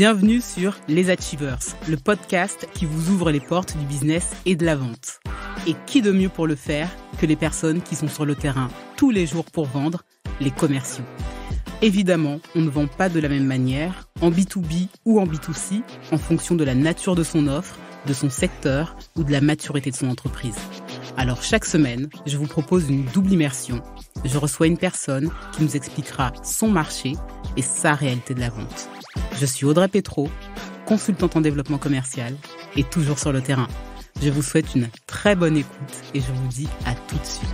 Bienvenue sur Les Achievers, le podcast qui vous ouvre les portes du business et de la vente. Et qui de mieux pour le faire que les personnes qui sont sur le terrain tous les jours pour vendre, les commerciaux. Évidemment, on ne vend pas de la même manière, en B2B ou en B2C, en fonction de la nature de son offre, de son secteur ou de la maturité de son entreprise. Alors chaque semaine, je vous propose une double immersion. Je reçois une personne qui nous expliquera son marché et sa réalité de la vente. Je suis Audrey Petro, consultante en développement commercial et toujours sur le terrain. Je vous souhaite une très bonne écoute et je vous dis à tout de suite.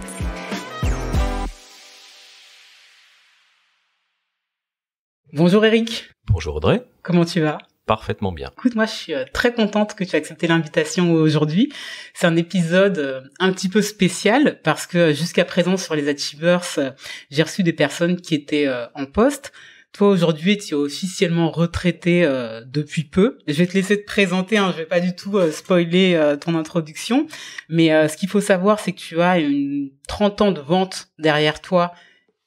Bonjour Eric. Bonjour Audrey. Comment tu vas ? Parfaitement bien. Écoute, moi je suis très contente que tu aies accepté l'invitation aujourd'hui. C'est un épisode un petit peu spécial parce que jusqu'à présent sur les Achievers, j'ai reçu des personnes qui étaient en poste. Toi aujourd'hui, tu es officiellement retraité depuis peu. Je vais te laisser te présenter, je vais pas du tout spoiler ton introduction, mais ce qu'il faut savoir, c'est que tu as 30 ans de vente derrière toi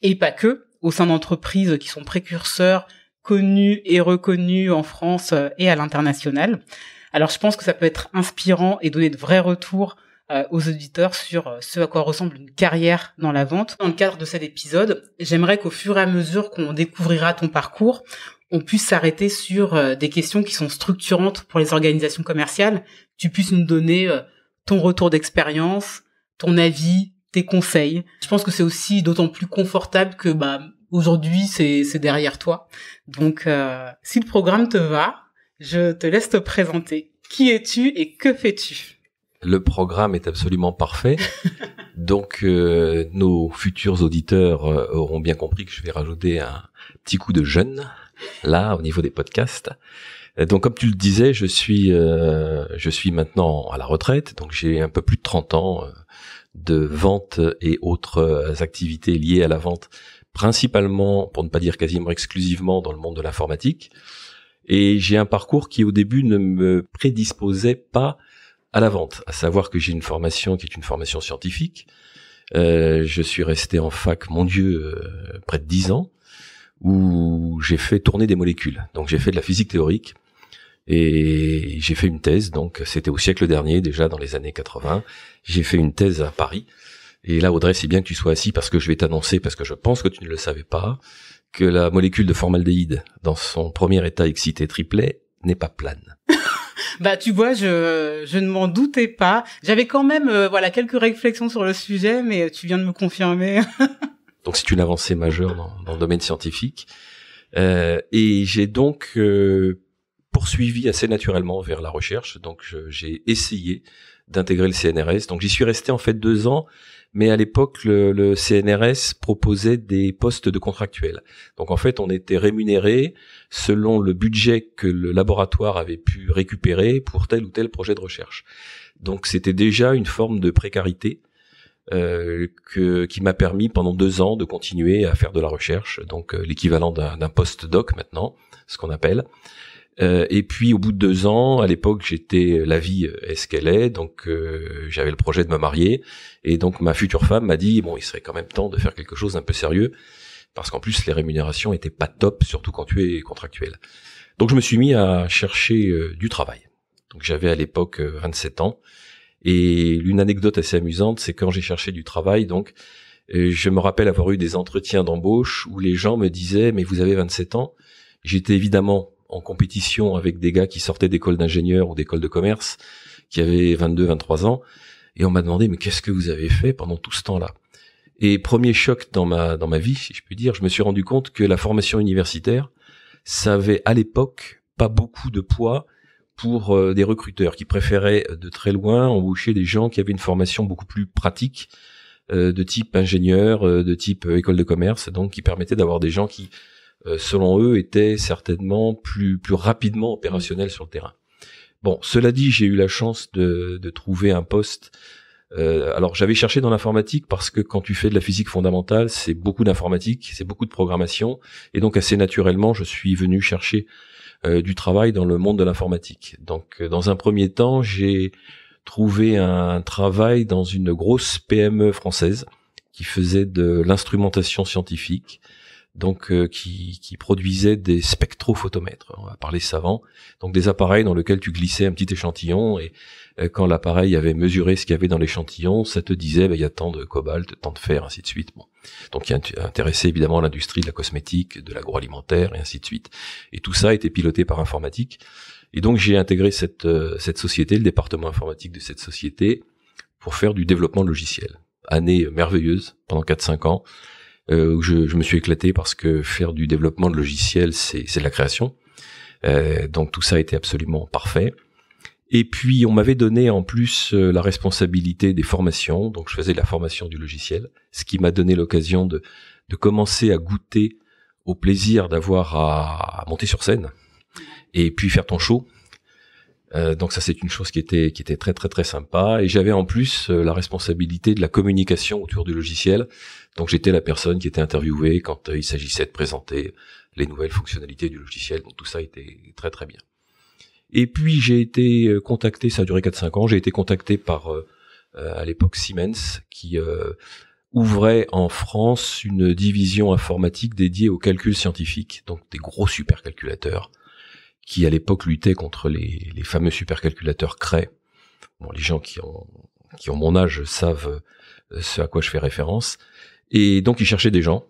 et pas que, au sein d'entreprises qui sont précurseurs, connus et reconnus en France et à l'international. Alors je pense que ça peut être inspirant et donner de vrais retours aux auditeurs sur ce à quoi ressemble une carrière dans la vente. Dans le cadre de cet épisode, j'aimerais qu'au fur et à mesure qu'on découvrira ton parcours, on puisse s'arrêter sur des questions qui sont structurantes pour les organisations commerciales. Tu puisses nous donner ton retour d'expérience, ton avis, tes conseils. Je pense que c'est aussi d'autant plus confortable que aujourd'hui c'est derrière toi. Donc si le programme te va, je te laisse te présenter. Qui es-tu et que fais-tu ? Le programme est absolument parfait. Donc, nos futurs auditeurs auront bien compris que je vais rajouter un petit coup de jeune, là, au niveau des podcasts. Donc, comme tu le disais, je suis maintenant à la retraite. Donc, j'ai un peu plus de 30 ans de vente et autres activités liées à la vente, principalement, pour ne pas dire quasiment exclusivement, dans le monde de l'informatique. Et j'ai un parcours qui, au début, ne me prédisposait pas à la vente, à savoir que j'ai une formation qui est une formation scientifique. Je suis resté en fac, près de 10 ans, où j'ai fait tourner des molécules. Donc j'ai fait de la physique théorique et j'ai fait une thèse. Donc c'était au siècle dernier, déjà dans les années 80. J'ai fait une thèse à Paris. Et là, Audrey, c'est bien que tu sois assis parce que je vais t'annoncer, parce que je pense que tu ne le savais pas, que la molécule de formaldéhyde, dans son premier état excité triplet, n'est pas plane. Tu vois, je ne m'en doutais pas. J'avais quand même quelques réflexions sur le sujet, mais tu viens de me confirmer. Donc c'est une avancée majeure dans le domaine scientifique. Et j'ai donc poursuivi assez naturellement vers la recherche. Donc j'ai essayé d'intégrer le CNRS. Donc j'y suis resté en fait 2 ans. Mais à l'époque, le CNRS proposait des postes de contractuels. Donc en fait, on était rémunéré selon le budget que le laboratoire avait pu récupérer pour tel ou tel projet de recherche. Donc c'était déjà une forme de précarité qui m'a permis pendant 2 ans de continuer à faire de la recherche. Donc l'équivalent d'un post-doc maintenant, ce qu'on appelle. Et puis au bout de 2 ans, à l'époque, la vie est ce qu'elle est, donc j'avais le projet de me marier, et donc ma future femme m'a dit il serait quand même temps de faire quelque chose d'un peu sérieux, parce qu'en plus les rémunérations étaient pas top, surtout quand tu es contractuel. Donc je me suis mis à chercher du travail. Donc j'avais à l'époque 27 ans, et une anecdote assez amusante, c'est quand j'ai cherché du travail, donc je me rappelle avoir eu des entretiens d'embauche où les gens me disaient mais vous avez 27 ans. J'étais évidemment en compétition avec des gars qui sortaient d'écoles d'ingénieurs ou d'écoles de commerce, qui avaient 22, 23 ans, et on m'a demandé, mais qu'est-ce que vous avez fait pendant tout ce temps-là? Et premier choc dans ma vie, si je puis dire, je me suis rendu compte que la formation universitaire, ça avait à l'époque pas beaucoup de poids pour des recruteurs qui préféraient de très loin embaucher des gens qui avaient une formation beaucoup plus pratique, de type ingénieur, de type école de commerce, donc qui permettait d'avoir des gens qui selon eux, étaient certainement plus rapidement opérationnels sur le terrain. Bon, cela dit, j'ai eu la chance de trouver un poste. Alors, j'avais cherché dans l'informatique parce que quand tu fais de la physique fondamentale, c'est beaucoup d'informatique, c'est beaucoup de programmation, et donc assez naturellement, je suis venu chercher du travail dans le monde de l'informatique. Donc, dans un premier temps, j'ai trouvé un travail dans une grosse PME française qui faisait de l'instrumentation scientifique, donc qui produisait des spectrophotomètres, on va parler savant, donc des appareils dans lesquels tu glissais un petit échantillon et quand l'appareil avait mesuré ce qu'il y avait dans l'échantillon, ça te disait il y a tant de cobalt, tant de fer, ainsi de suite. Bon. Donc il intéressait évidemment l'industrie de la cosmétique, de l'agroalimentaire et ainsi de suite. Et tout ça était piloté par informatique. Et donc j'ai intégré cette société, le département informatique de cette société, pour faire du développement de logiciels. Année merveilleuse pendant 4-5 ans. Où je me suis éclaté parce que faire du développement de logiciels, c'est de la création. Donc tout ça a été absolument parfait. Et puis on m'avait donné en plus la responsabilité des formations, donc je faisais la formation du logiciel, ce qui m'a donné l'occasion de commencer à goûter au plaisir d'avoir à monter sur scène et puis faire ton show. Donc ça c'est une chose qui était très très très sympa, et j'avais en plus la responsabilité de la communication autour du logiciel. Donc j'étais la personne qui était interviewée quand il s'agissait de présenter les nouvelles fonctionnalités du logiciel. Donc tout ça était très très bien. Et puis j'ai été contacté, ça a duré 4-5 ans, j'ai été contacté par à l'époque Siemens qui ouvrait en France une division informatique dédiée au calcul scientifique, donc des gros supercalculateurs qui à l'époque luttaient contre les fameux supercalculateurs Cray. Bon, les gens qui ont mon âge savent ce à quoi je fais référence. Et donc ils cherchaient des gens,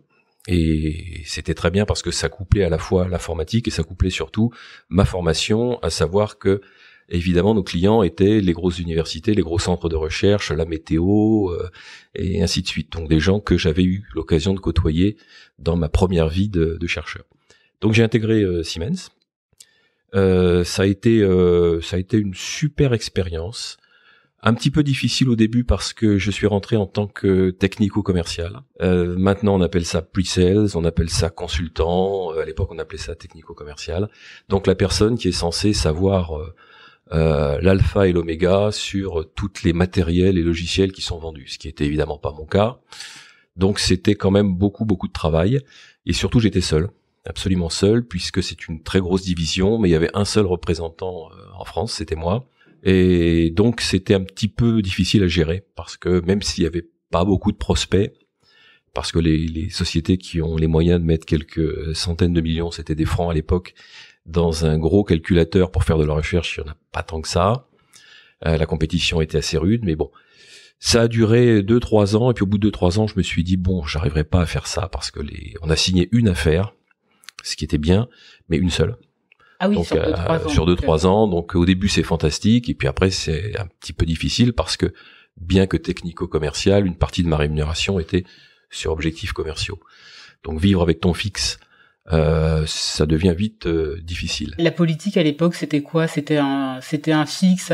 et c'était très bien parce que ça couplait à la fois l'informatique et ça couplait surtout ma formation, à savoir que évidemment nos clients étaient les grosses universités, les gros centres de recherche, la météo et ainsi de suite. Donc des gens que j'avais eu l'occasion de côtoyer dans ma première vie de chercheur. Donc j'ai intégré Siemens. Ça a été une super expérience. Un petit peu difficile au début parce que je suis rentré en tant que technico-commercial. Maintenant, on appelle ça pre-sales, on appelle ça consultant. À l'époque, on appelait ça technico-commercial. Donc, la personne qui est censée savoir l'alpha et l'oméga sur toutes les matériels et logiciels qui sont vendus, ce qui était évidemment pas mon cas. Donc, c'était quand même beaucoup de travail. Et surtout, j'étais seul, absolument seul, puisque c'est une très grosse division, mais il y avait un seul représentant en France, c'était moi. Et donc c'était un petit peu difficile à gérer parce que même s'il y avait pas beaucoup de prospects, parce que les sociétés qui ont les moyens de mettre quelques centaines de millions, c'était des francs à l'époque, dans un gros calculateur pour faire de la recherche, il y en a pas tant que ça. La compétition était assez rude, mais bon, ça a duré 2-3 ans, et puis au bout de 2-3 ans, je me suis dit bon, j'arriverai pas à faire ça parce que on a signé une affaire, ce qui était bien, mais une seule. Ah oui, donc sur 2-3 ans. Donc au début c'est fantastique, et puis après c'est un petit peu difficile parce que bien que technico-commercial, une partie de ma rémunération était sur objectifs commerciaux. Donc vivre avec ton fixe, ça devient vite difficile. La politique à l'époque, c'était quoi? C'était un fixe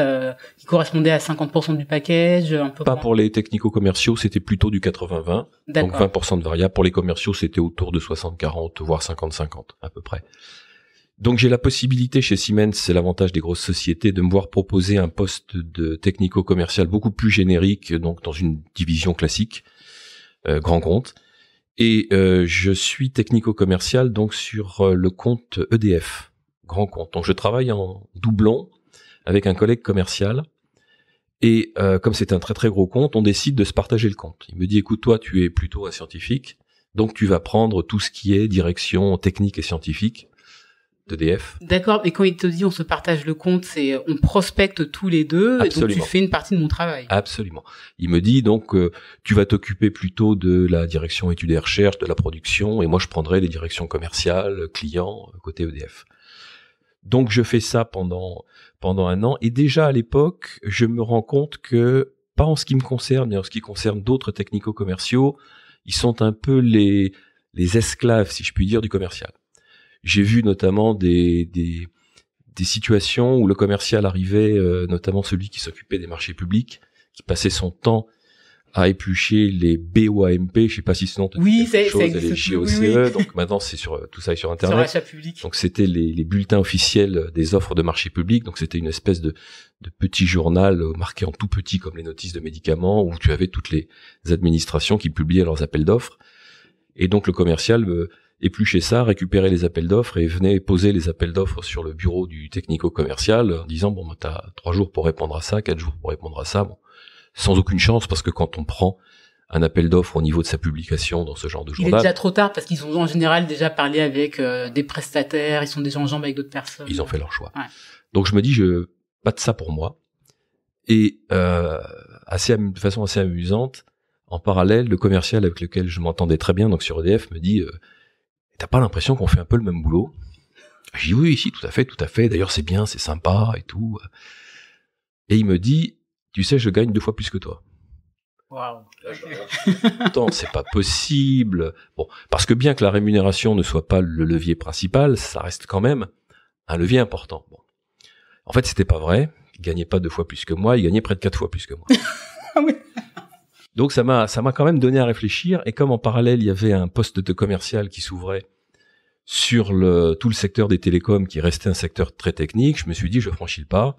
qui correspondait à 50% du package, un peu. Pas pour les technico-commerciaux, c'était plutôt du 80-20. Donc 20% de variable. Pour les commerciaux, c'était autour de 60-40, voire 50-50 à peu près. Donc j'ai la possibilité chez Siemens, c'est l'avantage des grosses sociétés, de me voir proposer un poste de technico-commercial beaucoup plus générique, donc dans une division classique, grand compte. Et je suis technico-commercial donc sur le compte EDF, grand compte. Donc je travaille en doublon avec un collègue commercial. Et comme c'est un très très gros compte, on décide de se partager le compte. Il me dit écoute, toi tu es plutôt un scientifique, donc tu vas prendre tout ce qui est direction technique et scientifique d'EDF. D'accord, et quand il te dit on se partage le compte, c'est on prospecte tous les deux. Absolument. Et donc tu fais une partie de mon travail. Absolument. Il me dit donc tu vas t'occuper plutôt de la direction études et recherche, de la production, et moi je prendrai les directions commerciales, clients, côté EDF. Donc je fais ça pendant 1 an, et déjà à l'époque, je me rends compte que, pas en ce qui me concerne, mais en ce qui concerne d'autres technico-commerciaux, ils sont un peu les esclaves, si je puis dire, du commercial. J'ai vu notamment des situations où le commercial arrivait, notamment celui qui s'occupait des marchés publics, qui passait son temps à éplucher les BOAMP, je sais pas si ce nom te dit quelque chose, les GOCE, oui. Donc maintenant c'est tout ça est sur internet. Sur l'achat public. Donc c'était les bulletins officiels des offres de marché public, donc c'était une espèce de petit journal marqué en tout petit comme les notices de médicaments, où tu avais toutes les administrations qui publiaient leurs appels d'offres. Et donc le commercial éplucher ça, récupérer les appels d'offres et venait poser les appels d'offres sur le bureau du technico-commercial en disant bon, t'as 3 jours pour répondre à ça, 4 jours pour répondre à ça, bon, sans aucune chance parce que quand on prend appel d'offres au niveau de sa publication dans ce genre de journal. Il est déjà trop tard parce qu'ils ont en général déjà parlé avec des prestataires, ils sont déjà en jambes avec d'autres personnes. Ils ont fait leur choix. Ouais. Donc je me dis, pas de ça pour moi. Et de façon assez amusante, en parallèle, le commercial avec lequel je m'entendais très bien, donc sur EDF, me dit t'as pas l'impression qu'on fait un peu le même boulot? Je dis oui, si, tout à fait. D'ailleurs, c'est bien, c'est sympa et tout. Et il me dit, tu sais, je gagne 2 fois plus que toi. Waouh. Attends, c'est pas possible. Bon, parce que bien que la rémunération ne soit pas le levier principal, ça reste quand même un levier important. Bon. En fait, c'était pas vrai. Il gagnait pas 2 fois plus que moi, il gagnait près de 4 fois plus que moi. Ah oui. Donc ça m'a quand même donné à réfléchir, et comme en parallèle il y avait un poste de commercial qui s'ouvrait sur tout le secteur des télécoms qui restait un secteur très technique, je me suis dit je franchis le pas,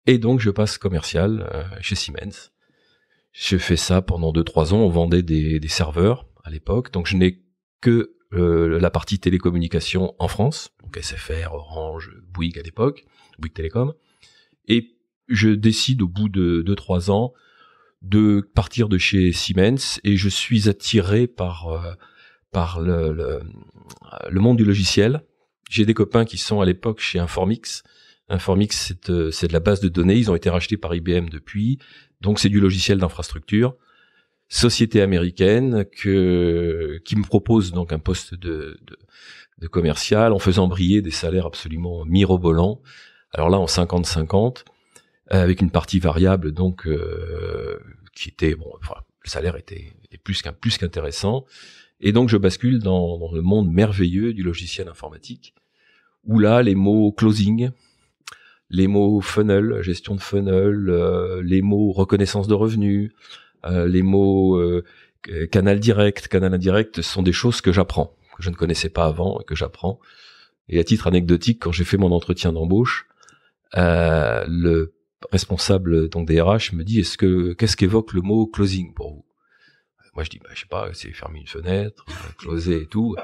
et donc je passe commercial chez Siemens. Je fais ça pendant 2-3 ans, on vendait des serveurs à l'époque, donc je n'ai que la partie télécommunication en France, donc SFR, Orange, Bouygues à l'époque, Bouygues Télécom, et je décide au bout de 2-3 ans de partir de chez Siemens, et je suis attiré par le monde du logiciel. J'ai des copains qui sont à l'époque chez Informix. Informix, c'est de la base de données. Ils ont été rachetés par IBM depuis. Donc c'est du logiciel d'infrastructure. Société américaine qui me propose donc un poste de commercial en faisant briller des salaires absolument mirobolants. Alors là en 50-50. Avec une partie variable donc qui était le salaire était plus qu'intéressant, et donc je bascule dans le monde merveilleux du logiciel informatique, où là les mots closing, les mots funnel, gestion de funnel, les mots reconnaissance de revenus, les mots canal indirect sont des choses que j'apprends, que je ne connaissais pas avant et que j'apprends. Et à titre anecdotique, quand j'ai fait mon entretien d'embauche, le responsable donc des RH me dit qu'est-ce qu'évoque le mot closing pour vous? Moi je dis je sais pas, c'est fermer une fenêtre, closer et tout.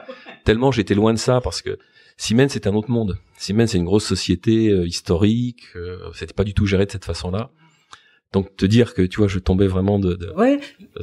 Tellement j'étais loin de ça, parce que Siemens c'est un autre monde. Siemens c'est une grosse société historique, c'était pas du tout géré de cette façon-là. Donc te dire que tu vois je tombais vraiment de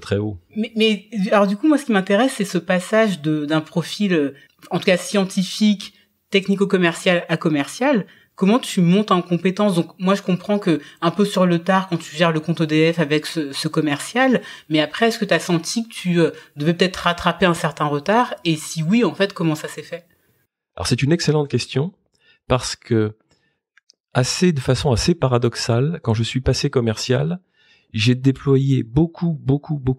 très haut. Mais alors du coup moi ce qui m'intéresse c'est ce passage d'un profil en tout cas scientifique, technico-commercial à commercial. Comment tu montes en compétence? Donc moi je comprends que un peu sur le tard quand tu gères le compte EDF avec ce commercial, mais après est-ce que tu as senti que tu devais peut-être rattraper un certain retard, et si oui en fait comment ça s'est fait? Alors c'est une excellente question, parce que de façon assez paradoxale, quand je suis passé commercial, j'ai déployé beaucoup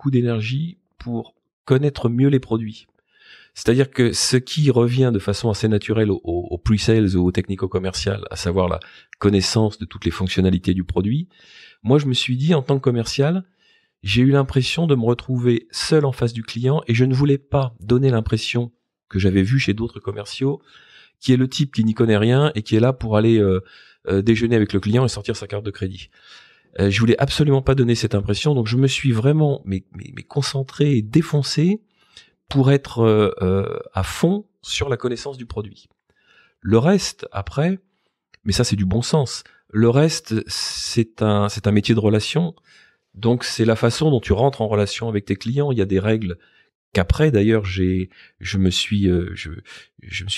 d'énergie pour connaître mieux les produits. C'est-à-dire que ce qui revient de façon assez naturelle au pre-sales ou au technico-commercial, à savoir la connaissance de toutes les fonctionnalités du produit, moi je me suis dit en tant que commercial, j'ai eu l'impression de me retrouver seul en face du client, et je ne voulais pas donner l'impression que j'avais vu chez d'autres commerciaux, qui est le type qui n'y connaît rien et qui est là pour aller déjeuner avec le client et sortir sa carte de crédit. Je voulais absolument pas donner cette impression, donc je me suis vraiment mais concentré et défoncé pour être à fond sur la connaissance du produit. Le reste, après, mais ça c'est du bon sens, le reste c'est un métier de relation, donc c'est la façon dont tu rentres en relation avec tes clients. Il y a des règles qu'après d'ailleurs je me suis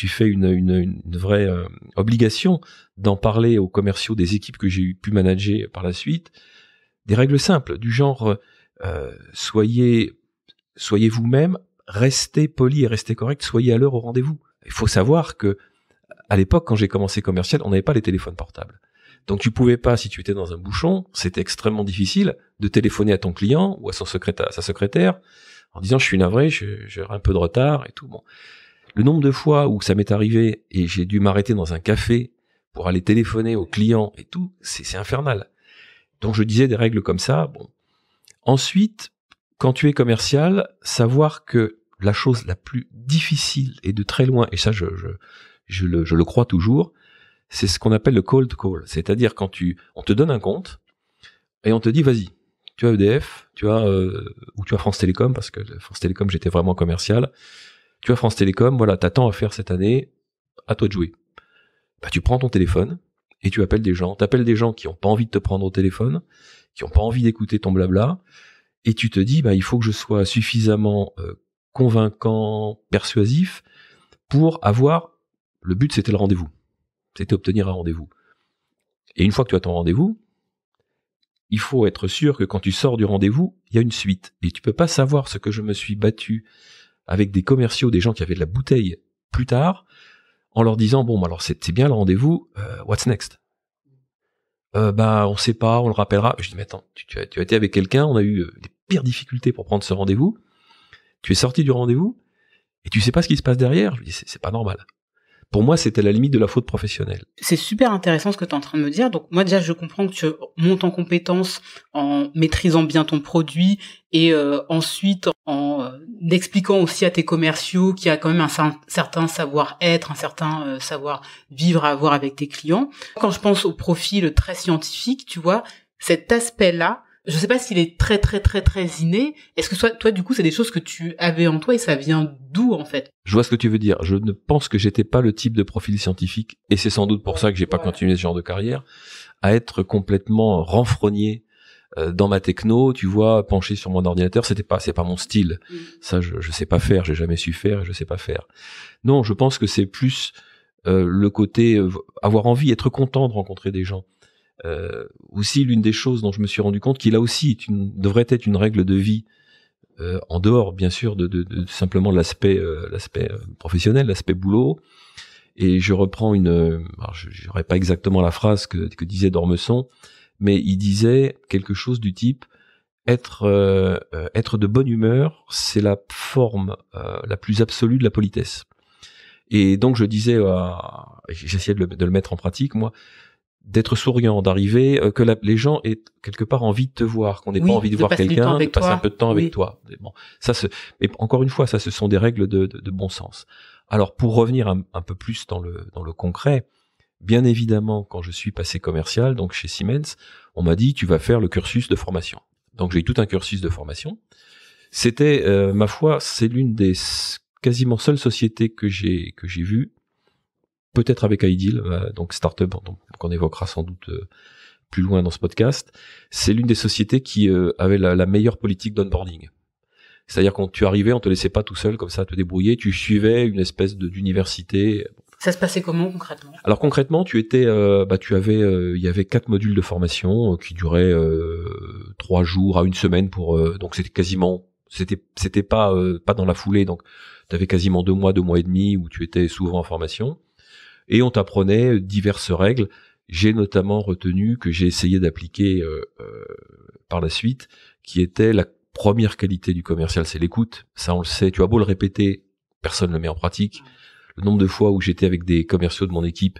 fait une vraie obligation d'en parler aux commerciaux des équipes que j'ai pu manager par la suite. Des règles simples, du genre soyez vous-même, restez poli et restez correct, soyez à l'heure au rendez-vous. Il faut savoir que à l'époque, quand j'ai commencé commercial, on n'avait pas les téléphones portables. Donc tu pouvais pas, si tu étais dans un bouchon, c'était extrêmement difficile de téléphoner à ton client ou à sa secrétaire en disant je suis navré, j'ai un peu de retard et tout. Bon, le nombre de fois où ça m'est arrivé et j'ai dû m'arrêter dans un café pour aller téléphoner au client et tout, c'est infernal. Donc je disais des règles comme ça. Bon, ensuite, quand tu es commercial, savoir que la chose la plus difficile et de très loin, et ça je le crois toujours, c'est ce qu'on appelle le cold call. C'est-à-dire quand on te donne un compte et on te dit vas-y, tu as EDF, tu as France Télécom, parce que France Télécom j'étais vraiment commercial. Tu as France Télécom, voilà, t'as tant à faire cette année, à toi de jouer. Bah tu prends ton téléphone et tu appelles des gens. T'appelles des gens qui ont pas envie de te prendre au téléphone, qui ont pas envie d'écouter ton blabla, et tu te dis, bah, il faut que je sois suffisamment convaincant, persuasif pour avoir, le but c'était le rendez-vous, c'était obtenir un rendez-vous. Et une fois que tu as ton rendez-vous, il faut être sûr que quand tu sors du rendez-vous, il y a une suite. Et tu peux pas savoir ce que je me suis battu avec des commerciaux, des gens qui avaient de la bouteille plus tard, en leur disant, bon, alors c'est bien le rendez-vous, what's next? On sait pas, on le rappellera. Je dis, mais attends, tu as été avec quelqu'un, on a eu les pires difficultés pour prendre ce rendez-vous, tu es sorti du rendez-vous, et tu sais pas ce qui se passe derrière. Je lui dis, c'est pas normal. Pour moi, c'était la limite de la faute professionnelle. C'est super intéressant ce que tu es en train de me dire. Donc moi déjà, je comprends que tu montes en compétence en maîtrisant bien ton produit et ensuite en expliquant aussi à tes commerciaux qu'il y a quand même un certain savoir-être, un certain savoir-vivre à avoir avec tes clients. Quand je pense au profil très scientifique, tu vois, cet aspect-là, je sais pas s'il est très inné. Est-ce que toi du coup, c'est des choses que tu avais en toi et ça vient d'où en fait? Je vois ce que tu veux dire. Je ne pense que j'étais pas le type de profil scientifique, et c'est sans doute pour ça que j'ai pas continué ce genre de carrière, à être complètement renfrogné dans ma techno, tu vois, penché sur mon ordinateur. C'est pas mon style. Ça, je sais pas faire. J'ai jamais su faire et je sais pas faire. Non, je pense que c'est plus le côté avoir envie, être content de rencontrer des gens. Aussi, l'une des choses dont je me suis rendu compte, qui là aussi devrait être une règle de vie, en dehors bien sûr de simplement l'aspect professionnel, l'aspect boulot. Et je reprends alors j'aurais pas exactement la phrase que disait Dormesson, mais il disait quelque chose du type être de bonne humeur, c'est la forme la plus absolue de la politesse. Et donc je disais, j'essayais de le mettre en pratique, moi, d'être souriant, d'arriver, que les gens aient quelque part envie de te voir, qu'on n'ait pas envie de voir quelqu'un, de passer un peu de temps avec toi. Bon, mais encore une fois, ça, ce sont des règles de bon sens. Alors, pour revenir un peu plus dans le concret, bien évidemment, quand je suis passé commercial, donc chez Siemens, on m'a dit, tu vas faire le cursus de formation. Donc, j'ai eu tout un cursus de formation. C'était, ma foi, c'est l'une des quasiment seules sociétés que j'ai vues, peut-être avec Ideal, donc startup qu'on évoquera sans doute plus loin dans ce podcast. C'est l'une des sociétés qui avait la meilleure politique d'onboarding. C'est-à-dire quand tu arrivais, on te laissait pas tout seul comme ça à te débrouiller, tu suivais une espèce d'université. Ça se passait comment concrètement? Alors concrètement, il y avait 4 modules de formation qui duraient 3 jours à une semaine donc c'était pas dans la foulée, donc tu avais quasiment 2 mois et demi où tu étais souvent en formation. Et on t'apprenait diverses règles. J'ai notamment retenu que j'ai essayé d'appliquer par la suite, qui était la première qualité du commercial, c'est l'écoute. Ça, on le sait. Tu as beau le répéter, personne ne le met en pratique. Le nombre de fois où j'étais avec des commerciaux de mon équipe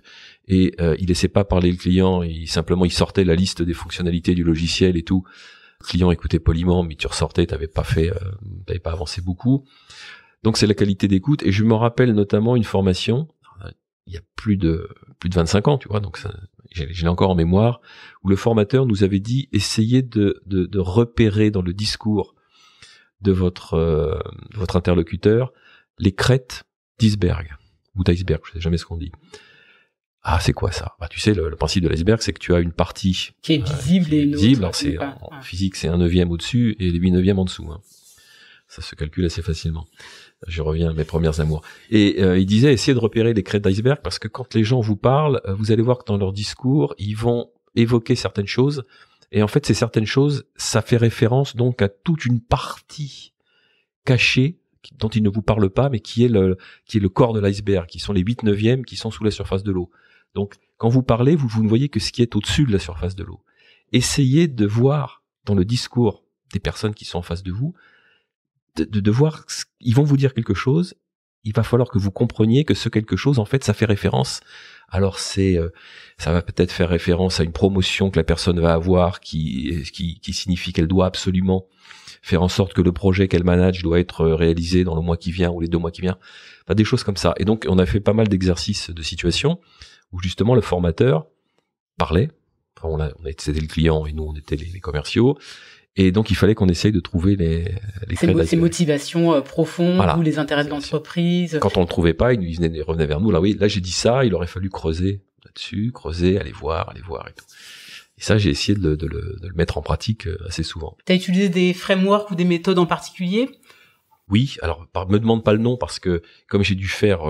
et ils laissaient pas parler le client, ils sortaient la liste des fonctionnalités du logiciel et tout. Le client écoutait poliment, mais tu ressortais, t'avais pas avancé beaucoup. Donc c'est la qualité d'écoute. Et je me rappelle notamment une formation, il y a plus de 25 ans, tu vois, donc je l'ai encore en mémoire, où le formateur nous avait dit, essayez de repérer dans le discours de votre interlocuteur les crêtes d'iceberg, ou d'iceberg, je sais jamais ce qu'on dit. Ah, c'est quoi ça? Tu sais, le principe de l'iceberg, c'est que tu as une partie qui est visible et une autre. Alors c'est, en physique, c'est 1/9 au-dessus et 8/9 en dessous, hein. Ça se calcule assez facilement. Je reviens à mes premières amours. Et il disait, essayez de repérer les crêtes d'iceberg, parce que quand les gens vous parlent, vous allez voir que dans leur discours, ils vont évoquer certaines choses. Et en fait, ces certaines choses, ça fait référence donc à toute une partie cachée dont ils ne vous parlent pas, mais qui est le corps de l'iceberg, qui sont les 8/9 qui sont sous la surface de l'eau. Donc, quand vous parlez, vous ne voyez que ce qui est au-dessus de la surface de l'eau. Essayez de voir dans le discours des personnes qui sont en face de vous, de voir, ils vont vous dire quelque chose, il va falloir que vous compreniez que ce quelque chose, en fait, ça fait référence. Alors ça va peut-être faire référence à une promotion que la personne va avoir qui signifie qu'elle doit absolument faire en sorte que le projet qu'elle manage doit être réalisé dans le mois qui vient ou les 2 mois qui viennent. Enfin, des choses comme ça. Et donc, on a fait pas mal d'exercices de situation où justement le formateur parlait. Enfin, c'était le client et nous, on était les commerciaux. Et donc, il fallait qu'on essaye de trouver les ces motivations profondes, voilà, ou les intérêts de l'entreprise. Quand on le trouvait pas, il revenait vers nous. Là, oui, là, j'ai dit ça, il aurait fallu creuser là-dessus, aller voir et tout. Et ça, j'ai essayé de le mettre en pratique assez souvent. T'as utilisé des frameworks ou des méthodes en particulier? Oui, alors me demande pas le nom parce que comme j'ai dû faire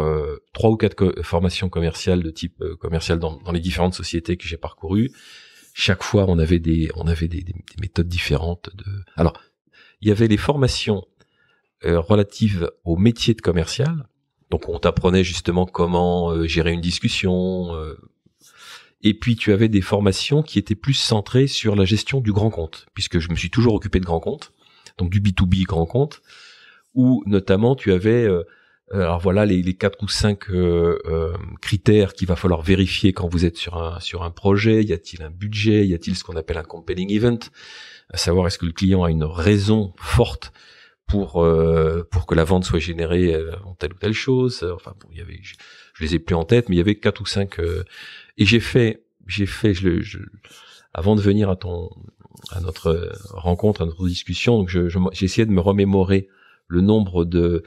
3 ou 4 formations commerciales de type commercial dans les différentes sociétés que j'ai parcourues, chaque fois on avait des méthodes différentes. Alors il y avait les formations relatives au métier de commercial, donc on t'apprenait justement comment gérer une discussion. Et puis tu avais des formations qui étaient plus centrées sur la gestion du grand compte, puisque je me suis toujours occupé de grand compte, donc du B2B grand compte, où notamment tu avais alors voilà les 4 ou 5 critères qu'il va falloir vérifier quand vous êtes sur un projet. Y a-t-il un budget? Y a-t-il ce qu'on appelle un compelling event, à savoir est-ce que le client a une raison forte pour que la vente soit générée en telle ou telle chose. Enfin bon, je les ai plus en tête, mais il y avait 4 ou 5 et j'ai fait avant de venir à notre rencontre, à notre discussion, donc j'ai essayé de me remémorer le nombre de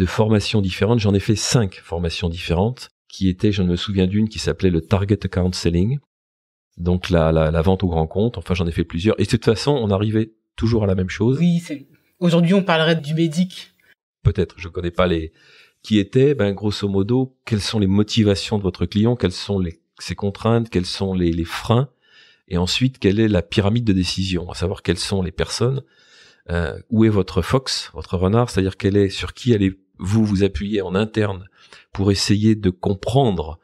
formations différentes. J'en ai fait 5 formations différentes qui étaient, je me souviens d'une qui s'appelait le Target Account Selling, donc la vente au grand compte. Enfin, j'en ai fait plusieurs. Et de toute façon, on arrivait toujours à la même chose. Oui, aujourd'hui, on parlerait du médic. Peut-être, je connais pas qui étaient, grosso modo, quelles sont les motivations de votre client, quelles sont ses contraintes, quels sont les freins, et ensuite, quelle est la pyramide de décision, à savoir quelles sont les personnes, où est votre fox, votre renard, c'est-à-dire sur qui allez-vous vous appuyer en interne pour essayer de comprendre,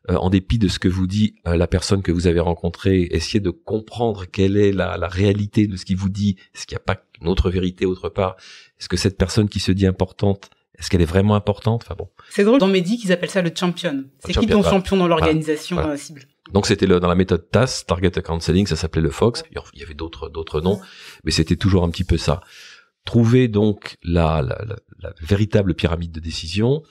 en dépit de ce que vous dit la personne que vous avez rencontrée, essayer de comprendre quelle est la réalité de ce qu'il vous dit, est-ce qu'il n'y a pas une autre vérité autre part, est-ce que cette personne qui se dit importante, est-ce qu'elle est vraiment importante? Enfin bon. C'est drôle, dans Médic, ils appellent ça le champion. C'est qui ton champion dans l'organisation cible? Donc c'était dans la méthode TAS, Target Account Selling, ça s'appelait le Fox. Il y avait d'autres noms, mais c'était toujours un petit peu ça. Trouver donc la véritable pyramide de décision,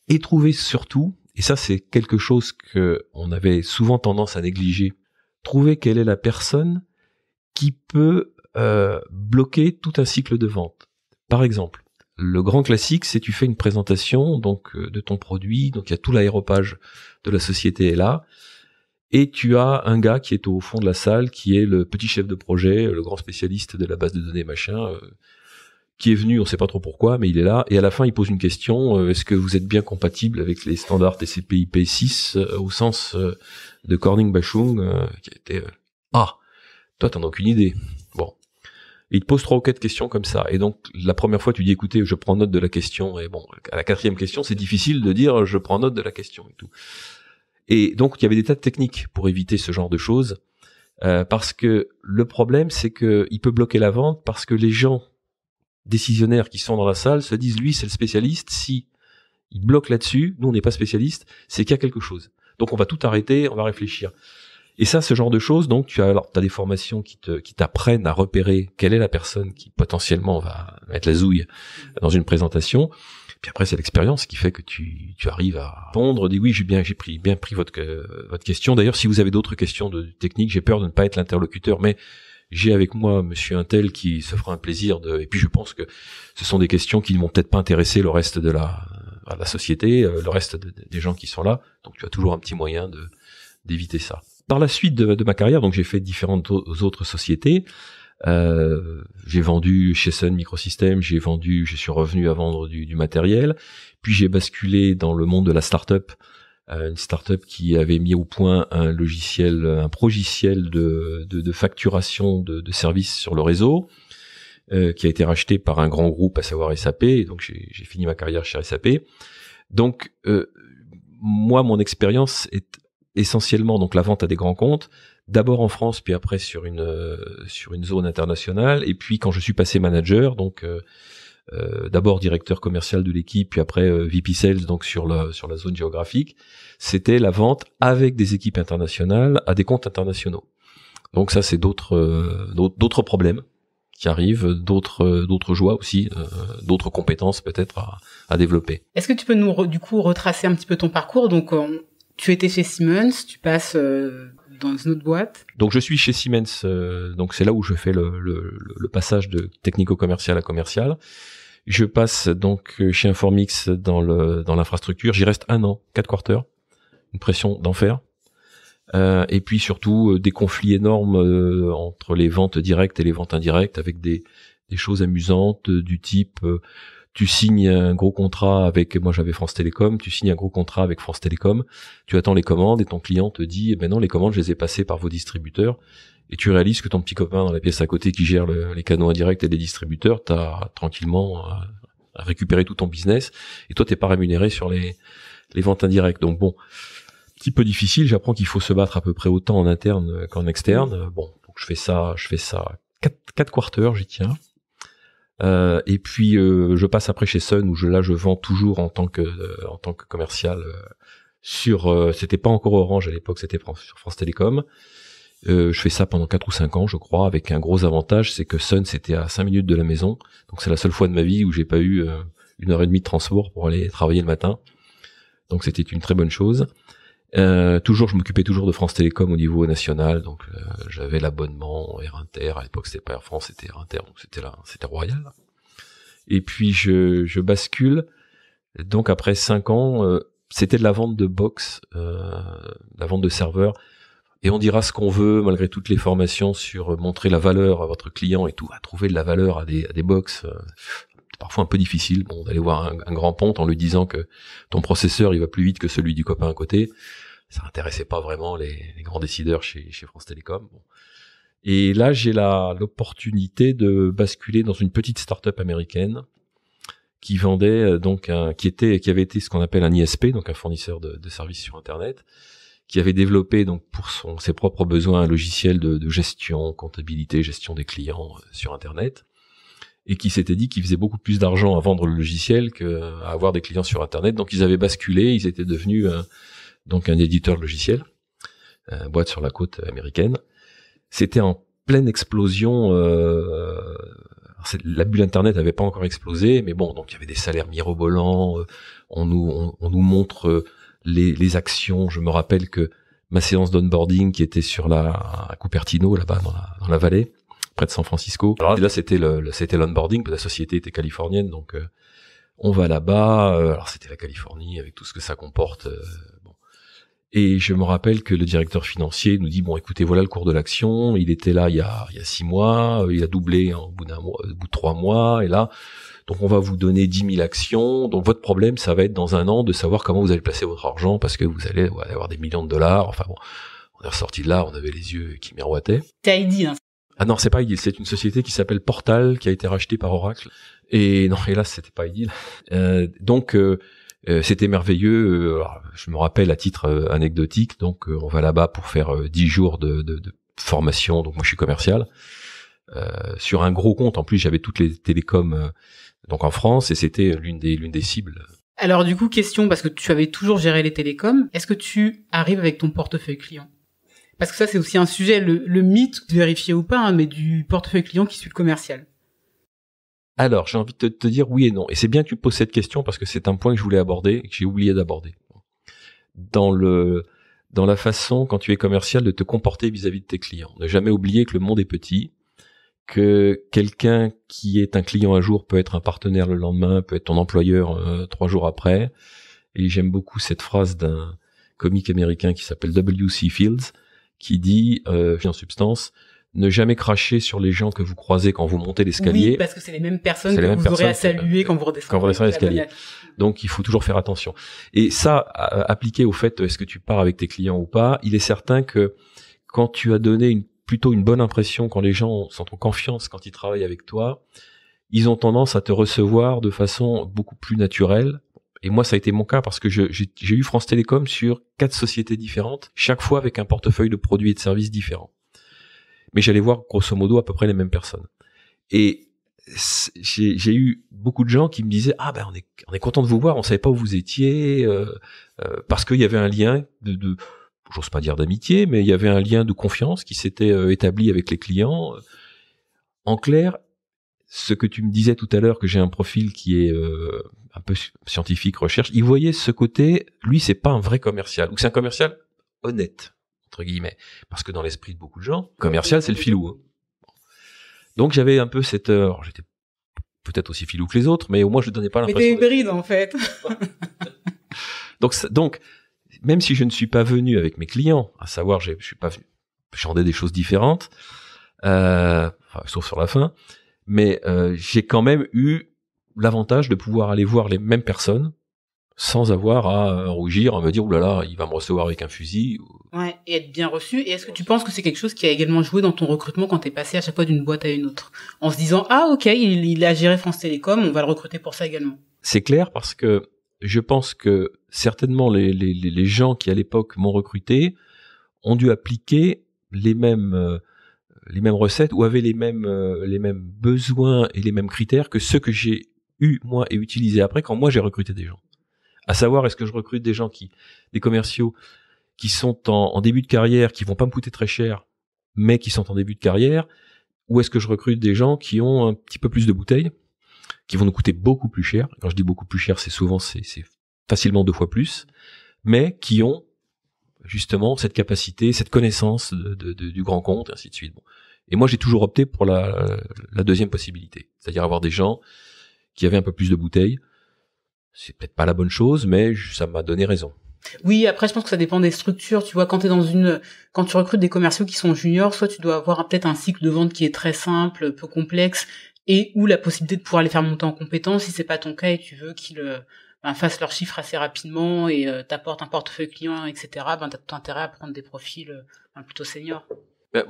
et trouver surtout, et ça c'est quelque chose que on avait souvent tendance à négliger, trouver quelle est la personne qui peut bloquer tout un cycle de vente. Par exemple, le grand classique, c'est tu fais une présentation donc de ton produit, donc il y a tout l'aéropage de la société est là, et tu as un gars qui est au fond de la salle, qui est le petit chef de projet, le grand spécialiste de la base de données machin, qui est venu, on sait pas trop pourquoi, mais il est là, et à la fin il pose une question, est-ce que vous êtes bien compatible avec les standards TCP/IP 6 au sens de Corning-Bashung, qui a été toi t'en as aucune idée. Bon. Il te pose 3 ou 4 questions comme ça. Et donc, la première fois, tu dis, écoutez, je prends note de la question. Et bon, à la 4e question, c'est difficile de dire, je prends note de la question et tout. Et donc, il y avait des tas de techniques pour éviter ce genre de choses. Parce que le problème, c'est que il peut bloquer la vente parce que les gens décisionnaires qui sont dans la salle se disent, lui, c'est le spécialiste. Si il bloque là-dessus, nous, on n'est pas spécialiste, c'est qu'il y a quelque chose. Donc, on va tout arrêter, on va réfléchir. Et ça, ce genre de choses, donc tu as des formations qui t'apprennent à repérer quelle est la personne qui potentiellement va mettre la zouille dans une présentation. Puis après, c'est l'expérience qui fait que tu arrives à répondre. Dis oui, j'ai bien pris votre question. D'ailleurs, si vous avez d'autres questions de technique, j'ai peur de ne pas être l'interlocuteur, mais j'ai avec moi Monsieur Untel qui se fera un plaisir et puis je pense que ce sont des questions qui ne vont peut-être pas intéresser le reste de la société, le reste des gens qui sont là. Donc tu as toujours un petit moyen d'éviter ça. Par la suite de ma carrière, donc j'ai fait différentes autres sociétés. J'ai vendu chez Sun Microsystems, je suis revenu à vendre du matériel. Puis j'ai basculé dans le monde de la start-up, une start-up qui avait mis au point un progiciel de facturation de services sur le réseau, qui a été racheté par un grand groupe, à savoir SAP. Et donc j'ai fini ma carrière chez SAP. Donc moi, mon expérience est essentiellement donc la vente à des grands comptes, d'abord en France, puis après sur une zone internationale, et puis quand je suis passé manager, donc d'abord directeur commercial de l'équipe, puis après VP Sales, donc sur la zone géographique, c'était la vente avec des équipes internationales à des comptes internationaux. Donc ça, c'est d'autres problèmes qui arrivent, d'autres joies aussi, d'autres compétences peut-être à développer. Est-ce que tu peux nous du coup retracer un petit peu ton parcours? Donc tu étais chez Siemens, tu passes dans une autre boîte. Donc je suis chez Siemens, donc c'est là où je fais le passage de technico-commercial à commercial. Je passe donc chez Informix dans l'infrastructure. J'y reste 1 an, 4 quarters, une pression d'enfer. Et puis surtout des conflits énormes entre les ventes directes et les ventes indirectes, avec des choses amusantes du type tu signes un gros contrat avec, moi j'avais France Télécom, tu signes un gros contrat avec France Télécom, tu attends les commandes et ton client te dit non, les commandes je les ai passées par vos distributeurs, et tu réalises que ton petit copain dans la pièce à côté qui gère les canaux indirects et les distributeurs t'as tranquillement récupéré tout ton business, et toi t'es pas rémunéré sur les ventes indirectes. Donc bon, petit peu difficile, j'apprends qu'il faut se battre à peu près autant en interne qu'en externe. Bon, donc je fais ça 4 quarters, j'y tiens. Et puis je passe après chez Sun, où je vends toujours en tant que commercial sur c'était pas encore Orange à l'époque, c'était sur France Télécom. Je fais ça pendant 4 ou 5 ans, je crois, avec un gros avantage, c'est que Sun c'était à 5 minutes de la maison. Donc c'est la seule fois de ma vie où j'ai pas eu 1h30 de transport pour aller travailler le matin. Donc c'était une très bonne chose. Je m'occupais toujours de France Télécom au niveau national, donc j'avais l'abonnement Air Inter, à l'époque c'était pas Air France, c'était Air Inter, donc c'était Royal. Et puis je bascule, donc après 5 ans, c'était de la vente de box, la vente de serveurs, et on dira ce qu'on veut, malgré toutes les formations sur montrer la valeur à votre client et tout, à trouver de la valeur à des box, parfois un peu difficile, d'aller voir un grand ponte en lui disant que ton processeur il va plus vite que celui du copain à côté. Ça intéressait pas vraiment les grands décideurs chez France Télécom. Bon. Et là, j'ai l'opportunité de basculer dans une petite start-up américaine qui vendait qui avait été ce qu'on appelle un ISP, donc un fournisseur de services sur Internet, qui avait développé donc pour ses propres besoins un logiciel de gestion, comptabilité, gestion des clients sur Internet, et qui s'était dit qu'ils faisaient beaucoup plus d'argent à vendre le logiciel qu'à avoir des clients sur Internet. Donc ils avaient basculé, ils étaient devenus un éditeur de logiciel, boîte sur la côte américaine. C'était en pleine explosion. La bulle Internet n'avait pas encore explosé, mais bon, donc il y avait des salaires mirobolants. On nous montre les actions. Je me rappelle que ma séance d'onboarding qui était à Cupertino, là-bas dans la vallée, près de San Francisco. Alors là, c'était l'onboarding, la société était californienne, donc on va là-bas. Alors c'était la Californie avec tout ce que ça comporte. Et je me rappelle que le directeur financier nous dit écoutez, voilà le cours de l'action. Il était là il y a 6 mois, il a doublé au bout de 3 mois, et là, donc on va vous donner 10 000 actions. Donc votre problème, ça va être dans 1 an de savoir comment vous allez placer votre argent, parce que vous allez avoir des millions de dollars. Enfin bon, on est ressorti de là, on avait les yeux qui miroitaient. C'est ID, hein. Ah non, c'est pas Ideal, c'est une société qui s'appelle Portal, qui a été rachetée par Oracle. Et non, hélas, c'était pas Ideal. C'était merveilleux. Alors, je me rappelle à titre anecdotique, donc on va là-bas pour faire 10 jours de formation. Donc moi, je suis commercial sur un gros compte. En plus, j'avais toutes les télécoms donc en France, et c'était l'une des cibles. Alors du coup, question, parce que tu avais toujours géré les télécoms, est-ce que tu arrives avec ton portefeuille client ? Parce que ça, c'est aussi un sujet, le mythe, vérifié ou pas, mais du portefeuille client qui suit le commercial. Alors, j'ai envie de te dire oui et non. Et c'est bien que tu poses cette question, parce que c'est un point que je voulais aborder et que j'ai oublié d'aborder. Dans la façon, quand tu es commercial, de te comporter vis-à-vis de tes clients. Ne jamais oublier que le monde est petit, que quelqu'un qui est un client un jour peut être un partenaire le lendemain, peut être ton employeur 3 jours après. Et j'aime beaucoup cette phrase d'un comique américain qui s'appelle W.C. Fields, qui dit, en substance, ne jamais cracher sur les gens que vous croisez quand vous montez l'escalier. Oui, parce que c'est les mêmes personnes que vous aurez à saluer quand vous redescendez l'escalier. Donc, il faut toujours faire attention. Et ça, appliqué au fait, est-ce que tu pars avec tes clients ou pas, il est certain que quand tu as donné plutôt une bonne impression, quand les gens sont en confiance, quand ils travaillent avec toi, ils ont tendance à te recevoir de façon beaucoup plus naturelle. Et moi, ça a été mon cas, parce que j'ai eu France Télécom sur 4 sociétés différentes, chaque fois avec un portefeuille de produits et de services différents. Mais j'allais voir grosso modo à peu près les mêmes personnes. Et j'ai eu beaucoup de gens qui me disaient on est content de vous voir, on savait pas où vous étiez, parce qu'il y avait un lien de j'ose pas dire d'amitié, mais il y avait un lien de confiance qui s'était établi avec les clients. En clair, ce que tu me disais tout à l'heure, que j'ai un profil qui est un peu scientifique, recherche, il voyait ce côté, lui c'est pas un vrai commercial, ou c'est un commercial honnête, entre guillemets, parce que dans l'esprit de beaucoup de gens, commercial c'est le filou. Hein. Donc j'avais un peu cette... j'étais peut-être aussi filou que les autres, mais au moins je ne donnais pas l'impression... Mais t'es hybride en fait. donc même si je ne suis pas venu avec mes clients, à savoir, je suis pas venu, je vendais des choses différentes, sauf sur la fin, mais j'ai quand même eu l'avantage de pouvoir aller voir les mêmes personnes sans avoir à rougir, à me dire, oulala, il va me recevoir avec un fusil. Ouais, et être bien reçu. Et est-ce que tu penses que c'est quelque chose qui a également joué dans ton recrutement quand t'es passé à chaque fois d'une boîte à une autre? En se disant, ah, ok, il a géré France Télécom, on va le recruter pour ça également. C'est clair parce que je pense que certainement les gens qui à l'époque m'ont recruté ont dû appliquer les mêmes recettes ou avaient les mêmes besoins et les mêmes critères que ceux que j'ai eu moi et utilisés après quand moi j'ai recruté des gens. À savoir, est-ce que je recrute des commerciaux qui sont en début de carrière, qui vont pas me coûter très cher, mais qui sont en début de carrière, ou est-ce que je recrute des gens qui ont un petit peu plus de bouteilles, qui vont nous coûter beaucoup plus cher. Quand je dis beaucoup plus cher, c'est facilement 2 fois plus, mais qui ont justement cette capacité, cette connaissance du grand compte, et ainsi de suite. Bon. Et moi, j'ai toujours opté pour la deuxième possibilité, c'est-à-dire avoir des gens qui avaient un peu plus de bouteilles. C'est peut-être pas la bonne chose, mais ça m'a donné raison. Oui, après, je pense que ça dépend des structures. Tu vois, quand tu recrutes des commerciaux qui sont juniors, soit tu dois avoir peut-être un cycle de vente qui est très simple, peu complexe, et ou la possibilité de pouvoir les faire monter en compétence. Si c'est pas ton cas et tu veux qu'ils fassent leurs chiffres assez rapidement et t'apportent un portefeuille client, etc., t'as tout intérêt à prendre des profils plutôt seniors.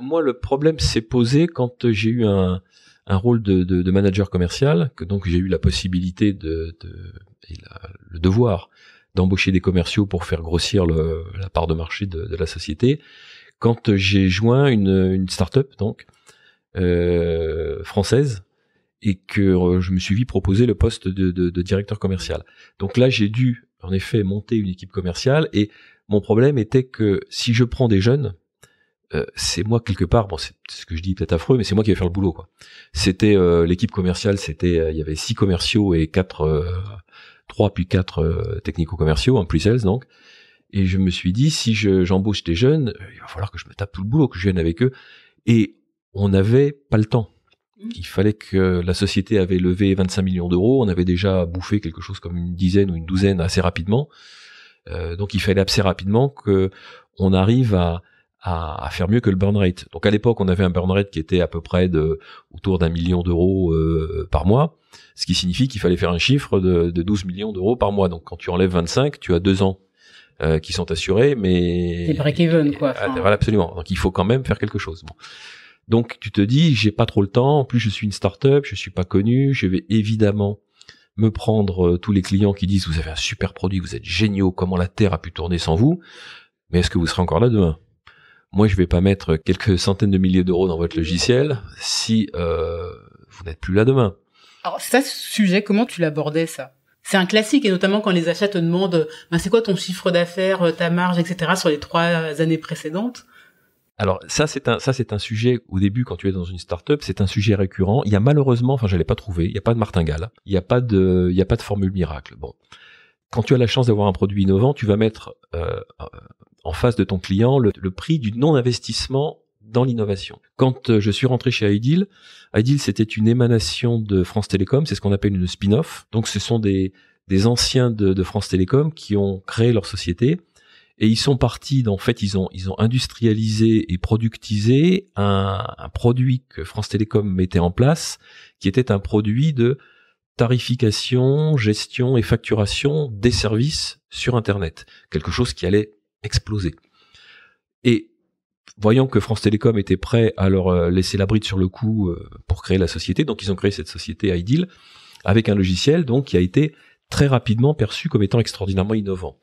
Moi, le problème s'est posé quand j'ai eu un rôle de manager commercial, que donc j'ai eu la possibilité et le devoir d'embaucher des commerciaux pour faire grossir la part de marché de la société. Quand j'ai joint une start-up donc française et que je me suis vu proposer le poste de directeur commercial. Donc là, j'ai dû en effet monter une équipe commerciale et mon problème était que si je prends des jeunes, c'est moi quelque part, bon c'est ce que je dis peut-être affreux, mais c'est moi qui vais faire le boulot quoi. C'était l'équipe commerciale, il y avait 6 commerciaux et 3 puis 4 technico-commerciaux, en pre-sales donc. Et je me suis dit, si j'embauche des jeunes, il va falloir que je me tape tout le boulot, que je vienne avec eux. Et on n'avait pas le temps. Il fallait que la société avait levé 25 millions d'euros, on avait déjà bouffé quelque chose comme une dizaine ou une douzaine assez rapidement. Donc il fallait assez rapidement que on arrive à faire mieux que le burn rate. Donc à l'époque, on avait un burn rate qui était à peu près autour d'1 million d'euros par mois, ce qui signifie qu'il fallait faire un chiffre de 12 millions d'euros par mois. Donc quand tu enlèves 25, tu as 2 ans qui sont assurés, mais c'est break-even quoi. Voilà, absolument. Donc il faut quand même faire quelque chose. Bon. Donc tu te dis, j'ai pas trop le temps. En plus, je suis une start-up, je suis pas connu. Je vais évidemment me prendre tous les clients qui disent, vous avez un super produit, vous êtes géniaux, comment la Terre a pu tourner sans vous. Mais est-ce que vous serez encore là demain? Moi, je vais pas mettre quelques centaines de milliers d'euros dans votre logiciel si vous n'êtes plus là demain. Alors ça, ce sujet, comment tu l'abordais ça? C'est un classique, et notamment quand les achats te demandent c'est quoi ton chiffre d'affaires, ta marge, etc. sur les 3 années précédentes. Alors ça c'est un sujet, au début quand tu es dans une start-up, c'est un sujet récurrent. Il y a malheureusement, je l'ai pas trouvé, il y a pas de martingale, il y a pas de formule miracle. Bon, quand tu as la chance d'avoir un produit innovant, tu vas mettre en face de ton client le prix du non-investissement dans l'innovation. Quand je suis rentré chez Ideal c'était une émanation de France Télécom, c'est ce qu'on appelle une spin-off. Donc ce sont des anciens de France Télécom qui ont créé leur société et ils sont partis, en fait ils ont industrialisé et productisé un produit que France Télécom mettait en place, qui était un produit de tarification, gestion et facturation des services sur Internet. Quelque chose qui allait exploser. Et voyant que France Télécom était prêt à leur laisser la bride sur le cou pour créer la société, donc ils ont créé cette société Ideal avec un logiciel donc qui a été très rapidement perçu comme étant extraordinairement innovant,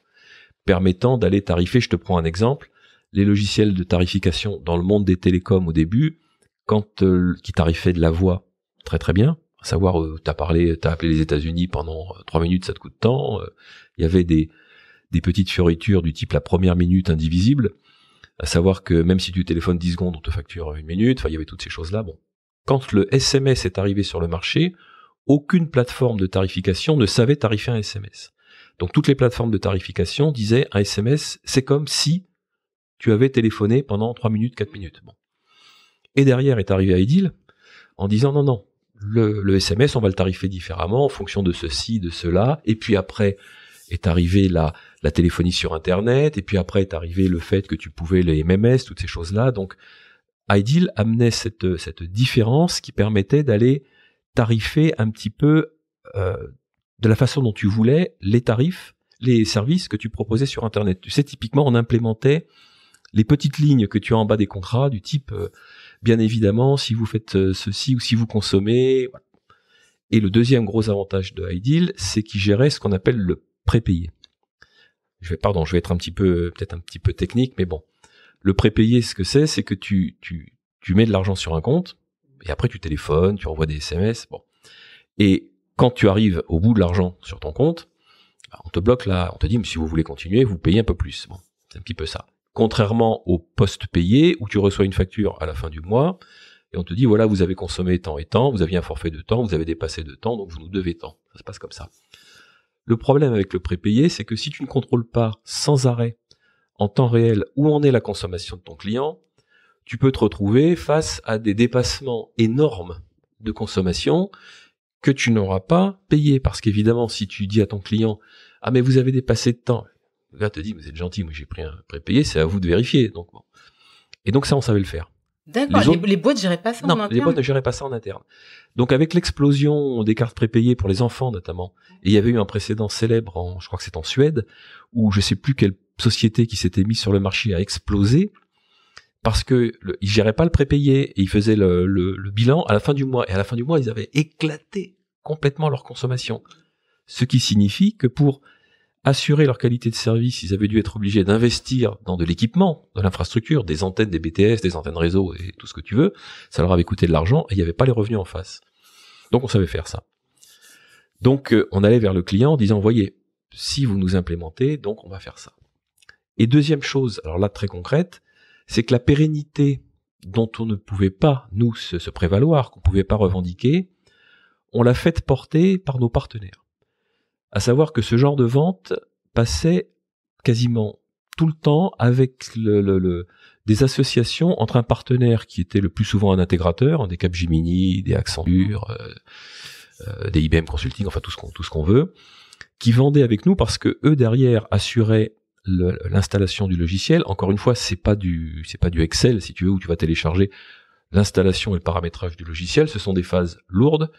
permettant d'aller tarifer. Je te prends un exemple, les logiciels de tarification dans le monde des télécoms au début, quand qui tarifaient de la voix très très bien, à savoir t'as appelé les États-Unis pendant 3 minutes, ça te coûte tant, il y avait des petites fioritures du type la première minute indivisible, à savoir que même si tu téléphones 10 secondes, on te facture 1 minute, il y avait toutes ces choses-là. Bon. Quand le SMS est arrivé sur le marché, aucune plateforme de tarification ne savait tarifer un SMS. Donc toutes les plateformes de tarification disaient un SMS, c'est comme si tu avais téléphoné pendant 3 minutes, 4 minutes. Bon. Et derrière est arrivé Ideal en disant non, le SMS, on va le tarifer différemment en fonction de ceci, de cela, et puis après est arrivée la téléphonie sur Internet, et puis après est arrivé le fait que tu pouvais les MMS, toutes ces choses-là. Donc, Ideal amenait cette différence qui permettait d'aller tarifer un petit peu de la façon dont tu voulais les tarifs, les services que tu proposais sur Internet. Tu sais, typiquement, on implémentait les petites lignes que tu as en bas des contrats, du type, bien évidemment, si vous faites ceci ou si vous consommez. Voilà. Et le deuxième gros avantage de Ideal, c'est qu'il gérait ce qu'on appelle le prépayé. Je vais être peut-être un petit peu technique, mais bon. Le prépayé, ce que c'est que tu mets de l'argent sur un compte, et après tu téléphones, tu envoies des SMS, bon. Et quand tu arrives au bout de l'argent sur ton compte, on te bloque là, on te dit, mais si vous voulez continuer, vous payez un peu plus. Bon, c'est un petit peu ça. Contrairement au post-payé, où tu reçois une facture à la fin du mois, et on te dit, voilà, vous avez consommé tant et tant, vous aviez un forfait de temps, vous avez dépassé de temps, donc vous nous devez tant. Ça se passe comme ça. Le problème avec le prépayé, c'est que si tu ne contrôles pas sans arrêt, en temps réel, où en est la consommation de ton client, tu peux te retrouver face à des dépassements énormes de consommation que tu n'auras pas payé. Parce qu'évidemment, si tu dis à ton client « Ah, mais vous avez dépassé de temps », le gars te dit « Vous êtes gentil, moi j'ai pris un prépayé, c'est à vous de vérifier. » Donc, bon. Et donc ça, on savait le faire. D'accord, les boîtes ne géraient pas ça en interne. Non, les boîtes ne géraient pas ça en interne. Donc avec l'explosion des cartes prépayées pour les enfants notamment, et il y avait eu un précédent célèbre, je crois que c'est en Suède, où je sais plus quelle société qui s'était mise sur le marché a explosé, parce que ils géraient pas le prépayé, et ils faisaient le bilan à la fin du mois, et à la fin du mois, ils avaient éclaté complètement leur consommation. Ce qui signifie que pour assurer leur qualité de service, ils avaient dû être obligés d'investir dans de l'équipement, de l'infrastructure, des antennes, des BTS, des antennes réseau et tout ce que tu veux. Ça leur avait coûté de l'argent et il n'y avait pas les revenus en face. Donc on savait faire ça. Donc on allait vers le client en disant, voyez, si vous nous implémentez, donc on va faire ça. Et deuxième chose, alors là très concrète, c'est que la pérennité dont on ne pouvait pas, nous, se prévaloir, qu'on ne pouvait pas revendiquer, on l'a fait porter par nos partenaires. À savoir que ce genre de vente passait quasiment tout le temps avec des associations entre un partenaire qui était le plus souvent un intégrateur, des Capgemini, des Accenture, des IBM Consulting, enfin tout ce qu'on veut, qui vendait avec nous parce que eux derrière assuraient l'installation du logiciel. Encore une fois, c'est pas du Excel si tu veux où tu vas télécharger l'installation et le paramétrage du logiciel. Ce sont des phases lourdes.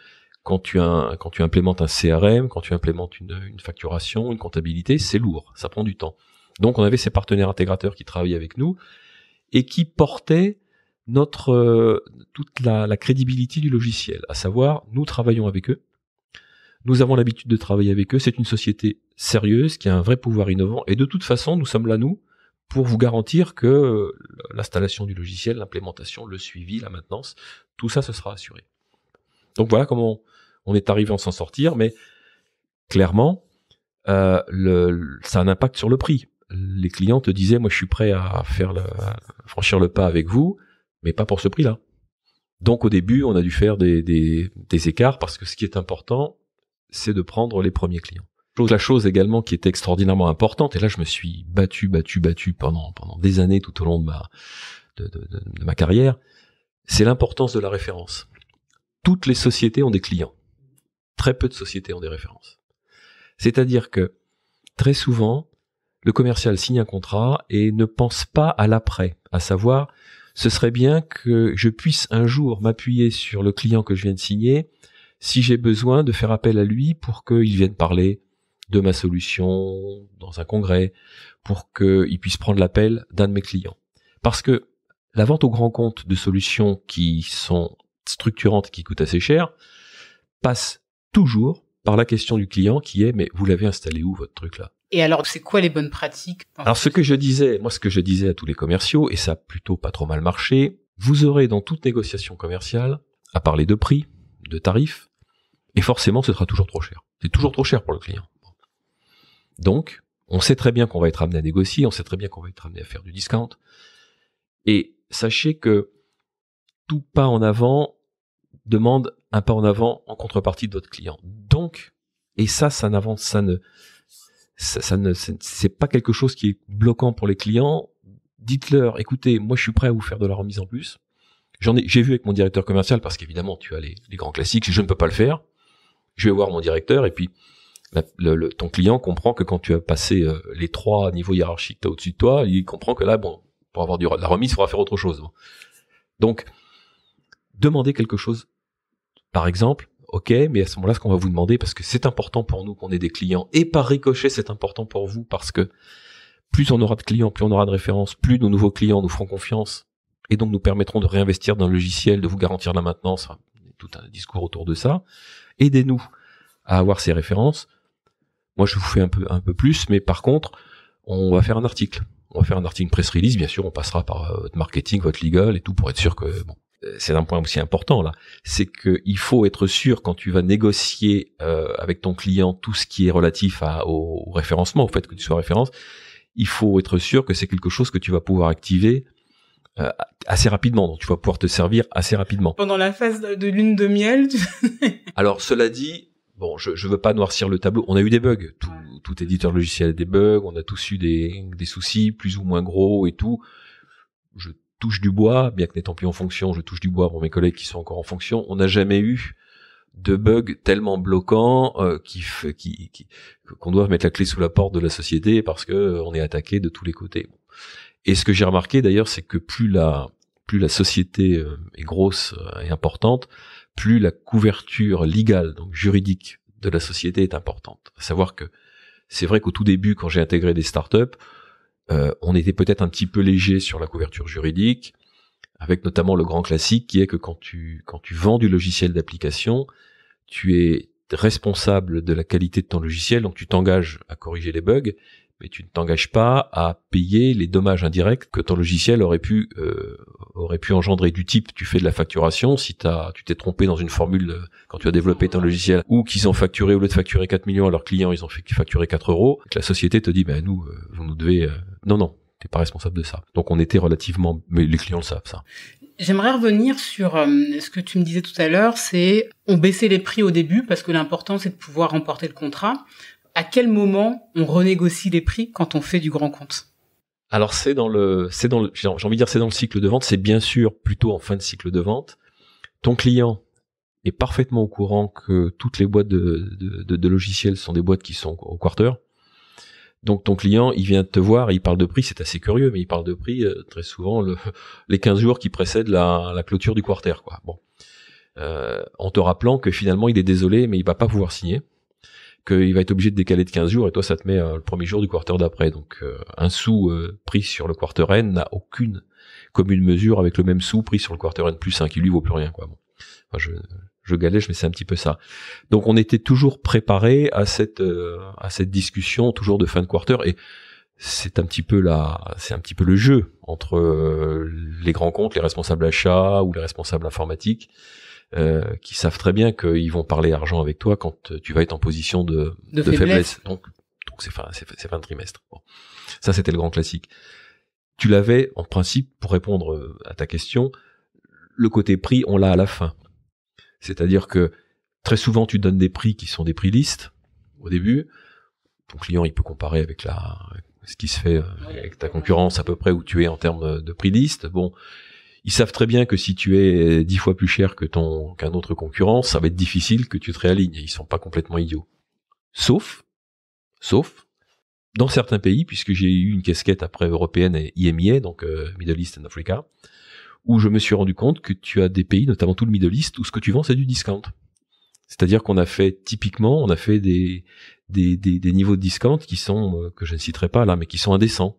Quand tu implémentes un CRM, quand tu implémentes une facturation, une comptabilité, c'est lourd, ça prend du temps. Donc on avait ces partenaires intégrateurs qui travaillaient avec nous et qui portaient toute la crédibilité du logiciel, à savoir nous travaillons avec eux, nous avons l'habitude de travailler avec eux, c'est une société sérieuse qui a un vrai pouvoir innovant et de toute façon nous sommes là nous pour vous garantir que l'installation du logiciel, l'implémentation, le suivi, la maintenance, tout ça ce sera assuré. Donc voilà comment on est arrivé à s'en sortir, mais clairement, ça a un impact sur le prix. Les clients te disaient, moi je suis prêt à franchir le pas avec vous, mais pas pour ce prix-là. Donc au début, on a dû faire des écarts, parce que ce qui est important, c'est de prendre les premiers clients. La chose également qui était extraordinairement importante, et là je me suis battu pendant des années tout au long de ma carrière, c'est l'importance de la référence. Toutes les sociétés ont des clients. Très peu de sociétés ont des références. C'est-à-dire que, très souvent, le commercial signe un contrat et ne pense pas à l'après, à savoir, ce serait bien que je puisse un jour m'appuyer sur le client que je viens de signer, si j'ai besoin de faire appel à lui pour qu'il vienne parler de ma solution dans un congrès, pour qu'il puisse prendre l'appel d'un de mes clients. Parce que la vente au grand compte de solutions qui sont structurantes, qui coûtent assez cher, passe toujours par la question du client qui est, mais vous l'avez installé où votre truc là? Et alors, c'est quoi les bonnes pratiques? Alors ce que je disais à tous les commerciaux, et ça a plutôt pas trop mal marché, vous aurez dans toute négociation commerciale à parler de prix, de tarifs, et forcément ce sera toujours trop cher. C'est toujours trop cher pour le client. Donc, on sait très bien qu'on va être amené à négocier, on sait très bien qu'on va être amené à faire du discount, et sachez que tout pas en avant demande un pas en avant en contrepartie de votre client. Donc, et c'est pas quelque chose qui est bloquant pour les clients. Dites-leur, écoutez, moi je suis prêt à vous faire de la remise en plus. J'ai vu avec mon directeur commercial, parce qu'évidemment tu as les grands classiques, je ne peux pas le faire. Je vais voir mon directeur et puis Ton client comprend que quand tu as passé les 3 niveaux hiérarchiques au-dessus de toi, il comprend que là, bon, pour avoir de la remise, il faudra faire autre chose. Bon. Donc, demander quelque chose, par exemple, ok, mais à ce moment-là, ce qu'on va vous demander, parce que c'est important pour nous qu'on ait des clients, et par ricochet, c'est important pour vous, parce que plus on aura de clients, plus on aura de références, plus nos nouveaux clients nous feront confiance, et donc nous permettront de réinvestir dans le logiciel, de vous garantir la maintenance, tout un discours autour de ça. Aidez-nous à avoir ces références. Moi, je vous fais un peu plus, mais par contre, on va faire un article. On va faire un article press release, bien sûr, on passera par votre marketing, votre legal et tout pour être sûr que, bon, c'est un point aussi important là, c'est que il faut être sûr quand tu vas négocier avec ton client tout ce qui est relatif au référencement, au fait que tu sois référence, il faut être sûr que c'est quelque chose que tu vas pouvoir activer assez rapidement, donc tu vas pouvoir te servir assez rapidement. Pendant la phase de lune de miel. Alors cela dit, bon, je veux pas noircir le tableau. On a eu des bugs. Tout éditeur logiciel a des bugs. On a tous eu des soucis plus ou moins gros et tout. Je touche du bois, bien que n'étant plus en fonction, je touche du bois pour mes collègues qui sont encore en fonction. On n'a jamais eu de bugs tellement bloquants qu'on doit mettre la clé sous la porte de la société parce que on est attaqué de tous les côtés. Et ce que j'ai remarqué d'ailleurs, c'est que plus la société est grosse et importante, plus la couverture légale, donc juridique, de la société est importante. À savoir que c'est vrai qu'au tout début, quand j'ai intégré des startups, on était peut-être un petit peu léger sur la couverture juridique, avec notamment le grand classique qui est que quand tu vends du logiciel d'application, tu es responsable de la qualité de ton logiciel, donc tu t'engages à corriger les bugs, mais tu ne t'engages pas à payer les dommages indirects que ton logiciel aurait pu engendrer. Du type, tu fais de la facturation, si tu t'es trompé dans une formule quand tu as développé ton logiciel, ou qu'ils ont facturé, au lieu de facturer 4 millions à leurs clients, ils ont facturé 4 euros, que la société te dit, nous, vous nous devez... Non, t'es pas responsable de ça. Donc on était relativement... Mais les clients le savent, ça. J'aimerais revenir sur ce que tu me disais tout à l'heure, c'est on baissait les prix au début parce que l'important c'est de pouvoir remporter le contrat. À quel moment on renégocie les prix quand on fait du grand compte? Alors j'ai envie de dire c'est dans le cycle de vente, c'est bien sûr plutôt en fin de cycle de vente. Ton client est parfaitement au courant que toutes les boîtes de logiciels sont des boîtes qui sont au quarter. Donc ton client, il vient te voir, et il parle de prix, c'est assez curieux, mais il parle de prix très souvent les 15 jours qui précèdent la clôture du quarter, quoi. Bon. En te rappelant que finalement il est désolé, mais il va pas pouvoir signer, qu'il va être obligé de décaler de 15 jours, et toi ça te met le premier jour du quarter d'après. Donc un sou pris sur le quarter N n'a aucune commune mesure avec le même sou pris sur le quarter N+1 qui lui vaut plus rien, quoi. Bon. Enfin, je galège, mais c'est un petit peu ça. Donc on était toujours préparé à cette discussion, toujours de fin de quarter, et c'est un petit peu le jeu entre les grands comptes, les responsables achats ou les responsables informatiques, qui savent très bien qu'ils vont parler argent avec toi quand tu vas être en position de faiblesse. Donc c'est fin de trimestre. Bon. Ça c'était le grand classique. Tu l'avais en principe, pour répondre à ta question, le côté prix, on l'a à la fin. C'est-à-dire que très souvent tu donnes des prix qui sont des prix listes au début. Ton client il peut comparer avec ce qui se fait avec ta concurrence à peu près où tu es en termes de prix liste. Bon, ils savent très bien que si tu es 10 fois plus cher qu'un autre concurrent, ça va être difficile que tu te réalignes. Ils sont pas complètement idiots. Sauf dans certains pays, puisque j'ai eu une casquette après européenne et IMIA, donc Middle East and Africa, où je me suis rendu compte que tu as des pays, notamment tout le Middle East, où ce que tu vends, c'est du discount. C'est-à-dire qu'on a fait des niveaux de discount qui sont, que je ne citerai pas là, mais qui sont indécents.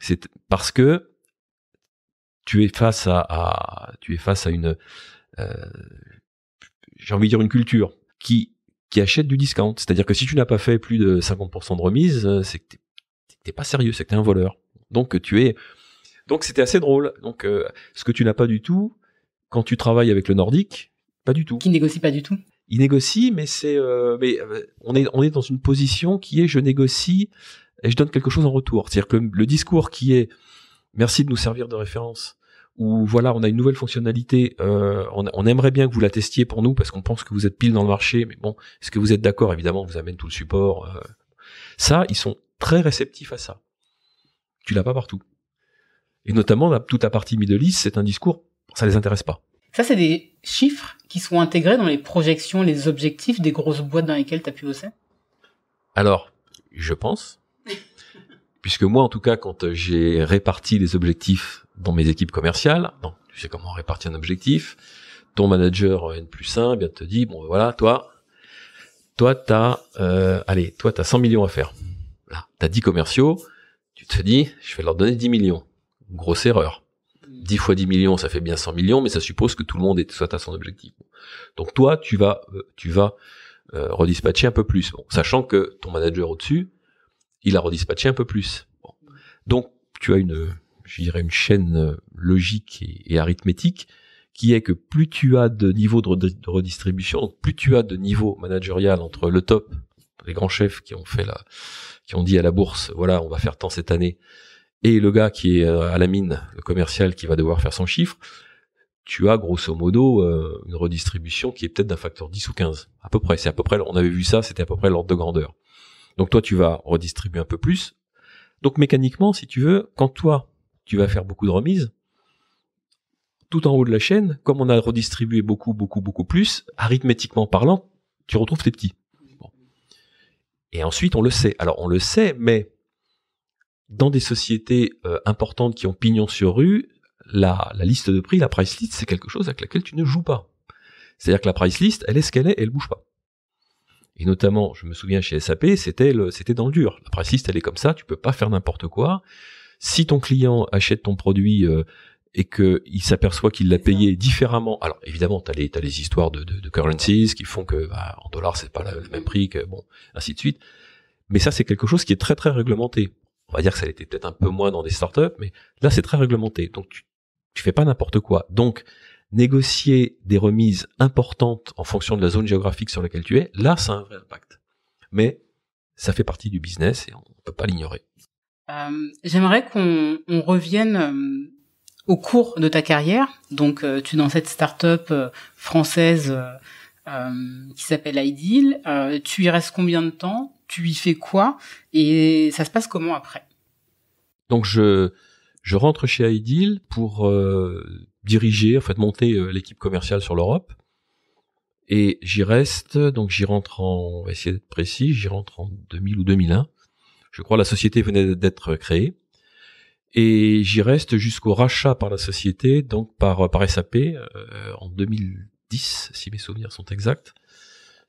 C'est parce que tu es face à une, j'ai envie de dire une culture qui achète du discount. C'est-à-dire que si tu n'as pas fait plus de 50% de remise, c'est que t'es pas sérieux, c'est que t'es un voleur. Donc c'était assez drôle. Donc ce que tu n'as pas du tout quand tu travailles avec le nordique, pas du tout. Qui négocie pas du tout. Il négocie, mais on est dans une position qui est je négocie et je donne quelque chose en retour. C'est-à-dire que le discours qui est merci de nous servir de référence, ou voilà, on a une nouvelle fonctionnalité, on aimerait bien que vous la testiez pour nous parce qu'on pense que vous êtes pile dans le marché, mais bon, est-ce que vous êtes d'accord? Évidemment, on vous amène tout le support. Ça, ils sont très réceptifs à ça. Tu l'as pas partout. Et notamment, toute la partie Middle East, c'est un discours, ça les intéresse pas. Ça, c'est des chiffres qui sont intégrés dans les projections, les objectifs des grosses boîtes dans lesquelles tu as pu bosser? Alors, je pense, puisque moi, en tout cas, quand j'ai réparti les objectifs dans mes équipes commerciales, donc tu sais comment on répartit un objectif, ton manager N+1 bien te dit, bon voilà, toi t'as 100 millions à faire. Là, t'as 10 commerciaux, tu te dis, je vais leur donner 10 millions. Grosse erreur. 10 fois 10 millions, ça fait bien 100 millions, mais ça suppose que tout le monde soit à son objectif. Donc toi, tu vas redispatcher un peu plus, bon, sachant que ton manager au-dessus, il a redispatché un peu plus. Bon. Donc tu as une chaîne logique et arithmétique qui est que plus tu as de niveaux de redistribution, donc plus tu as de niveau managérial entre le top, les grands chefs qui ont dit à la bourse, voilà, on va faire tant cette année, et le gars qui est à la mine, le commercial qui va devoir faire son chiffre, tu as grosso modo une redistribution qui est peut-être d'un facteur 10 ou 15. À peu près, on avait vu ça, c'était à peu près l'ordre de grandeur. Donc toi, tu vas redistribuer un peu plus. Donc mécaniquement, si tu veux, quand toi, tu vas faire beaucoup de remises, tout en haut de la chaîne, comme on a redistribué beaucoup plus, arithmétiquement parlant, tu retrouves tes petits. Bon. Et ensuite, on le sait. Alors, on le sait, mais dans des sociétés importantes qui ont pignon sur rue, la liste de prix, la price list, c'est quelque chose avec laquelle tu ne joues pas. C'est-à-dire que la price list, elle est ce qu'elle est, elle bouge pas. Et notamment, je me souviens chez SAP, c'était dans le dur. La price list, elle est comme ça, tu peux pas faire n'importe quoi. Si ton client achète ton produit et que il s'aperçoit qu'il l'a payé différemment, alors évidemment, t'as les histoires de currencies qui font que en dollars c'est pas le même prix, que bon, ainsi de suite. Mais ça, c'est quelque chose qui est très très réglementé. On va dire que ça l'était peut-être un peu moins dans des startups, mais là c'est très réglementé. Donc tu fais pas n'importe quoi. Donc négocier des remises importantes en fonction de la zone géographique sur laquelle tu es, là ça a un vrai impact. Mais ça fait partie du business et on peut pas l'ignorer. J'aimerais qu'on revienne au cours de ta carrière. Donc tu es dans cette start-up française qui s'appelle Ideal. Tu y restes combien de temps? Tu y fais quoi? Et ça se passe comment après? Donc je rentre chez Ideal pour diriger, en fait monter l'équipe commerciale sur l'Europe. Et j'y reste, donc on va essayer d'être précis, j'y rentre en 2000 ou 2001. Je crois la société venait d'être créée. Et j'y reste jusqu'au rachat par la société, donc par SAP, en 2010, si mes souvenirs sont exacts.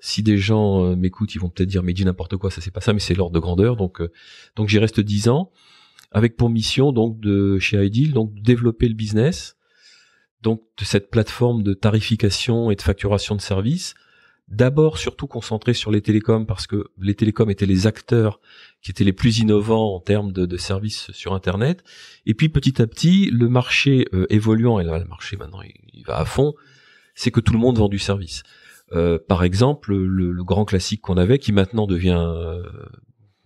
Si des gens m'écoutent, ils vont peut-être dire mais dis n'importe quoi, ça c'est pas ça, mais c'est l'ordre de grandeur. Donc j'y reste 10 ans, avec pour mission donc de chez Ideal, donc de développer le business, donc de cette plateforme de tarification et de facturation de services. D'abord, surtout concentré sur les télécoms, parce que les télécoms étaient les acteurs qui étaient les plus innovants en termes de services sur Internet. Et puis petit à petit, le marché évoluant, et là le marché maintenant il va à fond, c'est que tout le monde vend du service. Par exemple, le grand classique qu'on avait, qui maintenant devient un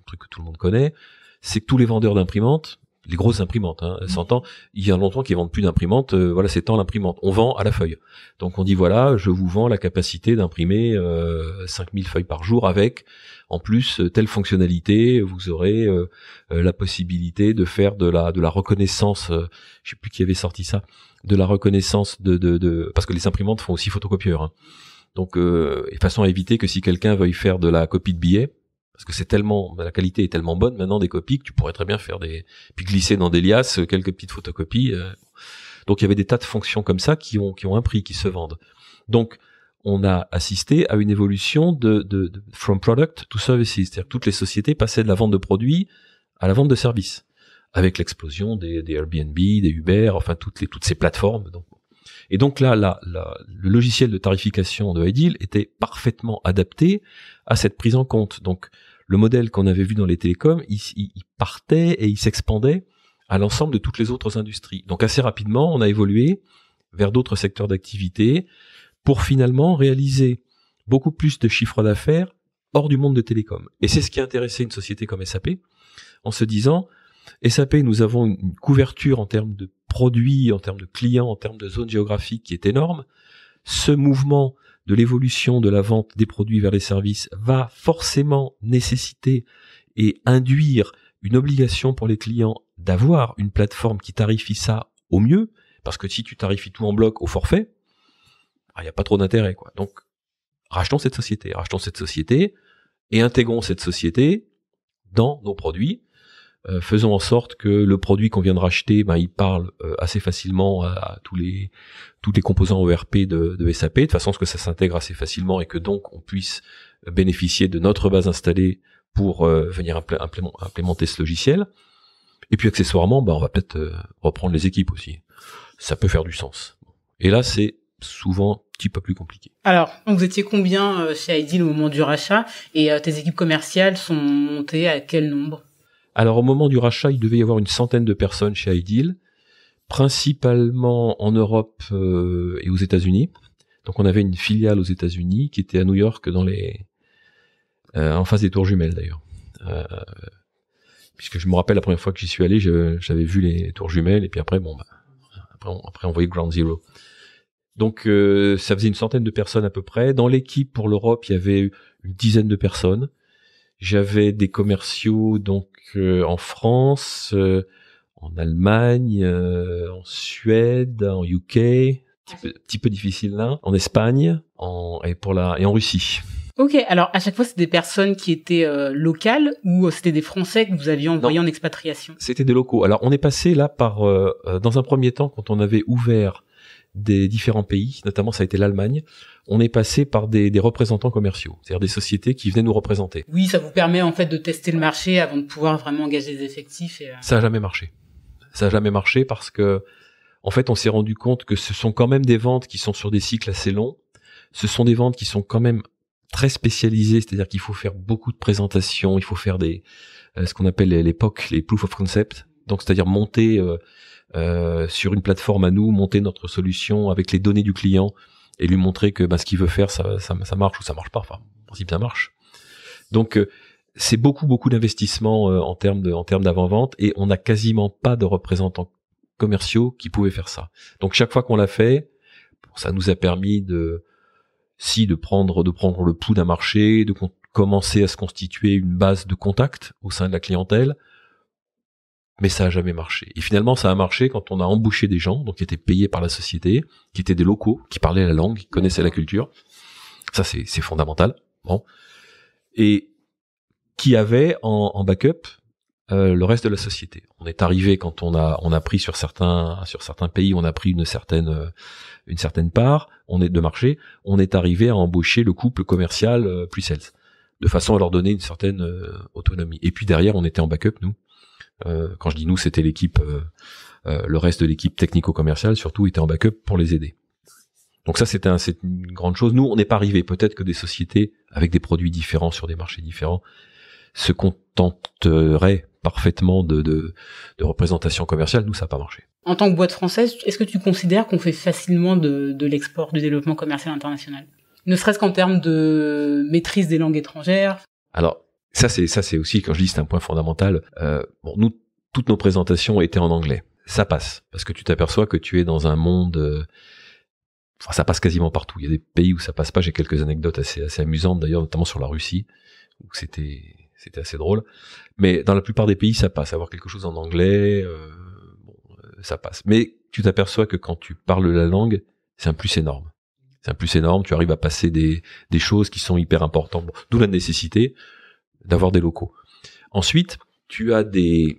truc que tout le monde connaît, c'est que tous les vendeurs d'imprimantes, les grosses imprimantes, s'entend, il y a longtemps qu'ils vendent plus d'imprimantes, voilà, c'est tant l'imprimante. On vend à la feuille. Donc on dit voilà, je vous vends la capacité d'imprimer 5000 feuilles par jour avec, en plus, telle fonctionnalité, vous aurez la possibilité de faire de la reconnaissance, je sais plus qui avait sorti ça, de la reconnaissance parce que les imprimantes font aussi photocopieurs. Donc, de façon à éviter que si quelqu'un veuille faire de la copie de billets, parce que la qualité est tellement bonne maintenant des copies que tu pourrais très bien faire puis glisser dans des liasses quelques petites photocopies. Donc il y avait des tas de fonctions comme ça qui ont un prix, qui se vendent. Donc on a assisté à une évolution de from product to services, c'est-à-dire que toutes les sociétés passaient de la vente de produits à la vente de services, avec l'explosion des Airbnb, des Uber, enfin toutes ces plateformes. Et donc là, le logiciel de tarification de Ideal était parfaitement adapté à cette prise en compte. Donc le modèle qu'on avait vu dans les télécoms, il partait et il s'expandait à l'ensemble de toutes les autres industries. Donc assez rapidement, on a évolué vers d'autres secteurs d'activité pour finalement réaliser beaucoup plus de chiffre d'affaires hors du monde de télécoms. Et c'est ce qui a intéressé une société comme SAP, en se disant, SAP, nous avons une couverture en termes de produits, en termes de clients, en termes de zones géographiques qui est énorme. Ce mouvement de l'évolution de la vente des produits vers les services va forcément nécessiter et induire une obligation pour les clients d'avoir une plateforme qui tarifie ça au mieux, parce que si tu tarifies tout en bloc au forfait, il n'y a pas trop d'intérêt, quoi. Donc, rachetons cette société. et intégrons cette société dans nos produits. Faisons en sorte que le produit qu'on vient de racheter, il parle assez facilement à tous les composants ERP de SAP, de façon à ce que ça s'intègre assez facilement et que donc on puisse bénéficier de notre base installée pour venir implémenter ce logiciel. Et puis accessoirement, on va peut-être reprendre les équipes aussi. Ça peut faire du sens. Et là, c'est souvent un petit peu plus compliqué. Alors, vous étiez combien chez Ideal au moment du rachat et tes équipes commerciales sont montées à quel nombre? Alors, au moment du rachat, il devait y avoir une centaine de personnes chez Ideal, principalement en Europe et aux États-Unis. Donc, on avait une filiale aux États-Unis qui était à New York en face des Tours Jumelles d'ailleurs. Puisque je me rappelle la première fois que j'y suis allé, j'avais vu les Tours Jumelles et puis après, après on voyait Ground Zero. Donc ça faisait une centaine de personnes à peu près. Dans l'équipe pour l'Europe, il y avait une dizaine de personnes. J'avais des commerciaux donc en France, en Allemagne, en Suède, en UK, petit peu difficile là, en Espagne, et en Russie. Ok, alors à chaque fois c'était des personnes qui étaient locales ou c'était des Français que vous aviez envoyés en expatriation? C'était des locaux. Alors on est passé là par, dans un premier temps, quand on avait ouvert des différents pays, notamment ça a été l'Allemagne, on est passé par des représentants commerciaux, c'est-à-dire des sociétés qui venaient nous représenter. Oui, ça vous permet en fait de tester le marché avant de pouvoir vraiment engager des effectifs. Ça a jamais marché. Ça a jamais marché parce que, en fait, on s'est rendu compte que ce sont quand même des ventes qui sont sur des cycles assez longs. Ce sont des ventes qui sont quand même très spécialisées, c'est-à-dire qu'il faut faire beaucoup de présentations, il faut faire ce qu'on appelle les POC, les proof of concept. Donc, c'est-à-dire monter sur une plateforme à nous, monter notre solution avec les données du client et lui montrer que ce qu'il veut faire, ça marche ou ça marche pas. Enfin, en principe, ça marche. Donc, c'est beaucoup d'investissement en termes d'avant-vente et on n'a quasiment pas de représentants commerciaux qui pouvaient faire ça. Donc, chaque fois qu'on l'a fait, ça nous a permis de prendre le pouls d'un marché, de commencer à se constituer une base de contact au sein de la clientèle. Mais ça a jamais marché. Et finalement, ça a marché quand on a embauché des gens, donc qui étaient payés par la société, qui étaient des locaux, qui parlaient la langue, qui connaissaient la culture. Ça, c'est fondamental. Bon. Et qui avaient en backup le reste de la société. On est arrivé quand on a pris sur certains pays, on a pris une certaine part, de marché, on est arrivé à embaucher le couple commercial plus sales, de façon à leur donner une certaine autonomie. Et puis derrière, on était en backup, nous. Quand je dis nous, c'était l'équipe, le reste de l'équipe technico-commerciale surtout était en backup pour les aider. Donc ça, c'est une grande chose. Nous, on n'est pas arrivé. Peut-être que des sociétés avec des produits différents sur des marchés différents se contenteraient parfaitement de représentation commerciale. Nous, ça n'a pas marché. En tant que boîte française, est-ce que tu considères qu'on fait facilement de l'export, du développement commercial international? Ne serait-ce qu'en termes de maîtrise des langues étrangères? Alors, ça c'est aussi, quand je dis c'est un point fondamental, nous, toutes nos présentations étaient en anglais. Ça passe, parce que tu t'aperçois que tu es dans un monde... ça passe quasiment partout. Il y a des pays où ça passe pas. J'ai quelques anecdotes assez amusantes d'ailleurs, notamment sur la Russie, où c'était assez drôle. Mais dans la plupart des pays, ça passe. Avoir quelque chose en anglais, ça passe. Mais tu t'aperçois que quand tu parles la langue, c'est un plus énorme. C'est un plus énorme. Tu arrives à passer des choses qui sont hyper importantes. D'où la nécessité d'avoir des locaux. Ensuite, tu as des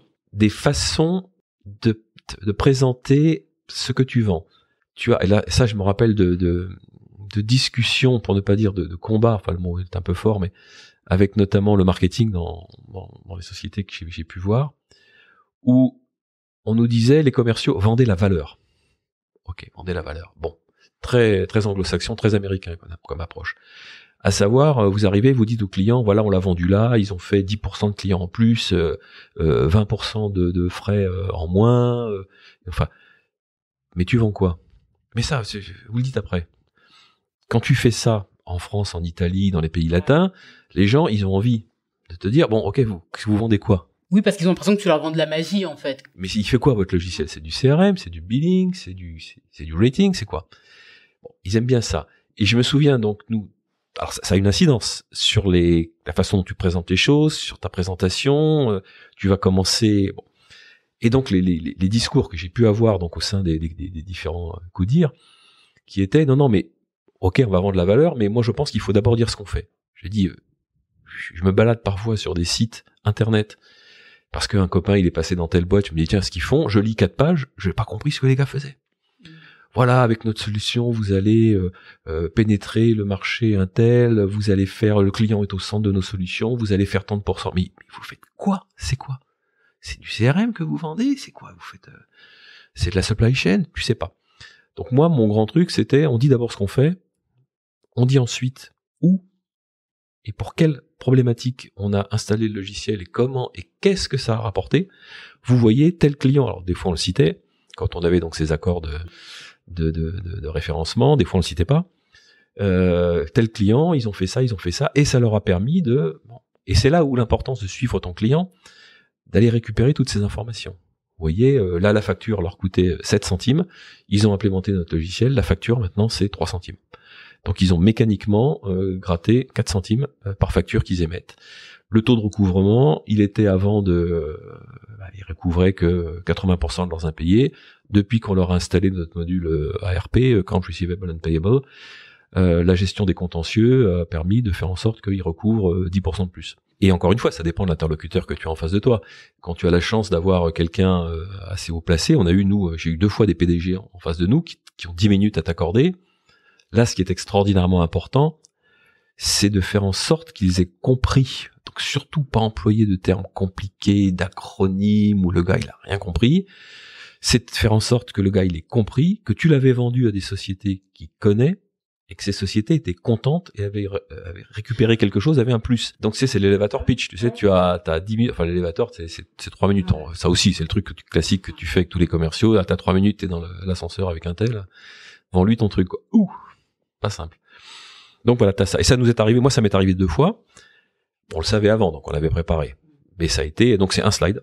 façons de présenter ce que tu vends. Et là, ça, je me rappelle de discussions, pour ne pas dire de combats, enfin le mot est un peu fort, mais avec notamment le marketing dans les sociétés que j'ai pu voir, où on nous disait, les commerciaux, vendez la valeur. Ok, vendez la valeur. Bon, très très anglo-saxon, très américain comme approche. À savoir, vous arrivez, vous dites aux clients, voilà, on l'a vendu là, ils ont fait 10% de clients en plus, 20% de frais en moins, enfin, mais tu vends quoi? Mais ça, vous le dites après. Quand tu fais ça en France, en Italie, dans les pays latins, les gens, ils ont envie de te dire, bon, ok, vous vendez quoi? Oui, parce qu'ils ont l'impression que tu leur vends de la magie, en fait. Mais il fait quoi, votre logiciel? C'est du CRM, c'est du billing, c'est du rating, c'est quoi? Bon, ils aiment bien ça. Et je me souviens, donc, alors ça a une incidence sur la façon dont tu présentes les choses, sur ta présentation, tu vas commencer... Bon. Et donc les discours que j'ai pu avoir donc au sein des différents CODIR, qui étaient non mais ok, on va vendre la valeur, mais moi je pense qu'il faut d'abord dire ce qu'on fait. J'ai dit je me balade parfois sur des sites internet parce qu'un copain il est passé dans telle boîte, je me dis tiens ce qu'ils font, je lis 4 pages, je n'ai pas compris ce que les gars faisaient. Voilà, avec notre solution, vous allez pénétrer le marché Intel, vous allez faire, le client est au centre de nos solutions, vous allez faire tant de pourcents. Mais vous faites quoi? C'est quoi? C'est du CRM que vous vendez? C'est quoi? Vous faites c'est de la supply chain? Tu sais pas. Donc moi, mon grand truc, c'était, on dit d'abord ce qu'on fait, on dit ensuite où et pour quelle problématique on a installé le logiciel et comment et qu'est-ce que ça a rapporté. Vous voyez tel client, alors des fois on le citait, quand on avait donc ces accords de référencement, des fois on le citait pas, tel client, ils ont fait ça, et ça leur a permis de... Bon, et c'est là où l'importance de suivre ton client, d'aller récupérer toutes ces informations. Vous voyez, là la facture leur coûtait 7 centimes, ils ont implémenté notre logiciel, la facture maintenant c'est 3 centimes. Donc ils ont mécaniquement gratté 4 centimes par facture qu'ils émettent. Le taux de recouvrement, il était avant ils recouvraient que 80% de leurs impayés. Depuis qu'on leur a installé notre module ARP, Account Receivable and Payable, la gestion des contentieux a permis de faire en sorte qu'ils recouvrent 10% de plus. Et encore une fois, ça dépend de l'interlocuteur que tu as en face de toi. Quand tu as la chance d'avoir quelqu'un assez haut placé, j'ai eu 2 fois des PDG en face de nous qui ont 10 minutes à t'accorder. Là, ce qui est extraordinairement important, c'est de faire en sorte qu'ils aient compris. Donc surtout pas employer de termes compliqués, d'acronymes où le gars il a rien compris. C'est de faire en sorte que le gars il ait compris, que tu l'avais vendu à des sociétés qu'il connaît et que ces sociétés étaient contentes et avaient récupéré quelque chose, avaient un plus. Donc c'est l'élévateur pitch. Tu sais, t'as 10 minutes, enfin l'élévateur c'est 3 minutes. Ça aussi c'est le truc classique que tu fais avec tous les commerciaux. T'as 3 minutes, t'es dans l'ascenseur avec un tel. Vends-lui ton truc, quoi. Ouh, pas simple. Donc voilà, t'as ça. Et ça nous est arrivé, moi ça m'est arrivé 2 fois. On le savait avant, donc on l'avait préparé. Mais ça a été, donc c'est un slide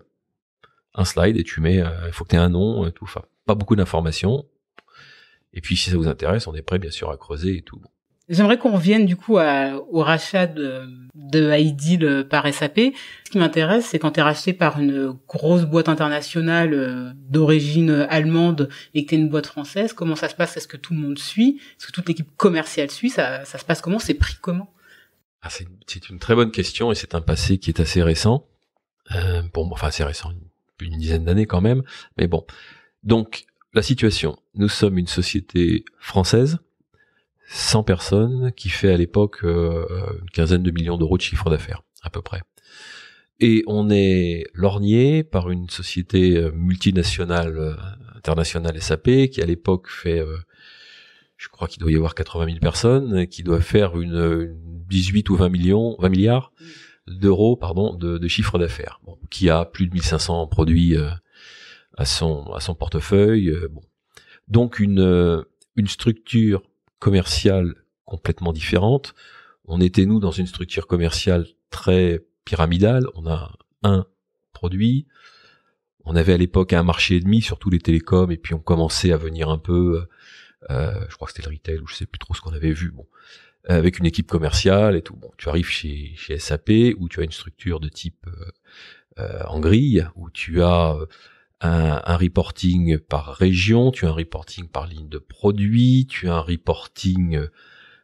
et tu mets, il faut que tu aies un nom, tout, enfin, pas beaucoup d'informations. Et puis si ça vous intéresse, on est prêt bien sûr à creuser et tout. J'aimerais qu'on revienne du coup au rachat de Ideal par SAP. Ce qui m'intéresse, c'est quand tu es racheté par une grosse boîte internationale d'origine allemande et que tu es une boîte française, comment ça se passe? Est-ce que tout le monde suit? Est-ce que toute l'équipe commerciale suit? Ça se passe comment? C'est pris comment? C'est une très bonne question et c'est un passé qui est assez récent. Pour moi, enfin assez récent, une dizaine d'années quand même. Mais bon, donc la situation, nous sommes une société française, 100 personnes, qui fait à l'époque une quinzaine de millions d'euros de chiffre d'affaires, à peu près. Et on est lorgné par une société multinationale, internationale SAP, qui à l'époque fait, je crois qu'il doit y avoir 80 000 personnes, qui doit faire une 18 ou 20 milliards d'euros, de chiffre d'affaires, bon, qui a plus de 1500 produits à son portefeuille. Bon. Donc une structure commerciale complètement différente. On était, nous, dans une structure commerciale très pyramidale. On a un produit. On avait à l'époque un marché et demi sur tous les télécoms, et puis on commençait à venir un peu, je crois que c'était le retail, ou je sais plus trop ce qu'on avait vu, bon, avec une équipe commerciale et tout. Bon, tu arrives chez SAP, où tu as une structure de type en grille, où tu as un reporting par région, tu as un reporting par ligne de produit, tu as un reporting,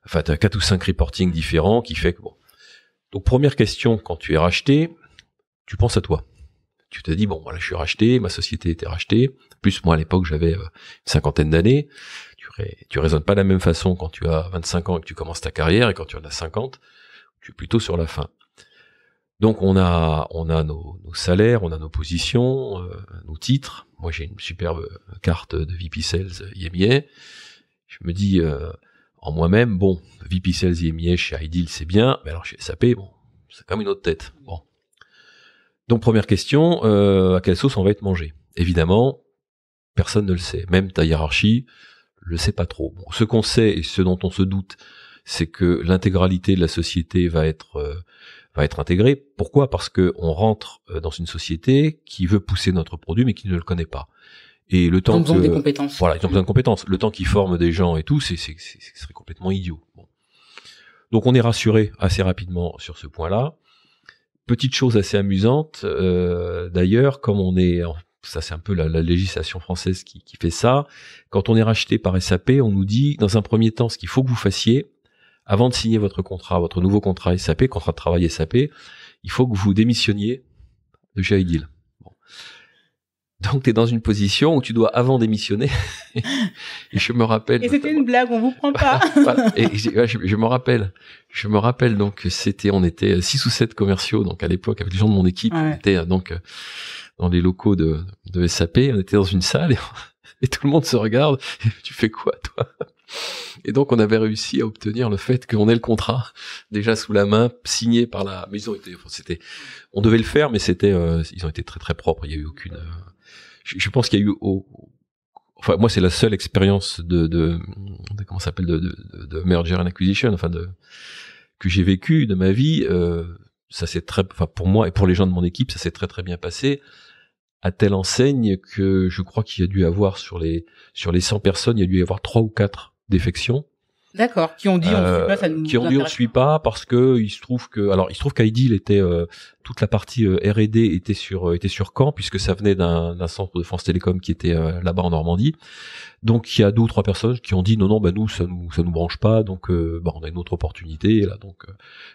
enfin tu as 4 ou 5 reportings différents qui fait que bon. Donc première question, quand tu es racheté, tu penses à toi. Tu te dis bon voilà, je suis racheté, ma société était rachetée, plus moi à l'époque j'avais une 50aine d'années. Tu raisonnes pas de la même façon quand tu as 25 ans et que tu commences ta carrière, et quand tu en as 50, tu es plutôt sur la fin. Donc on a nos salaires, on a nos positions, nos titres. Moi j'ai une superbe carte de VP Sales IMEA. Je me dis en moi-même, bon, VP Sales IMEA chez Ideal c'est bien, mais alors chez SAP, bon, c'est comme une autre tête. Bon. Donc première question, à quelle sauce on va être mangé? Évidemment, personne ne le sait. Même ta hiérarchie le sait pas trop. Bon, ce qu'on sait et ce dont on se doute, c'est que l'intégralité de la société va être intégrée. Pourquoi? Parce que on rentre dans une société qui veut pousser notre produit mais qui ne le connaît pas. Et le temps ils ont besoin des compétences. Voilà, ils ont besoin de compétences. Le temps qu'ils forment des gens et tout, ce serait complètement idiot. Bon. Donc on est rassuré assez rapidement sur ce point-là. Petite chose assez amusante, d'ailleurs, comme on est, ça c'est un peu la législation française qui fait ça. Quand on est racheté par SAP, on nous dit dans un premier temps ce qu'il faut que vous fassiez. avant de signer votre nouveau contrat SAP, contrat de travail SAP, il faut que vous démissionniez de chez Ideal. Bon. Donc, tu es dans une position où tu dois avant démissionner. Et je me rappelle. Et c'était une blague, on vous prend pas. Et je me rappelle. Donc, on était 6 ou 7 commerciaux. Donc, à l'époque, avec les gens de mon équipe, on était donc dans les locaux de SAP. On était dans une salle et tout le monde se regarde. Et tu fais quoi, toi? Et donc, on avait réussi à obtenir le fait qu'on ait le contrat déjà sous la main, signé par mais ils ont été, on devait le faire, mais ils ont été très très propres. Il y a eu aucune. Je pense qu'il y a eu enfin moi c'est la seule expérience de comment ça s'appelle de merger and acquisition, que j'ai vécu de ma vie. Ça s'est pour moi et pour les gens de mon équipe, ça s'est très très bien passé, à telle enseigne que je crois qu'il y a dû avoir sur les 100 personnes, il y a dû y avoir 3 ou 4 défections. D'accord, qui ont dit on suit pas, ça nous qui ont dit on suit pas parce que il se trouve qu'Ideal était toute la partie R&D était sur Caen, puisque ça venait d'un centre de France Télécom qui était là-bas en Normandie. Donc il y a 2 ou 3 personnes qui ont dit non nous ça nous branche pas, donc on a une autre opportunité là, donc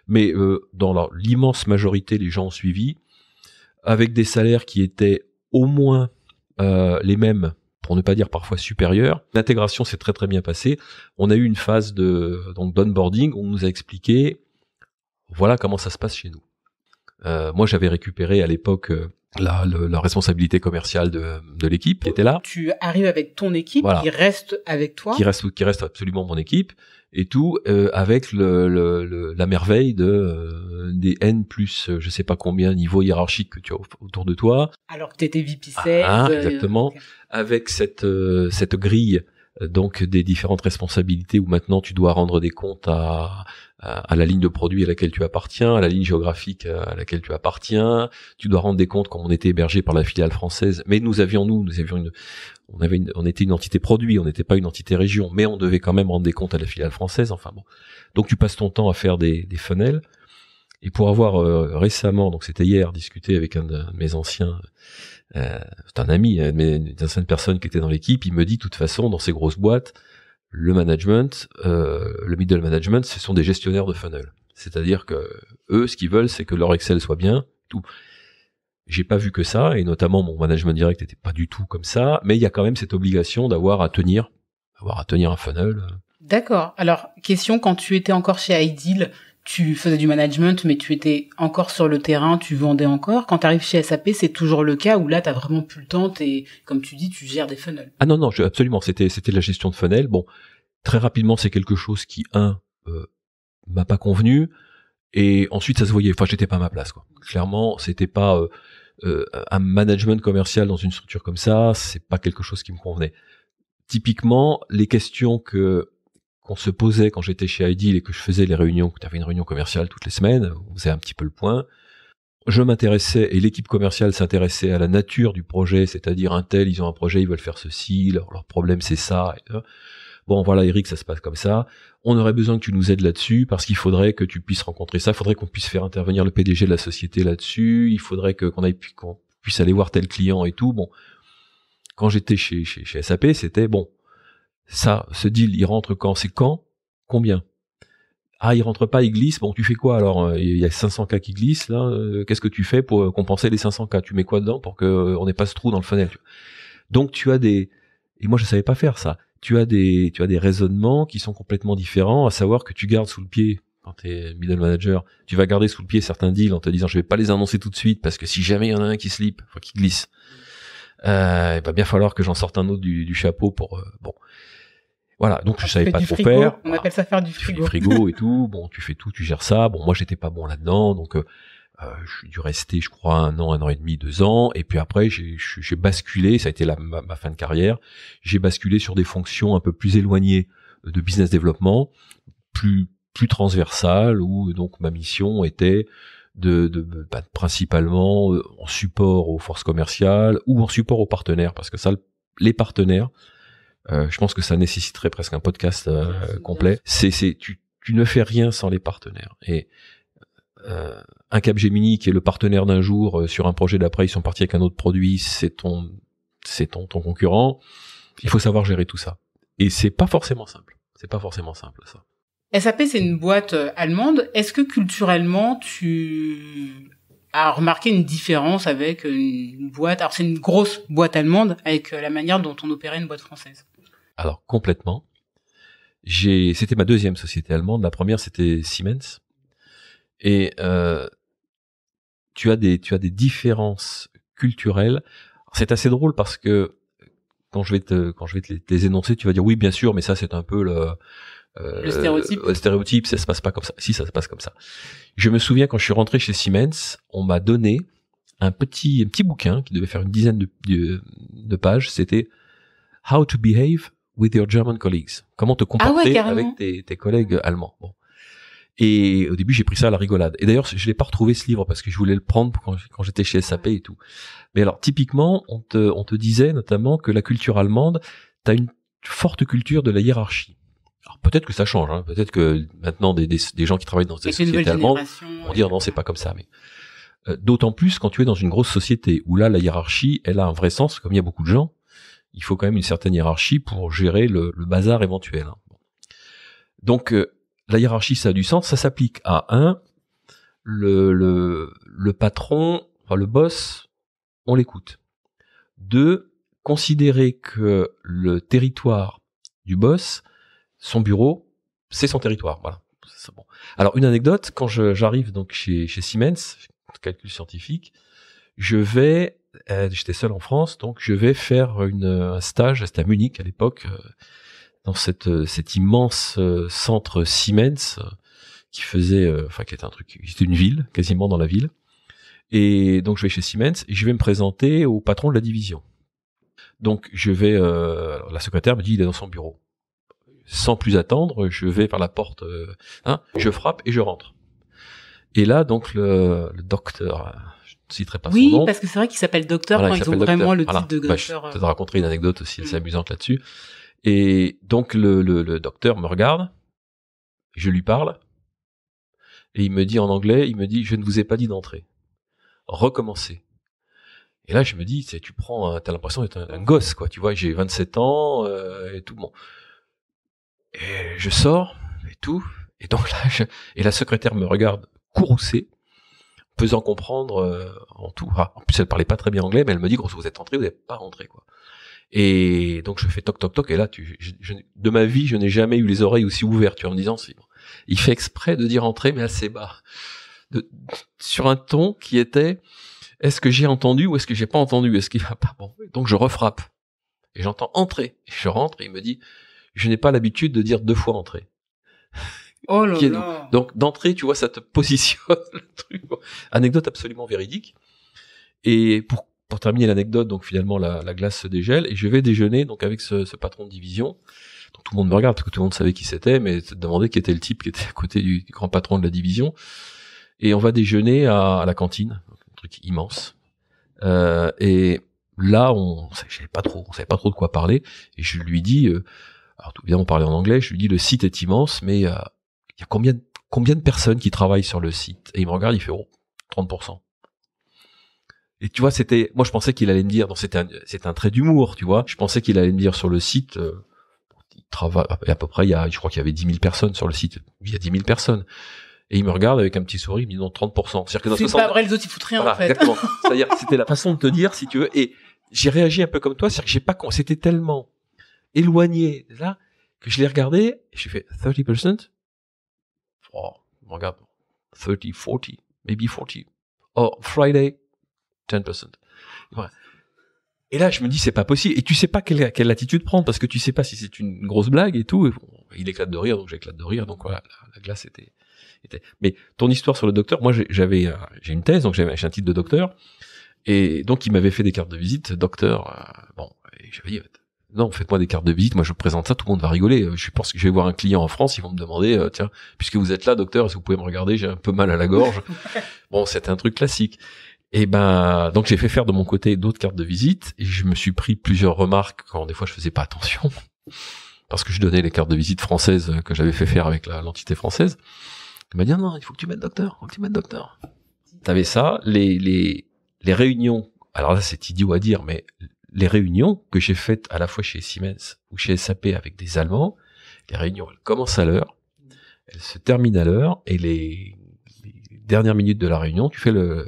mais dans l'immense majorité les gens ont suivi avec des salaires qui étaient au moins les mêmes, pour ne pas dire parfois supérieur. L'intégration s'est très très bien passée. On a eu une phase d'onboarding où on nous a expliqué voilà comment ça se passe chez nous. Moi j'avais récupéré à l'époque la responsabilité commerciale de l'équipe qui était là. Tu arrives avec ton équipe, voilà, qui reste avec toi, qui reste absolument mon équipe et tout, avec la merveille des N plus je sais pas combien niveaux hiérarchiques que tu as autour de toi. Alors que tu étais VP Sales. Exactement. Okay. Avec cette grille donc des différentes responsabilités où maintenant tu dois rendre des comptes à la ligne de produit à laquelle tu appartiens, à la ligne géographique à laquelle tu appartiens. Tu dois rendre des comptes comme on était hébergé par la filiale française, mais on était une entité produit, on n'était pas une entité région, mais on devait quand même rendre des comptes à la filiale française. Enfin bon, donc tu passes ton temps à faire des funnels. Et pour avoir récemment, donc c'était hier, discuté avec un de mes anciens, c'est un ami, une ancienne personne qui était dans l'équipe, il me dit de toute façon dans ces grosses boîtes, le management, le middle management, ce sont des gestionnaires de funnel. C'est-à-dire que eux, ce qu'ils veulent, c'est que leur Excel soit bien, tout. J'ai pas vu que ça, et notamment mon management direct était pas du tout comme ça, mais il y a quand même cette obligation d'avoir à tenir un funnel. D'accord. Alors, question, quand tu étais encore chez Ideal, tu faisais du management, mais tu étais encore sur le terrain, tu vendais encore. Quand tu arrives chez SAP, c'est toujours le cas où là, t'as vraiment plus le temps, comme tu dis, tu gères des funnels. Ah non, absolument, c'était de la gestion de funnel. Bon, très rapidement, c'est quelque chose qui, m'a pas convenu, et ensuite, ça se voyait. Enfin, j'étais pas à ma place, quoi. Clairement, c'était pas un management commercial dans une structure comme ça, c'est pas quelque chose qui me convenait. Typiquement, les questions qu'on se posait quand j'étais chez Ideal et que je faisais les réunions, que tu avais une réunion commerciale toutes les semaines, on faisait un petit peu le point. Je m'intéressais, et l'équipe commerciale s'intéressait à la nature du projet, c'est-à-dire un tel, ils ont un projet, ils veulent faire ceci, leur problème c'est ça. Bon voilà Eric, ça se passe comme ça. On aurait besoin que tu nous aides là-dessus parce qu'il faudrait que tu puisses rencontrer ça, il faudrait qu'on puisse faire intervenir le PDG de la société là-dessus, il faudrait qu'on puisse aller voir tel client et tout. Bon, quand j'étais chez SAP, c'était bon. Ça, ce deal, il rentre quand? C'est quand? Combien? Ah, il rentre pas, il glisse. Bon, tu fais quoi alors? Il y a 500K qui glissent là. Qu'est-ce que tu fais pour compenser les 500K? Tu mets quoi dedans pour que on n'ait pas ce trou dans le funnel? Donc tu as et moi je savais pas faire ça. Tu as des raisonnements qui sont complètement différents, à savoir que tu gardes sous le pied quand t'es middle manager, tu vas garder sous le pied certains deals en te disant je vais pas les annoncer tout de suite parce que si jamais il y en a un qui slip, enfin qui glisse, il va bien falloir que j'en sorte un autre du chapeau pour bon. Voilà, donc je savais pas trop faire. On appelle ça faire du frigo. Du frigo et tout. Bon, tu fais tout, tu gères ça. Bon, moi j'étais pas bon là-dedans, donc j'ai dû rester, je crois, 1 an et demi, 2 ans. Et puis après, j'ai basculé. Ça a été ma fin de carrière. J'ai basculé sur des fonctions un peu plus éloignées de business développement, plus transversales, où donc ma mission était principalement en support aux forces commerciales ou en support aux partenaires, parce que ça, les partenaires. Je pense que ça nécessiterait presque un podcast complet. Tu ne fais rien sans les partenaires. Et un Capgemini qui est le partenaire d'un jour sur un projet d'après, ils sont partis avec un autre produit, c'est ton concurrent. Il faut savoir gérer tout ça. Et c'est pas forcément simple. C'est pas forcément simple ça. SAP, c'est une boîte allemande. Est-ce que culturellement, tu as remarqué une différence avec une boîte... Alors, c'est une grosse boîte allemande avec la manière dont on opérait une boîte française. Alors, complètement. C'était ma deuxième société allemande. La première, c'était Siemens. Et tu as des différences culturelles. C'est assez drôle parce que quand je vais te les énoncer, tu vas dire oui, bien sûr, mais ça, c'est un peu le stéréotype. Le stéréotype, ça se passe pas comme ça. Si, ça se passe comme ça. Je me souviens quand je suis rentré chez Siemens, on m'a donné un petit bouquin qui devait faire une dizaine de pages. C'était How to behave with your German colleagues. Comment te comporter avec tes collègues allemands. Bon. Et au début, j'ai pris ça à la rigolade. Et d'ailleurs, je l'ai pas retrouvé ce livre parce que je voulais le prendre quand j'étais chez SAP et tout. Mais alors, typiquement, on te disait notamment que la culture allemande, t'as une forte culture de la hiérarchie. Alors peut-être que ça change, hein. Peut-être que maintenant des gens qui travaillent dans ces sociétés allemandes vont dire non, c'est pas comme ça. Mais d'autant plus quand tu es dans une grosse société où là la hiérarchie, elle a un vrai sens. Comme il y a beaucoup de gens, il faut quand même une certaine hiérarchie pour gérer le bazar éventuel. Hein. Donc la hiérarchie, ça a du sens. Ça s'applique à le patron, enfin le boss, on l'écoute. 2, considérer que le territoire du boss, son bureau, c'est son territoire. Voilà. C'est bon. Alors une anecdote, quand j'arrive donc chez Siemens, calcul scientifique, j'étais seul en France, donc je vais faire un stage, c'était à Munich à l'époque, dans cet immense centre Siemens qui faisait, qui était c'était une ville, quasiment dans la ville. Et donc je vais chez Siemens et je vais me présenter au patron de la division. Donc je vais, la secrétaire me dit il est dans son bureau. Sans plus attendre, je vais vers la porte, je frappe et je rentre. Et là, donc, le docteur, je ne citerai pas son nom. Oui, parce que c'est vrai qu'il s'appelle docteur quand ils ont vraiment le titre de docteur. Je te raconterai une anecdote aussi assez amusante là-dessus. Et donc, le docteur me regarde, je lui parle, et il me dit en anglais, je ne vous ai pas dit d'entrer. Recommencez. Et là, je me dis, t'as l'impression d'être un gosse, quoi. Tu vois, j'ai 27 ans, et tout, bon. Et je sors, et tout. Et donc là, et la secrétaire me regarde courroucée, faisant comprendre en tout. En plus, elle parlait pas très bien anglais, mais elle me dit, grosso, vous êtes entré, vous n'êtes pas rentré, quoi. Et donc je fais toc toc toc, et là, de ma vie, je n'ai jamais eu les oreilles aussi ouvertes, tu vois, en me disant, il fait exprès de dire entrer, mais assez bas, sur un ton qui était, est-ce que j'ai entendu ou est-ce que j'ai pas entendu, est-ce qu'il va pas bon. Donc je refrappe et j'entends entrer. Et je rentre et il me dit, je n'ai pas l'habitude de dire 2 fois entrer. Oh là là. Donc d'entrée, tu vois, ça te positionne le truc. Anecdote absolument véridique. Et pour terminer l'anecdote, donc finalement la glace se dégèle et je vais déjeuner donc avec ce patron de division. Donc tout le monde me regarde parce que tout le monde savait qui c'était, mais se demandait qui était le type qui était à côté du grand patron de la division. Et on va déjeuner à la cantine, un truc immense. Et là, on savait pas trop de quoi parler. Et je lui dis, alors tout évidemment on parlait en anglais, je lui dis le site est immense, mais il y a combien de personnes qui travaillent sur le site? Et il me regarde, il fait 30%. Et tu vois, moi je pensais qu'il allait me dire, c'est un trait d'humour, tu vois. Je pensais qu'il allait me dire sur le site, il travaille à peu près, je crois qu'il y avait 10 000 personnes sur le site. Il y a 10 000 personnes. Et il me regarde avec un petit sourire, il me dit non, 30%. C'est-à-dire que dans c'est pas vrai, les autres ils foutent rien, voilà, en fait. Exactement. C'est-à-dire que c'était la façon de te dire, si tu veux. Et j'ai réagi un peu comme toi, c'est-à-dire que c'était tellement éloigné là que je l'ai regardé et j'ai fait 30%. Oh, il me regarde 30, 40, maybe 40. Oh, Friday, 10%. Voilà. Et là, je me dis, c'est pas possible. Et tu sais pas quelle attitude prendre parce que tu sais pas si c'est une grosse blague et tout. Et bon, il éclate de rire, donc j'éclate de rire. Donc voilà, la glace était. Mais ton histoire sur le docteur, moi j'ai une thèse, donc j'ai un titre de docteur. Et donc il m'avait fait des cartes de visite, docteur. Et j'avais dit, non, faites-moi des cartes de visite. Moi je présente ça, tout le monde va rigoler. Je pense que je vais voir un client en France, ils vont me demander, tiens, puisque vous êtes là, docteur, est-ce que vous pouvez me regarder? J'ai un peu mal à la gorge. Bon, c'était un truc classique. Et donc j'ai fait faire de mon côté d'autres cartes de visite et je me suis pris plusieurs remarques quand des fois je faisais pas attention parce que je donnais les cartes de visite françaises que j'avais fait faire avec l'entité française. Il m'a dit non, il faut que tu mettes docteur, T'avais ça, les réunions. Alors là c'est idiot à dire, mais les réunions que j'ai faites à la fois chez Siemens ou chez SAP avec des Allemands, les réunions elles commencent à l'heure, elle se termine à l'heure et les dernières minutes de la réunion, tu fais le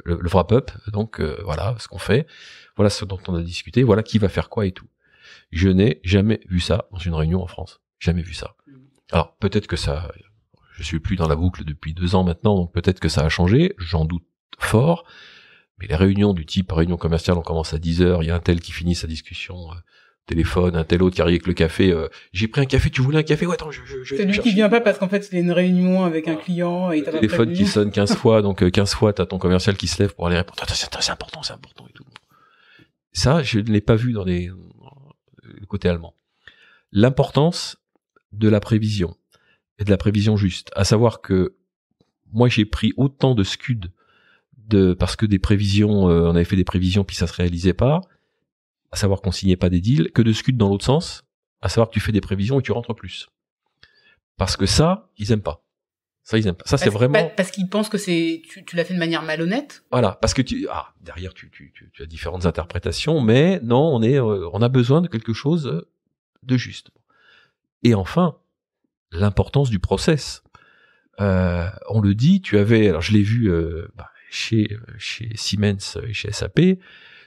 wrap-up. Donc voilà ce qu'on fait, voilà ce dont on a discuté, voilà qui va faire quoi et tout. Je n'ai jamais vu ça dans une réunion en France. Jamais vu ça. Alors peut-être que ça, je suis plus dans la boucle depuis 2 ans maintenant, donc peut-être que ça a changé, j'en doute fort. Mais les réunions du type réunion commerciale, on commence à 10h, il y a un tel qui finit sa discussion téléphone, un tel autre qui arrive avec le café, j'ai pris un café, tu voulais un café? Ouais, attends, je c'est lui qui vient pas parce qu'en fait, il y a une réunion avec un client et t'as pas téléphone qui sonne 15 fois, donc 15 fois t'as ton commercial qui se lève pour aller répondre. Attends, c'est important et tout. Ça, je ne l'ai pas vu dans le côté allemand. L'importance de la prévision et de la prévision juste, à savoir que moi j'ai pris autant de scud parce que des prévisions, on avait fait des prévisions puis ça se réalisait pas, à savoir qu'on signait pas des deals, que de scud dans l'autre sens, à savoir que tu fais des prévisions et tu rentres plus. Parce que ça, ils aiment pas. Ça, ils aiment pas. Ça, c'est vraiment... Parce qu'ils pensent que tu l'as fait de manière malhonnête? Voilà. Parce que derrière, tu as différentes interprétations, mais non, on a besoin de quelque chose de juste. Et enfin, l'importance du process. On le dit, alors je l'ai vu, chez Siemens et chez SAP,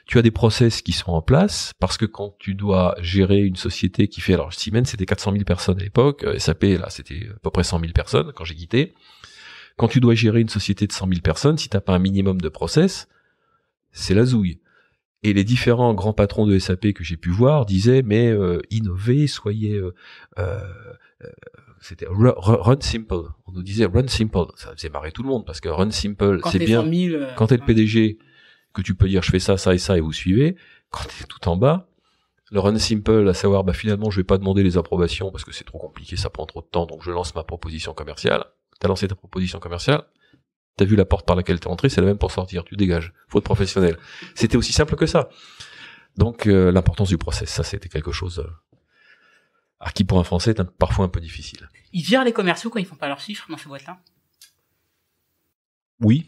tu as des process qui sont en place parce que quand tu dois gérer une société qui fait, alors Siemens c'était 400 000 personnes à l'époque, SAP là c'était à peu près 100 000 personnes quand j'ai quitté. Quand tu dois gérer une société de 100 000 personnes, si t'as pas un minimum de process, c'est la zouille. Et les différents grands patrons de SAP que j'ai pu voir disaient mais innovez, soyez c'était run simple. On nous disait run simple. Ça faisait marrer tout le monde parce que run simple, c'est bien. Quand t'es le PDG, que tu peux dire je fais ça, ça et ça et vous suivez. Quand t'es tout en bas, le run simple, à savoir finalement je vais pas demander les approbations parce que c'est trop compliqué, ça prend trop de temps, donc je lance ma proposition commerciale. T'as lancé ta proposition commerciale, t'as vu la porte par laquelle t'es entré, c'est la même pour sortir, tu dégages. Faute professionnelle. C'était aussi simple que ça. Donc l'importance du process, ça c'était quelque chose qui pour un Français est parfois un peu difficile. Ils virent les commerciaux quand ils font pas leurs chiffres dans ces boîtes-là? Oui.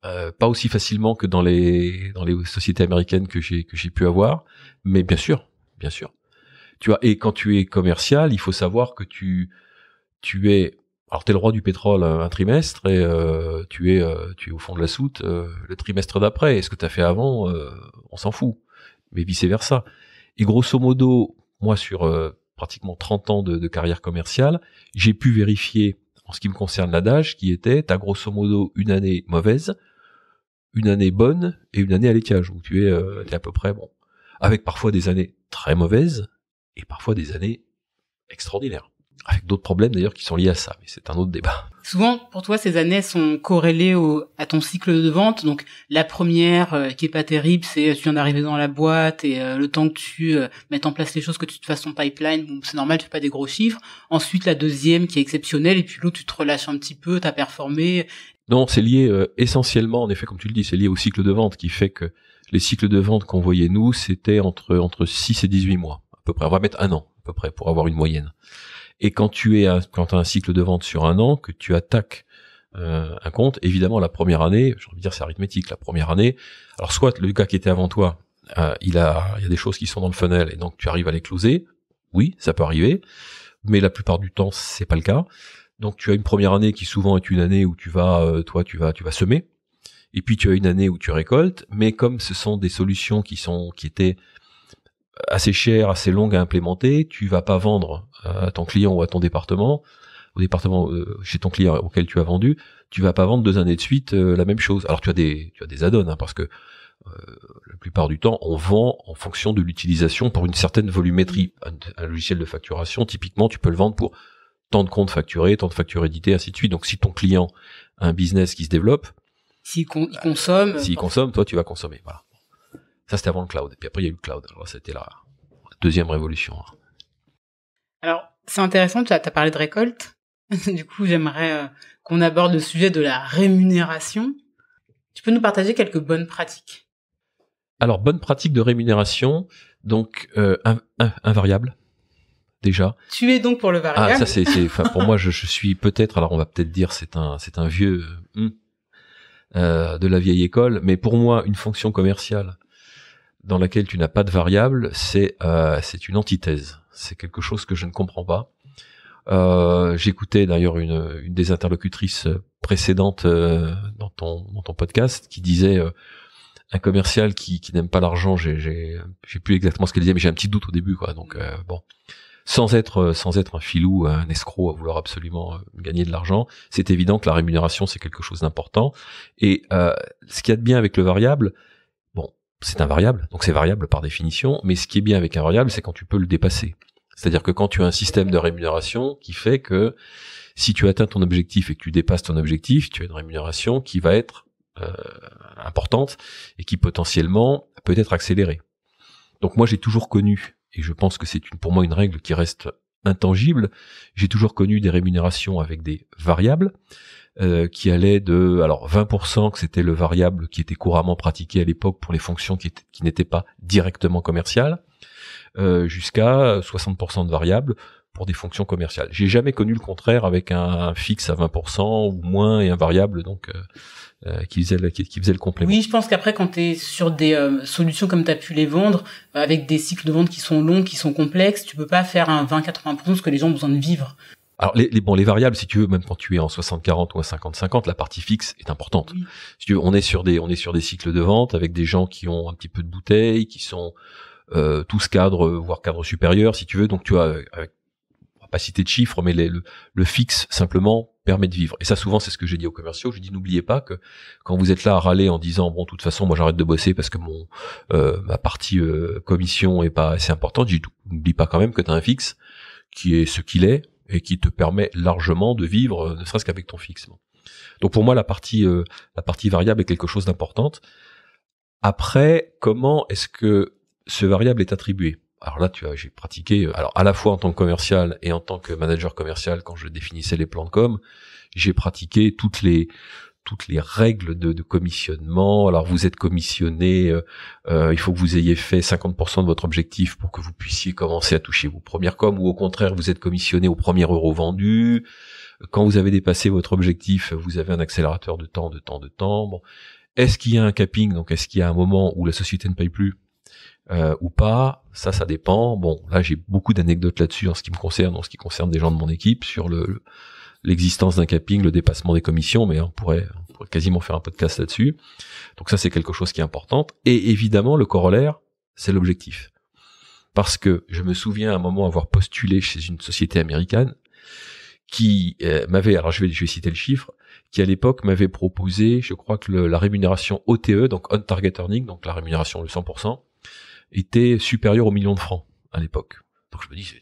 Pas aussi facilement que dans les sociétés américaines que j'ai pu avoir, mais bien sûr. Tu vois, et quand tu es commercial, il faut savoir que tu es, alors t'es le roi du pétrole un trimestre et tu es au fond de la soute le trimestre d'après. Et ce que t'as fait avant, on s'en fout. Mais vice versa. Et grosso modo, moi sur pratiquement 30 ans de carrière commerciale, j'ai pu vérifier en ce qui me concerne l'adage qui était t'as grosso modo une année mauvaise, une année bonne et une année à l'étiage où tu es à peu près bon, avec parfois des années très mauvaises et parfois des années extraordinaires, avec d'autres problèmes d'ailleurs qui sont liés à ça, mais c'est un autre débat. Souvent, pour toi, ces années sont corrélées à ton cycle de vente. Donc, la première, qui est pas terrible, c'est tu viens d'arriver dans la boîte et le temps que tu mettes en place les choses, que tu te fasses ton pipeline, bon, c'est normal, tu fais pas des gros chiffres. Ensuite, la deuxième qui est exceptionnelle et puis l'autre, tu te relâches un petit peu, t'as performé. Non, c'est lié essentiellement, en effet, comme tu le dis, c'est lié au cycle de vente qui fait que les cycles de vente qu'on voyait nous, c'était entre 6 et 18 mois, à peu près. On va mettre 1 an, à peu près, pour avoir une moyenne. Et quand quand tu as un cycle de vente sur 1 an, que tu attaques un compte, évidemment, la première année, j'ai envie de dire, c'est arithmétique, la première année, alors soit le gars qui était avant toi, il y a des choses qui sont dans le funnel et donc tu arrives à les closer. Oui, ça peut arriver, mais la plupart du temps, c'est pas le cas. Donc tu as une première année qui souvent est une année où tu vas semer, et puis tu as une année où tu récoltes, mais comme ce sont des solutions qui étaient assez chères, assez longues à implémenter, tu vas pas vendre à ton client ou à ton département, chez ton client auquel tu as vendu, tu vas pas vendre 2 années de suite la même chose. Alors tu as des add-ons, parce que la plupart du temps on vend en fonction de l'utilisation pour une certaine volumétrie. Un logiciel de facturation, typiquement, tu peux le vendre pour tant de comptes facturés, tant de factures éditées, ainsi de suite. Donc si ton client a un business qui se développe, s'il consomme, toi tu vas consommer. Voilà. Ça c'était avant le cloud. Et puis après il y a eu le cloud. Alors c'était la deuxième révolution. Alors c'est intéressant, tu as parlé de récolte. Du coup j'aimerais qu'on aborde le sujet de la rémunération. Tu peux nous partager quelques bonnes pratiques? Alors bonnes pratiques de rémunération, donc un variable. Déjà. Tu es donc pour le variable. Ah, ça enfin pour moi je suis peut-être, alors on va peut-être dire c'est un vieux de la vieille école, mais pour moi une fonction commerciale dans laquelle tu n'as pas de variable, c'est une antithèse. C'est quelque chose que je ne comprends pas. J'écoutais d'ailleurs une des interlocutrices précédentes dans ton podcast qui disait un commercial qui n'aime pas l'argent, j'ai plus exactement ce qu'elle disait, mais j'ai un petit doute au début, quoi. Donc bon, sans être un filou, un escroc à vouloir absolument gagner de l'argent, c'est évident que la rémunération c'est quelque chose d'important. Et ce qu'il y a de bien avec le variable, bon, c'est un variable, donc c'est variable par définition, mais ce qui est bien avec un variable, c'est quand tu peux le dépasser. C'est-à-dire que quand tu as un système de rémunération qui fait que si tu atteins ton objectif et que tu dépasses ton objectif, tu as une rémunération qui va être importante et qui potentiellement peut être accélérée. Donc moi j'ai toujours connu, et je pense que c'est pour moi une règle qui reste intangible, j'ai toujours connu des rémunérations avec des variables qui allaient de 20%, que c'était le variable qui était couramment pratiqué à l'époque pour les fonctions qui n'étaient pas directement commerciales, jusqu'à 60% de variables pour des fonctions commerciales. J'ai jamais connu le contraire avec un fixe à 20% ou moins et un variable donc qui faisait le complément. Oui, je pense qu'après quand tu es sur des solutions comme tu as pu les vendre avec des cycles de vente qui sont longs, qui sont complexes, tu peux pas faire un 20-80% parce que les gens ont besoin de vivre. Alors les variables, si tu veux, même quand tu es en 60-40 ou en 50-50, la partie fixe est importante. Oui. Si tu veux, on est sur des cycles de vente avec des gens qui ont un petit peu de bouteilles, qui sont tous cadres, voire cadres supérieurs, si tu veux. Donc tu as, avec, on va pas citer de chiffres, mais le fixe simplement permet de vivre. Et ça, souvent, c'est ce que j'ai dit aux commerciaux. J'ai dit, n'oubliez pas que quand vous êtes là à râler en disant, bon, de toute façon, moi, j'arrête de bosser parce que ma partie commission est pas assez importante. J'ai dit, n'oublie pas quand même que tu as un fixe qui est ce qu'il est et qui te permet largement de vivre, ne serait-ce qu'avec ton fixe. Donc pour moi, la partie variable est quelque chose d'importante. Après, comment est-ce que ce variable est attribué? Alors là, j'ai pratiqué, alors à la fois en tant que commercial et en tant que manager commercial, quand je définissais les plans de com, j'ai pratiqué toutes les règles de commissionnement. Alors vous êtes commissionné, il faut que vous ayez fait 50% de votre objectif pour que vous puissiez commencer à toucher vos premières coms, ou au contraire, vous êtes commissionné au premier euro vendu. Quand vous avez dépassé votre objectif, vous avez un accélérateur de temps. Bon, est-ce qu'il y a un capping? Donc est-ce qu'il y a un moment où la société ne paye plus ou pas? Ça dépend. Bon, là j'ai beaucoup d'anecdotes là-dessus en ce qui concerne des gens de mon équipe sur l'existence d'un capping, le dépassement des commissions, mais on pourrait quasiment faire un podcast là-dessus. Donc ça, c'est quelque chose qui est important. Et évidemment, le corollaire, c'est l'objectif. Parce que je me souviens à un moment avoir postulé chez une société américaine qui m'avait, alors je vais citer le chiffre, qui à l'époque m'avait proposé, je crois que la rémunération OTE, donc On Target Earning, donc la rémunération de 100%, était supérieure au million de francs à l'époque. Donc je me dis,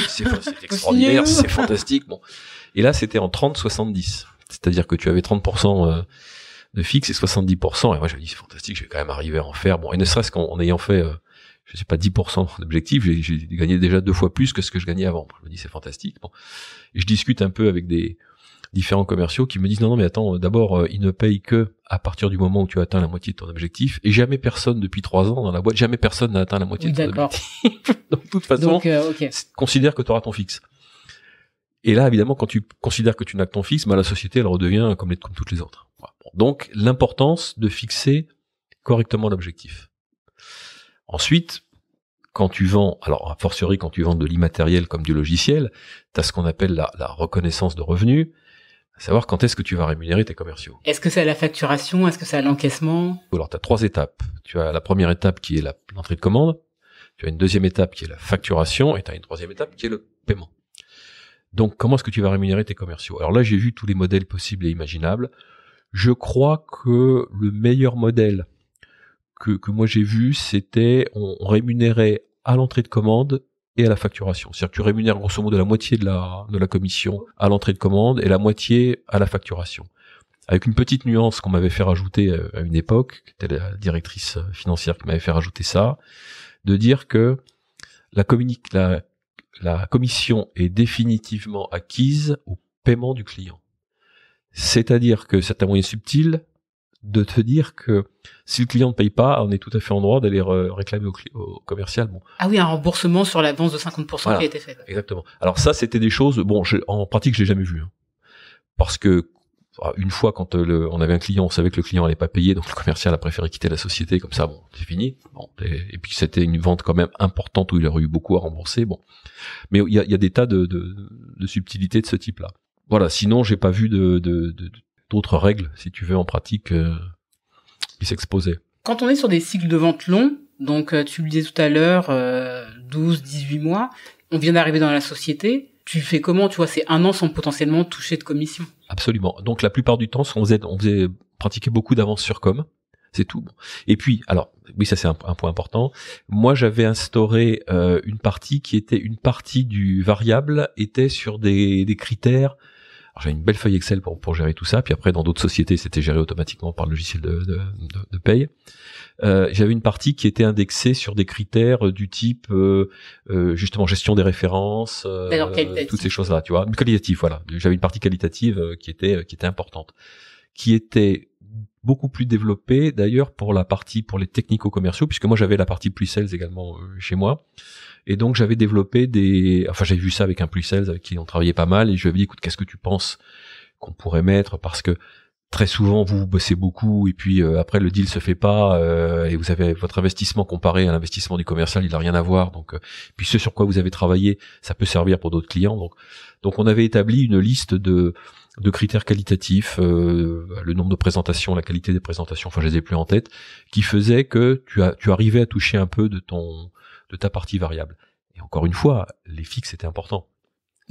c'est extraordinaire, c'est fantastique. Bon. Et là, c'était en 30-70. C'est-à-dire que tu avais 30% de fixe et 70%. Et moi, je me dis, c'est fantastique, je vais quand même arriver à en faire. Bon, et ne serait-ce qu'en ayant fait, je sais pas, 10% d'objectif, j'ai gagné déjà 2 fois plus que ce que je gagnais avant. Je me dis, c'est fantastique. Bon. Et je discute un peu avec des différents commerciaux qui me disent, non, mais attends, d'abord, ils ne payent que à partir du moment où tu as atteint la moitié de ton objectif. Et jamais personne, depuis 3 ans dans la boîte, jamais personne n'a atteint la moitié de ton objectif. Donc, de toute façon, considère que tu auras ton fixe. Et là, évidemment, quand tu considères que tu n'as que ton fixe, la société, elle redevient comme toutes les autres. Voilà. Donc, l'importance de fixer correctement l'objectif. Ensuite, quand tu vends, alors a fortiori quand tu vends de l'immatériel comme du logiciel, tu as ce qu'on appelle la reconnaissance de revenus, à savoir quand est-ce que tu vas rémunérer tes commerciaux. Est-ce que c'est à la facturation? Est-ce que c'est à l'encaissement? Alors, tu as 3 étapes. Tu as la première étape qui est l'entrée de commande, tu as une deuxième étape qui est la facturation, et tu as une troisième étape qui est le paiement. Donc, comment est-ce que tu vas rémunérer tes commerciaux? Alors là, j'ai vu tous les modèles possibles et imaginables. Je crois que le meilleur modèle que moi j'ai vu, c'était on rémunérait à l'entrée de commande et à la facturation. C'est-à-dire que tu rémunères grosso modo la moitié de la commission à l'entrée de commande et la moitié à la facturation. Avec une petite nuance qu'on m'avait fait rajouter à une époque, qui était la directrice financière qui m'avait fait rajouter ça, de dire que la commission est définitivement acquise au paiement du client. C'est-à-dire que c'est un moyen subtil de te dire que si le client ne paye pas, on est tout à fait en droit d'aller réclamer au commercial. Bon. Ah oui, un remboursement sur l'avance de 50% voilà, qui a été fait. Exactement. Alors ça, c'était des choses, en pratique, je l'ai jamais vu. Parce que Une fois, quand on avait un client, on savait que le client allait pas payer, donc le commercial a préféré quitter la société, comme ça, bon, c'est fini. Bon, et puis c'était une vente quand même importante où il aurait eu beaucoup à rembourser. Bon, mais il y a des tas de subtilités de ce type-là. Voilà. Sinon, j'ai pas vu d'autres règles, si tu veux, en pratique, qui s'exposaient. Quand on est sur des cycles de vente longs, donc tu le disais tout à l'heure, 12, 18 mois, on vient d'arriver dans la société. Tu fais comment, tu vois, c'est 1 an sans potentiellement toucher de commission. Absolument. Donc la plupart du temps, on faisait pratiquer beaucoup d'avance sur com, c'est tout. Et puis, alors, oui, ça c'est un point important. Moi, j'avais instauré une partie du variable était sur des critères. Alors, j'avais une belle feuille Excel pour gérer tout ça. Puis après, dans d'autres sociétés, c'était géré automatiquement par le logiciel de paye. J'avais une partie qui était indexée sur des critères du type justement gestion des références, toutes ces choses-là, tu vois, qualitatif, voilà. J'avais une partie qualitative qui était importante, qui était beaucoup plus développée d'ailleurs pour les technico-commerciaux, puisque moi j'avais la partie pre-sales également chez moi. Et donc j'avais développé j'avais vu ça avec un pre-sales avec qui on travaillait pas mal, et je lui avais dit, écoute, qu'est-ce que tu penses qu'on pourrait mettre, parce que très souvent, vous bossez beaucoup et puis après le deal se fait pas et vous avez votre investissement comparé à l'investissement du commercial, il n'a rien à voir. Donc, puis ce sur quoi vous avez travaillé, ça peut servir pour d'autres clients. Donc, on avait établi une liste de critères qualitatifs, le nombre de présentations, la qualité des présentations, enfin je les ai plus en tête, qui faisait que tu arrivais à toucher un peu de ta partie variable. Et encore une fois, les fixes étaient importants.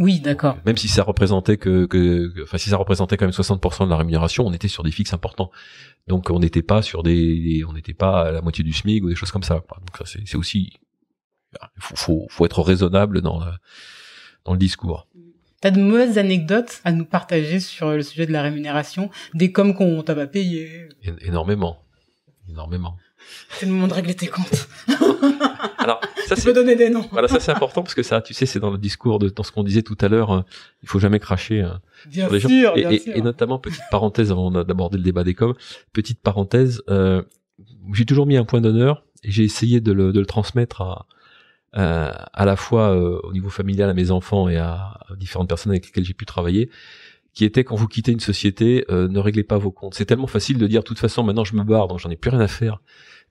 Oui, d'accord. Même si ça représentait si ça représentait quand même 60% de la rémunération, on était sur des fixes importants. Donc on n'était pas à la moitié du SMIC ou des choses comme ça. Donc ça c'est aussi, faut être raisonnable dans le discours. T'as de mauvaises anecdotes à nous partager sur le sujet de la rémunération, des coms qu'on t'a pas payé? Énormément. C'est le moment de régler tes comptes. Alors, ça, tu peux donner des noms. Voilà, ça c'est important parce que ça, tu sais, c'est dans le discours dans ce qu'on disait tout à l'heure. Il faut jamais cracher bien sur les sûr, gens. Et notamment, petite parenthèse avant d'aborder le débat des coms, petite parenthèse, j'ai toujours mis un point d'honneur et j'ai essayé de le transmettre à la fois au niveau familial à mes enfants et à différentes personnes avec lesquelles j'ai pu travailler, qui était, quand vous quittez une société, ne réglez pas vos comptes. C'est tellement facile de dire, de toute façon, maintenant je me barre, donc j'en ai plus rien à faire.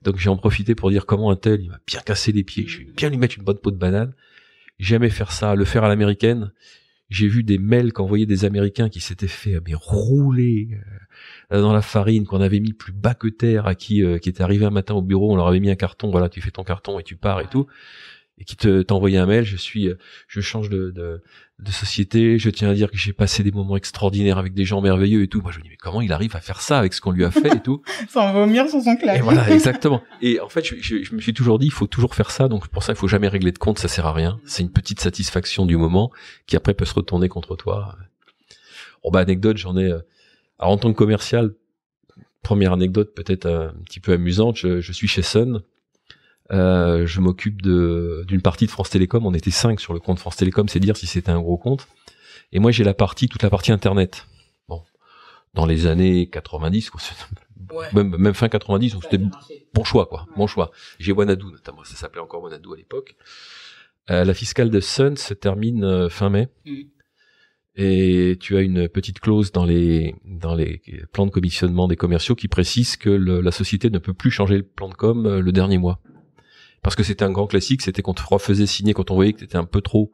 Donc j'ai en profité pour dire comment un tel, il m'a bien cassé les pieds, je vais bien lui mettre une bonne peau de banane. Jamais faire ça, le faire à l'américaine. J'ai vu des mails qu'envoyaient des Américains qui s'étaient fait rouler dans la farine, qu'on avait mis plus bas que terre, à qui était arrivé un matin au bureau, on leur avait mis un carton, voilà, tu fais ton carton et tu pars et tout. Et qui t'envoyait un mail, je change de société, je tiens à dire que j'ai passé des moments extraordinaires avec des gens merveilleux et tout. Moi, je me dis, mais comment il arrive à faire ça avec ce qu'on lui a fait et tout? Sans vomir sur son clavier. Et voilà, exactement. Et en fait, je me suis toujours dit, il faut toujours faire ça. Donc, pour ça, il faut jamais régler de compte, ça sert à rien. C'est une petite satisfaction du moment qui après peut se retourner contre toi. Bon, anecdote, j'en ai, alors, en tant que commercial, première anecdote peut-être un petit peu amusante, je suis chez Sun. Je m'occupe d'une partie de France Télécom. On était 5 sur le compte France Télécom, c'est dire si c'était un gros compte. Et moi, j'ai toute la partie internet. Bon, dans les années 90, ouais. même fin 90, donc c'était bon choix, quoi. Bon choix. J'ai Wanadoo notamment, ça s'appelait encore Wanadoo à l'époque. La fiscale de Sun se termine fin mai. Et tu as une petite clause dans les plans de commissionnement des commerciaux qui précise que la société ne peut plus changer le plan de com le dernier mois. Parce que c'était un grand classique, c'était qu'on te refaisait signer quand on voyait que tu étais un peu trop.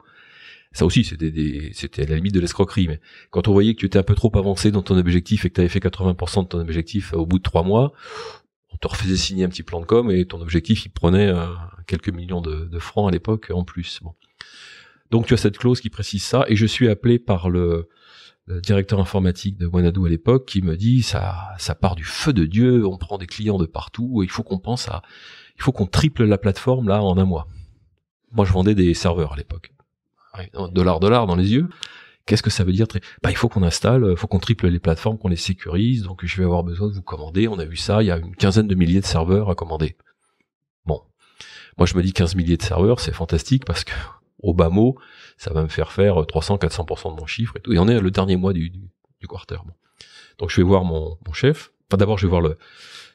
Ça aussi, c'était à la limite de l'escroquerie, mais quand on voyait que tu étais un peu trop avancé dans ton objectif et que tu avais fait 80% de ton objectif au bout de 3 mois, on te refaisait signer un petit plan de com et ton objectif, il prenait quelques millions de francs à l'époque en plus. Bon. Donc tu as cette clause qui précise ça, et je suis appelé par le directeur informatique de Wanadoo à l'époque qui me dit, ça part du feu de Dieu, on prend des clients de partout, il faut qu'on triple la plateforme là en un mois. Moi je vendais des serveurs à l'époque. Dollar dans les yeux. Qu'est-ce que ça veut dire? Il faut qu'on installe, faut qu'on triple les plateformes, qu'on les sécurise, donc je vais avoir besoin de vous commander. On a vu ça, il y a une quinzaine de milliers de serveurs à commander. Bon. Moi je me dis 15 milliers de serveurs, c'est fantastique parce que au bas mot, ça va me faire 300-400% de mon chiffre et tout. Et on est le dernier mois du quarter. Bon. Donc je vais voir mon chef. Enfin d'abord je vais voir le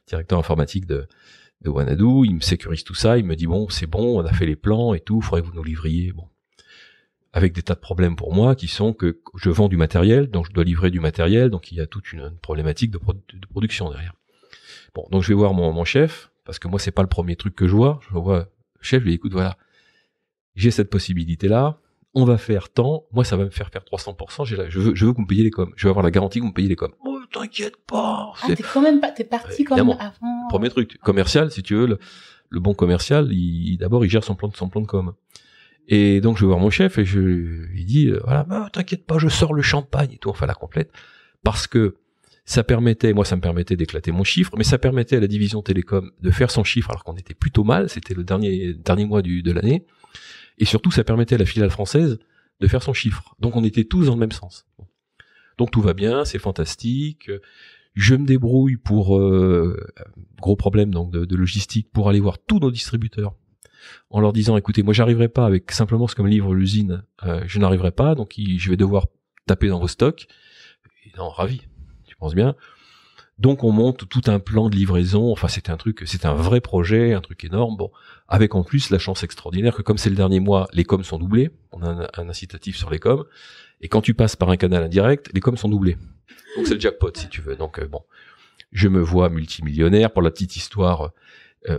directeur informatique de Wanadoo, il me sécurise tout ça, il me dit bon, c'est bon, on a fait les plans et tout, faudrait que vous nous livriez. Bon. avec des tas de problèmes pour moi qui sont que je vends du matériel, donc je dois livrer du matériel, donc il y a toute une problématique de production derrière. Bon, donc je vais voir mon chef, parce que moi c'est pas le premier truc que je vois chef, je lui dis, écoute, voilà, j'ai cette possibilité-là, on va faire tant, moi ça va me faire 300%, je veux que vous me payiez les coms, je veux avoir la garantie que vous me payez les coms. Oh, t'inquiète pas. T'es quand même pas, t'es parti comme avant. Premier truc, commercial, si tu veux, le bon commercial, d'abord il gère son plan de com. Et donc je vais voir mon chef et je lui dis voilà, bah, t'inquiète pas, je sors le champagne et tout, enfin la complète, parce que ça me permettait d'éclater mon chiffre, mais ça permettait à la division télécom de faire son chiffre alors qu'on était plutôt mal, c'était le dernier mois de l'année, et surtout ça permettait à la filiale française de faire son chiffre. Donc on était tous dans le même sens. Donc tout va bien, c'est fantastique. Je me débrouille pour gros problème donc de logistique pour aller voir tous nos distributeurs en leur disant écoutez, moi j'arriverai pas avec simplement ce que me livre l'usine, je n'arriverai pas, donc je vais devoir taper dans vos stocks. Et non, ravi, tu penses bien. Donc on monte tout un plan de livraison, enfin c'était un vrai projet, un truc énorme, bon, avec en plus la chance extraordinaire que comme c'est le dernier mois, les coms sont doublés, on a un incitatif sur les coms, et quand tu passes par un canal indirect, les coms sont doublés. Donc c'est le jackpot si tu veux, donc bon, je me vois multimillionnaire. Pour la petite histoire,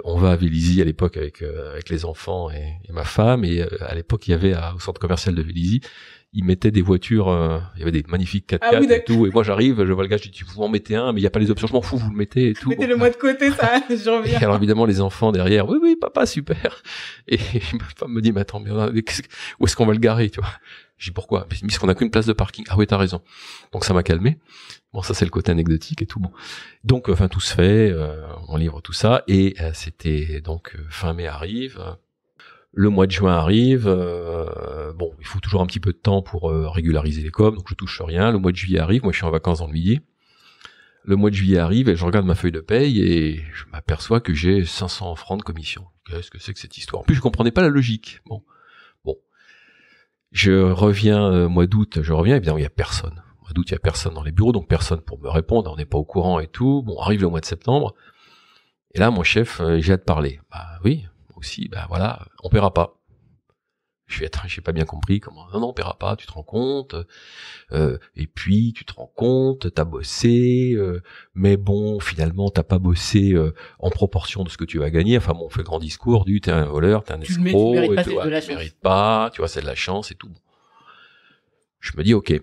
on va à Vélizy à l'époque avec les enfants et ma femme, et à l'époque il y avait au centre commercial de Vélizy, ils mettaient des voitures, il y avait des magnifiques 4x4 et tout, et moi j'arrive, je vois le gars, je dis vous en mettez un, mais il n'y a pas les options, je m'en fous, vous le mettez et tout. Mettez-le moi de côté, ça, j'en reviens. Et alors évidemment les enfants derrière, oui papa, super. Et ma femme me dit mais attends, où est-ce qu'on va le garer, tu vois? Je dis pourquoi? Parce qu'on a qu'une place de parking. Ah oui, t'as raison. Donc ça m'a calmé. Bon, ça c'est le côté anecdotique et tout. Bon, donc enfin tout se fait, on livre tout ça, et c'était donc fin mai arrive, le mois de juin arrive. Bon, il faut toujours un petit peu de temps pour régulariser les coms, donc je touche rien. Le mois de juillet arrive, moi je suis en vacances dans le Midi. Le mois de juillet arrive et je regarde ma feuille de paye et je m'aperçois que j'ai 500 francs de commission. Qu'est-ce que c'est que cette histoire? En plus, je comprenais pas la logique. Bon. Je reviens mois d'août, évidemment il y a personne. Mois d'août, il y a personne dans les bureaux, donc personne pour me répondre, on n'est pas au courant et tout. Bon, arrive le mois de septembre, et là mon chef, j'ai hâte de parler. Bah oui, moi aussi, bah voilà, on paiera pas. Je vais j'ai pas bien compris comment. Non, on paiera pas, tu te rends compte. Et puis tu te rends compte, t'as bossé, mais bon, finalement t'as pas bossé en proportion de ce que tu vas gagner. Enfin bon, on fait le grand discours du t'es un voleur, t'es un escroc, tu mérites pas, tu vois, c'est de la chance et tout. Je me dis ok.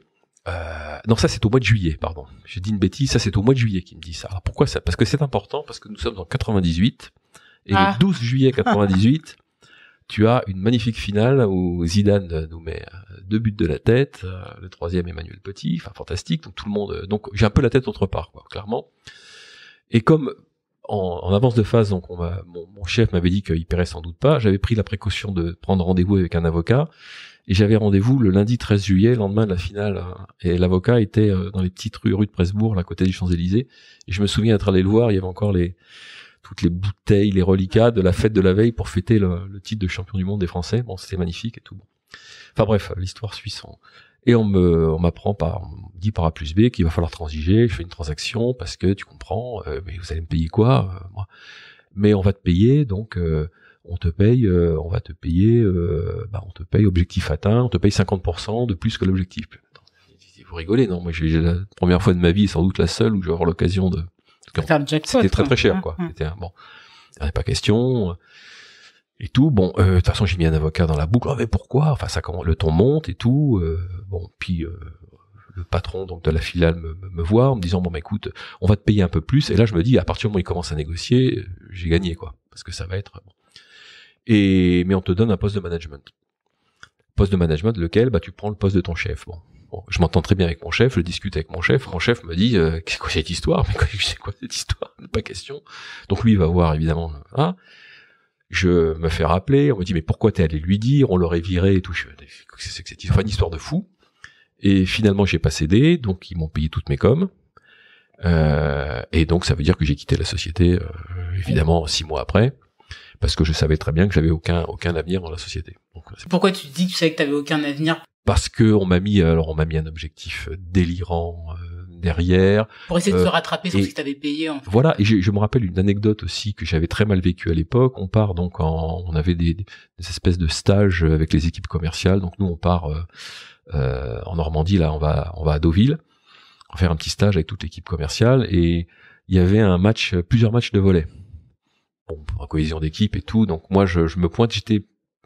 Non, ça c'est au mois de juillet, pardon. J'ai dit une bêtise, ça c'est au mois de juillet qu'il me dit ça. Alors pourquoi ça? Parce que c'est important, parce que nous sommes en 98 et le 12 juillet 98. Tu as une magnifique finale où Zidane nous met 2 buts de la tête, le troisième Emmanuel Petit, enfin fantastique, donc tout le monde, donc j'ai un peu la tête autre part, quoi, clairement. Et comme en avance de phase, donc mon chef m'avait dit qu'il paierait sans doute pas, j'avais pris la précaution de prendre rendez-vous avec un avocat, et j'avais rendez-vous le lundi 13 juillet, lendemain de la finale, et l'avocat était dans les petites rues de Presbourg, là, à côté des Champs-Élysées, et je me souviens d'être allé le voir, il y avait encore toutes les bouteilles, les reliquats de la fête de la veille pour fêter le titre de champion du monde des Français. Bon, c'était magnifique et tout. Enfin bref, l'histoire suit son. Et on me dit par A plus B qu'il va falloir transiger. Je fais une transaction parce que tu comprends, mais vous allez me payer quoi, moi? Mais on va te payer, donc on te paye objectif atteint, on te paye 50% de plus que l'objectif. Vous rigolez, non? Moi, j'ai la première fois de ma vie, sans doute la seule, où je vais avoir l'occasion de c'était très très cher, quoi. C'était bon, il n'y avait pas question et tout. Bon, de toute façon, j'ai mis un avocat dans la boucle. Oh, mais pourquoi? Enfin, le ton monte et tout. Bon, puis le patron donc de la filiale me voit en me disant bon, bah écoute, on va te payer un peu plus. Et là, je me dis à partir du moment où il commence à négocier, j'ai gagné, quoi, parce que ça va être. Bon. Mais on te donne un poste de management. Poste de management, lequel bah tu prends le poste de ton chef. Bon, je m'entends très bien avec mon chef, je discute avec mon chef me dit c'est quoi cette histoire? Mais c'est quoi cette histoire? Pas question. Donc lui il va voir évidemment. Je me fais rappeler, on me dit mais pourquoi t'es allé lui dire? On l'aurait viré et tout. C'est que cette histoire, une histoire de fou. Et finalement j'ai pas cédé, donc ils m'ont payé toutes mes coms. Et donc ça veut dire que j'ai quitté la société évidemment 6 mois après. Parce que je savais très bien que j'avais aucun avenir dans la société. Donc, pourquoi tu dis que tu savais que t'avais aucun avenir? Parce que on m'a mis un objectif délirant derrière. Pour essayer de se rattraper sur ce que tu avais payé. En fait. Voilà, et je me rappelle une anecdote aussi que j'avais très mal vécue à l'époque. On part donc on avait des espèces de stages avec les équipes commerciales. Donc nous on part en Normandie, là on va à Deauville, on va faire un petit stage avec toute l'équipe commerciale, et il y avait plusieurs matchs de volley. Bon, en cohésion d'équipe et tout. Donc moi je me pointe, j'étais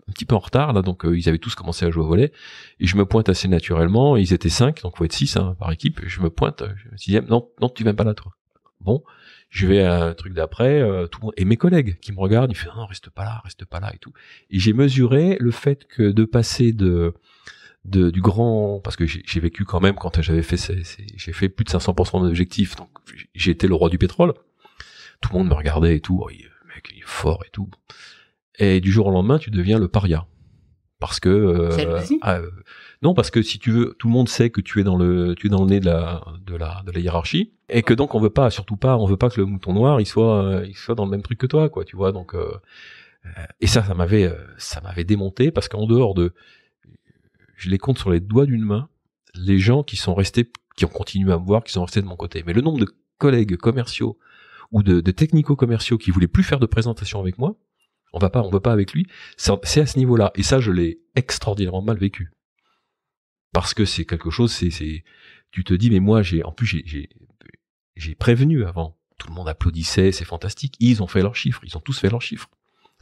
un petit peu en retard là, donc ils avaient tous commencé à jouer au volley, et je me pointe assez naturellement. Ils étaient 5, donc faut être 6 par équipe. Et je me pointe, je me dis non, tu viens pas là toi. Bon, je vais à un truc d'après, tout le monde, et mes collègues qui me regardent, ils font non, reste pas là et tout. Et j'ai mesuré le fait que de passer du grand, parce que j'ai vécu quand même quand j'avais fait j'ai fait plus de 500% d'objectifs, donc j'ai été le roi du pétrole. Tout le monde me regardait et tout, oh, le mec il est fort et tout. Et du jour au lendemain, tu deviens le paria. Parce que non, parce que si tu veux, tout le monde sait que tu es dans le nez de la hiérarchie, et que donc on veut pas que le mouton noir il soit dans le même truc que toi, quoi, tu vois. Donc et ça m'avait démonté, parce qu'en dehors je les compte sur les doigts d'une main les gens qui sont restés, qui ont continué à me voir, qui sont restés de mon côté. Mais le nombre de collègues commerciaux ou de technico-commerciaux qui voulaient plus faire de présentation avec moi, on veut pas avec lui, c'est à ce niveau-là. Et ça, je l'ai extraordinairement mal vécu. Parce que c'est quelque chose, tu te dis, mais moi, j'ai prévenu avant. Tout le monde applaudissait, c'est fantastique. Ils ont fait leurs chiffres, ils ont tous fait leurs chiffres.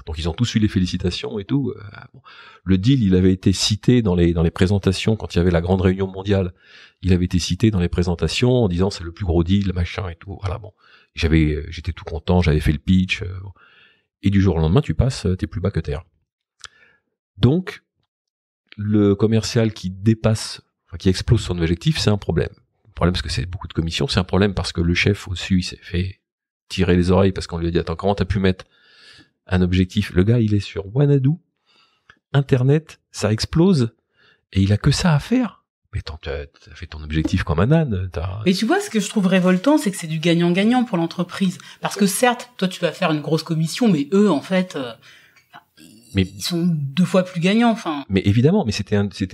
Donc ils ont tous eu les félicitations et tout. Bon. Le deal, il avait été cité dans les présentations quand il y avait la grande réunion mondiale. Il avait été cité dans les présentations en disant c'est le plus gros deal, machin et tout. Voilà, bon. J'étais tout content, j'avais fait le pitch. Et du jour au lendemain, tu passes, t'es plus bas que terre. Donc, le commercial qui explose son objectif, c'est un problème. Un problème parce que c'est beaucoup de commissions, c'est un problème parce que le chef au-dessus, il s'est fait tirer les oreilles parce qu'on lui a dit, attends, comment t'as pu mettre un objectif? Le gars, il est sur Wanadu, Internet, ça explose, et il a que ça à faire. Mais t'as fait ton objectif comme un âne. Mais tu vois, ce que je trouve révoltant, c'est que c'est du gagnant-gagnant pour l'entreprise. Parce que certes, toi, tu vas faire une grosse commission, mais eux, en fait, ils sont 2 fois plus gagnants. Enfin. Mais évidemment, mais c'était un truc.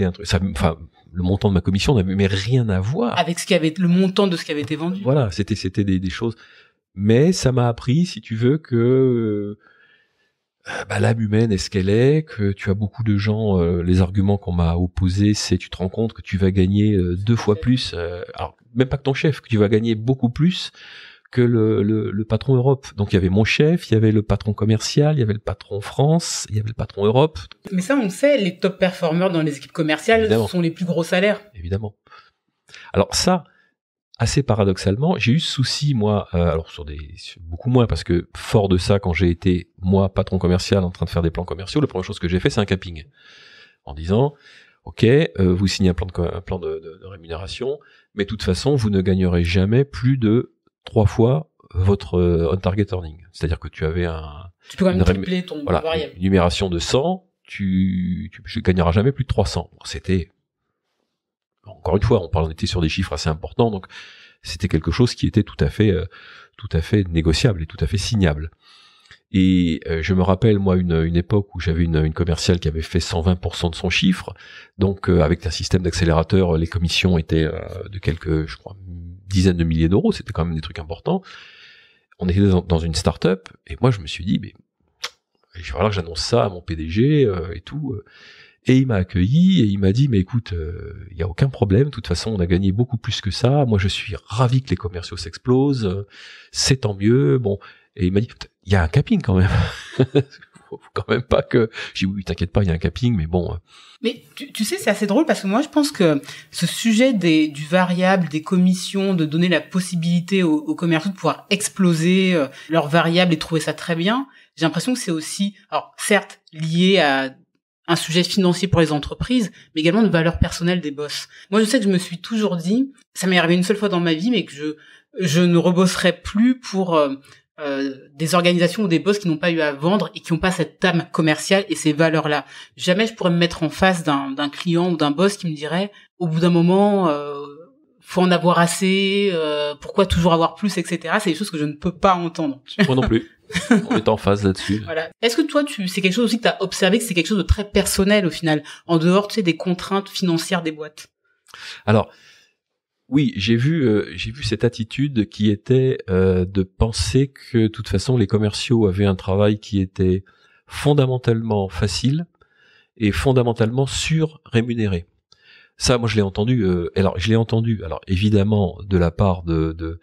Le montant de ma commission n'avait rien à voir avec le montant de ce qui avait été vendu. Voilà, c'était des choses. Mais ça m'a appris, si tu veux, que l'âme humaine est ce qu'elle est, que tu as beaucoup de gens, les arguments qu'on m'a opposés, c'est tu te rends compte que tu vas gagner 2 fois plus, alors même pas que ton chef, que tu vas gagner beaucoup plus que le patron Europe. Donc il y avait mon chef, il y avait le patron commercial, il y avait le patron France, il y avait le patron Europe. Mais ça on le sait, les top performers dans les équipes commerciales sont les plus gros salaires. Évidemment. Alors ça, assez paradoxalement, j'ai eu ce souci, moi, alors sur beaucoup moins, parce que fort de ça, quand j'ai été, moi, patron commercial, en train de faire des plans commerciaux, la première chose que j'ai fait, c'est un capping. En disant, ok, vous signez un plan de rémunération, mais de toute façon, vous ne gagnerez jamais plus de 3 fois votre on-target earning. C'est-à-dire que tu avais tu peux quand même tripler ton variable. Une numération de 100, tu gagneras jamais plus de 300. Bon, c'était... Encore une fois, on était sur des chiffres assez importants, donc c'était quelque chose qui était tout à fait négociable et tout à fait signable. Et je me rappelle, moi, une époque où j'avais une commerciale qui avait fait 120% de son chiffre, donc avec un système d'accélérateur, les commissions étaient de quelques, je crois, dizaines de milliers d'euros, c'était quand même des trucs importants. On était dans une start-up, et moi je me suis dit, mais il va falloir que j'annonce ça à mon PDG et tout. Et il m'a accueilli et il m'a dit, mais écoute, il y a aucun problème, de toute façon on a gagné beaucoup plus que ça, moi je suis ravi que les commerciaux s'explosent, c'est tant mieux, bon. Et il m'a dit, il y a un capping quand même. Faut quand même pas que... J'ai dit, oui, t'inquiète pas, il y a un capping, mais bon... Mais tu sais, c'est assez drôle parce que moi je pense que ce sujet du variable, des commissions, de donner la possibilité aux commerciaux de pouvoir exploser leurs variables et trouver ça très bien, j'ai l'impression que c'est aussi, alors certes, lié à un sujet financier pour les entreprises, mais également de valeur personnelle des boss. Moi, je sais que je me suis toujours dit, ça m'est arrivé une seule fois dans ma vie, mais que je ne rebosserai plus pour des organisations ou des boss qui n'ont pas eu à vendre et qui n'ont pas cette âme commerciale et ces valeurs-là. Jamais je pourrais me mettre en face d'un client ou d'un boss qui me dirait, au bout d'un moment, faut en avoir assez, pourquoi toujours avoir plus, etc. C'est des choses que je ne peux pas entendre. Moi non plus. On est en phase là-dessus. Voilà. Est-ce que toi, c'est quelque chose aussi que tu as observé, que c'est quelque chose de très personnel au final, en dehors, tu sais, des contraintes financières des boîtes? Alors, Oui, j'ai vu cette attitude qui était de penser que de toute façon les commerciaux avaient un travail qui était fondamentalement facile et fondamentalement surrémunéré. Ça, moi, je l'ai entendu. Alors évidemment, de la part de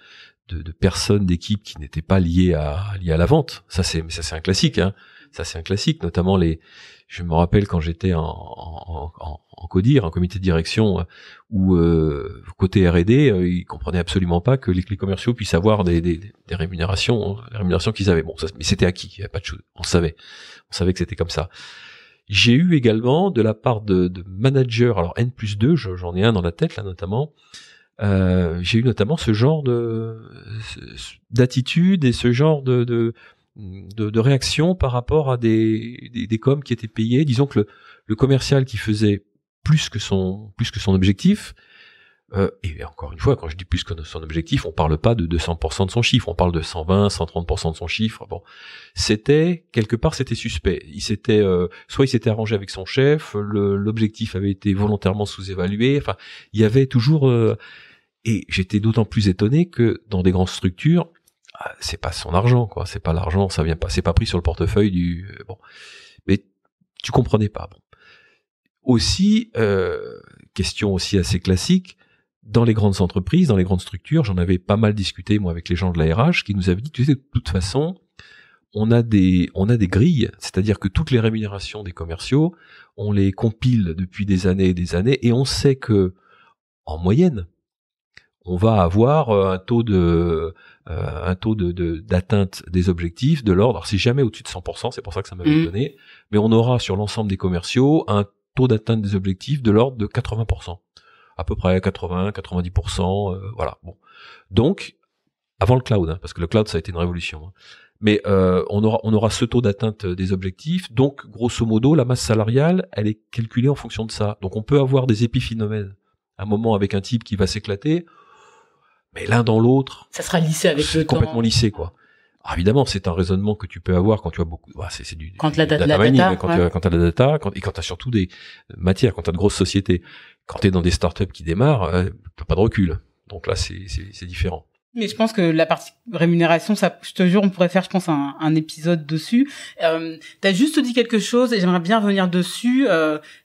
personnes d'équipe qui n'étaient pas liées à la vente. Ça, c'est un classique. Hein. Ça, c'est un classique. Notamment je me rappelle quand j'étais en CODIR, en comité de direction, où côté R&D, ils comprenaient absolument pas que les commerciaux puissent avoir des rémunérations, les rémunérations qu'ils avaient. Bon, mais c'était acquis. Il y avait pas de chose. On savait que c'était comme ça. J'ai eu également de la part de managers, alors N+2, j'en ai un dans la tête là notamment, j'ai eu notamment ce genre d'attitude et ce genre de réaction par rapport à des coms qui étaient payés. Disons que le commercial qui faisait plus que son objectif, et encore une fois, quand je dis plus que son objectif, on parle pas de 200% de son chiffre, on parle de 120, 130% de son chiffre. Bon, quelque part c'était suspect. Soit il s'était arrangé avec son chef, l'objectif avait été volontairement sous-évalué. Enfin, il y avait toujours. Et j'étais d'autant plus étonné que dans des grandes structures, c'est pas son argent, quoi. C'est pas l'argent, ça vient pas. C'est pas pris sur le portefeuille du. Bon, mais tu comprenais pas. Bon. Aussi, question aussi assez classique. Dans les grandes entreprises, dans les grandes structures, j'en avais pas mal discuté moi avec les gens de la RH qui nous avaient dit, tu sais, de toute façon, on a des grilles, c'est-à-dire que toutes les rémunérations des commerciaux, on les compile depuis des années et on sait que en moyenne, on va avoir un taux d'atteinte des objectifs de l'ordre, alors c'est jamais au-dessus de 100%, c'est pour ça que ça m'avait donné, mais on aura sur l'ensemble des commerciaux un taux d'atteinte des objectifs de l'ordre de 80%. À peu près 80, 90%, voilà. Bon. Donc, avant le cloud, hein, parce que le cloud, ça a été une révolution. Hein. Mais on aura ce taux d'atteinte des objectifs. Donc, grosso modo, la masse salariale, elle est calculée en fonction de ça. Donc, on peut avoir des épiphénomènes. Un moment avec un type qui va s'éclater, mais l'un dans l'autre, ça sera lissé avec le temps. Complètement lissé, quoi. Alors, évidemment, c'est un raisonnement que tu peux avoir quand tu as beaucoup. C'est du quand la data mining, ouais. quand tu as la data, et quand tu as surtout des matières, quand tu as de grosses sociétés. Quand tu es dans des startups qui démarrent, t'as pas de recul. Donc là, c'est différent. Mais je pense que la partie rémunération, ça, je te jure, on pourrait faire, je pense, un épisode dessus. T'as juste dit quelque chose et j'aimerais bien revenir dessus.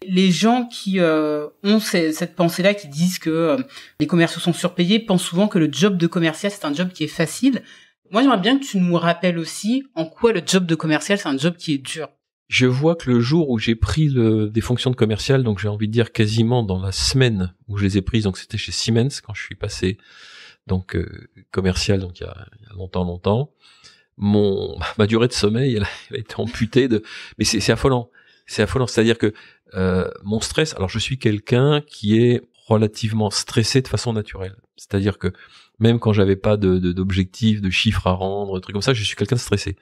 Les gens qui ont cette pensée-là, qui disent que les commerciaux sont surpayés, pensent souvent que le job de commercial, c'est un job qui est facile. Moi, j'aimerais bien que tu nous rappelles aussi en quoi le job de commercial, c'est un job qui est dur. Je vois que le jour où j'ai pris des fonctions de commercial, donc j'ai envie de dire quasiment dans la semaine où je les ai prises, donc c'était chez Siemens quand je suis passé donc commercial, donc il y a longtemps, ma durée de sommeil elle a été amputée mais c'est affolant, c'est-à-dire que mon stress, alors je suis quelqu'un qui est relativement stressé de façon naturelle, c'est-à-dire que même quand j'avais pas d'objectifs, de chiffres à rendre, trucs comme ça, je suis quelqu'un de stressé.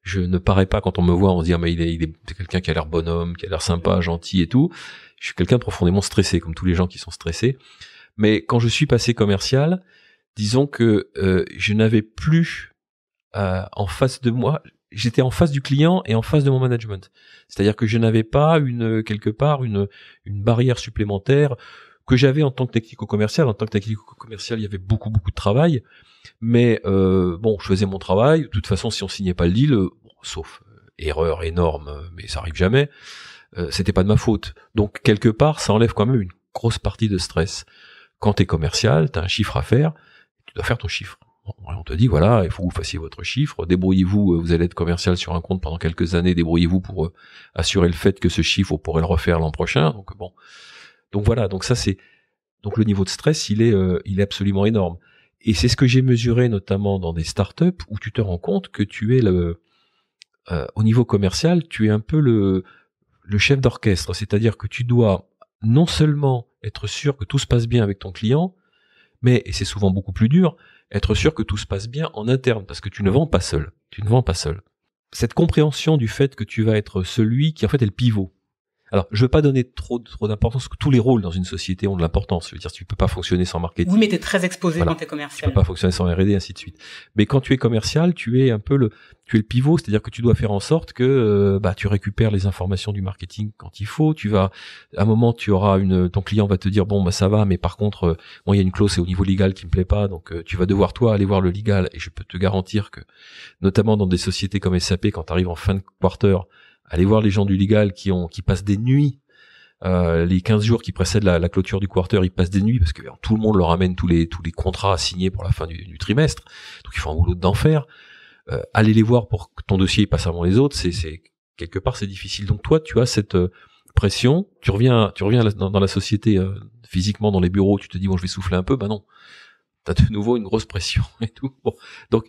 Je ne parais pas quand on me voit, on se dit mais il est quelqu'un qui a l'air bonhomme, qui a l'air sympa, gentil et tout. Je suis quelqu'un de profondément stressé, comme tous les gens qui sont stressés. Mais quand je suis passé commercial, disons que je n'avais plus en face de moi, j'étais en face du client et en face de mon management. C'est-à-dire que je n'avais pas quelque part une barrière supplémentaire que j'avais en tant que technico-commercial. En tant que technico-commercial, il y avait beaucoup de travail. Mais bon, je faisais mon travail. De toute façon, si on signait pas le deal, sauf erreur énorme, mais ça arrive jamais, c'était pas de ma faute. Donc quelque part, ça enlève quand même une grosse partie de stress. Quand t'es commercial, t'as un chiffre à faire, tu dois faire ton chiffre. Bon, on te dit voilà, il faut que vous fassiez votre chiffre, débrouillez-vous, vous allez être commercial sur un compte pendant quelques années, débrouillez-vous pour assurer le fait que ce chiffre, vous pourrez le refaire l'an prochain. Donc bon, donc voilà, donc ça c'est, donc le niveau de stress, il est absolument énorme. Et c'est ce que j'ai mesuré notamment dans des startups où tu te rends compte que tu es au niveau commercial, tu es un peu le chef d'orchestre, c'est-à-dire que tu dois non seulement être sûr que tout se passe bien avec ton client, mais, et c'est souvent beaucoup plus dur, être sûr que tout se passe bien en interne, parce que tu ne vends pas seul. Cette compréhension du fait que tu vas être celui qui en fait est le pivot, Alors, je veux pas donner trop d'importance, parce que tous les rôles dans une société ont de l'importance. Je veux dire, tu peux pas fonctionner sans marketing. Oui, mais t'es très exposé Voilà. quand t'es commercial. Tu peux pas fonctionner sans R&D, ainsi de suite. Mais quand tu es commercial, tu es le pivot, c'est-à-dire que tu dois faire en sorte que tu récupères les informations du marketing quand il faut. À un moment, ton client va te dire bon ça va, mais par contre, il y a une clause c'est au niveau légal qui me plaît pas, donc tu vas devoir toi aller voir le légal. Et je peux te garantir que, notamment dans des sociétés comme SAP, quand tu arrives en fin de quarter, aller voir les gens du légal qui passent des nuits. Les 15 jours qui précèdent la clôture du quarter, ils passent des nuits parce que tout le monde leur amène tous les contrats à signer pour la fin du trimestre. Donc ils font un boulot d'enfer. Aller les voir pour que ton dossier passe avant les autres, c'est quelque part c'est difficile. Donc toi, tu as cette pression. Tu reviens dans la société physiquement dans les bureaux. Tu te dis bon, je vais souffler un peu. Ben non, t'as de nouveau une grosse pression et tout. Bon, donc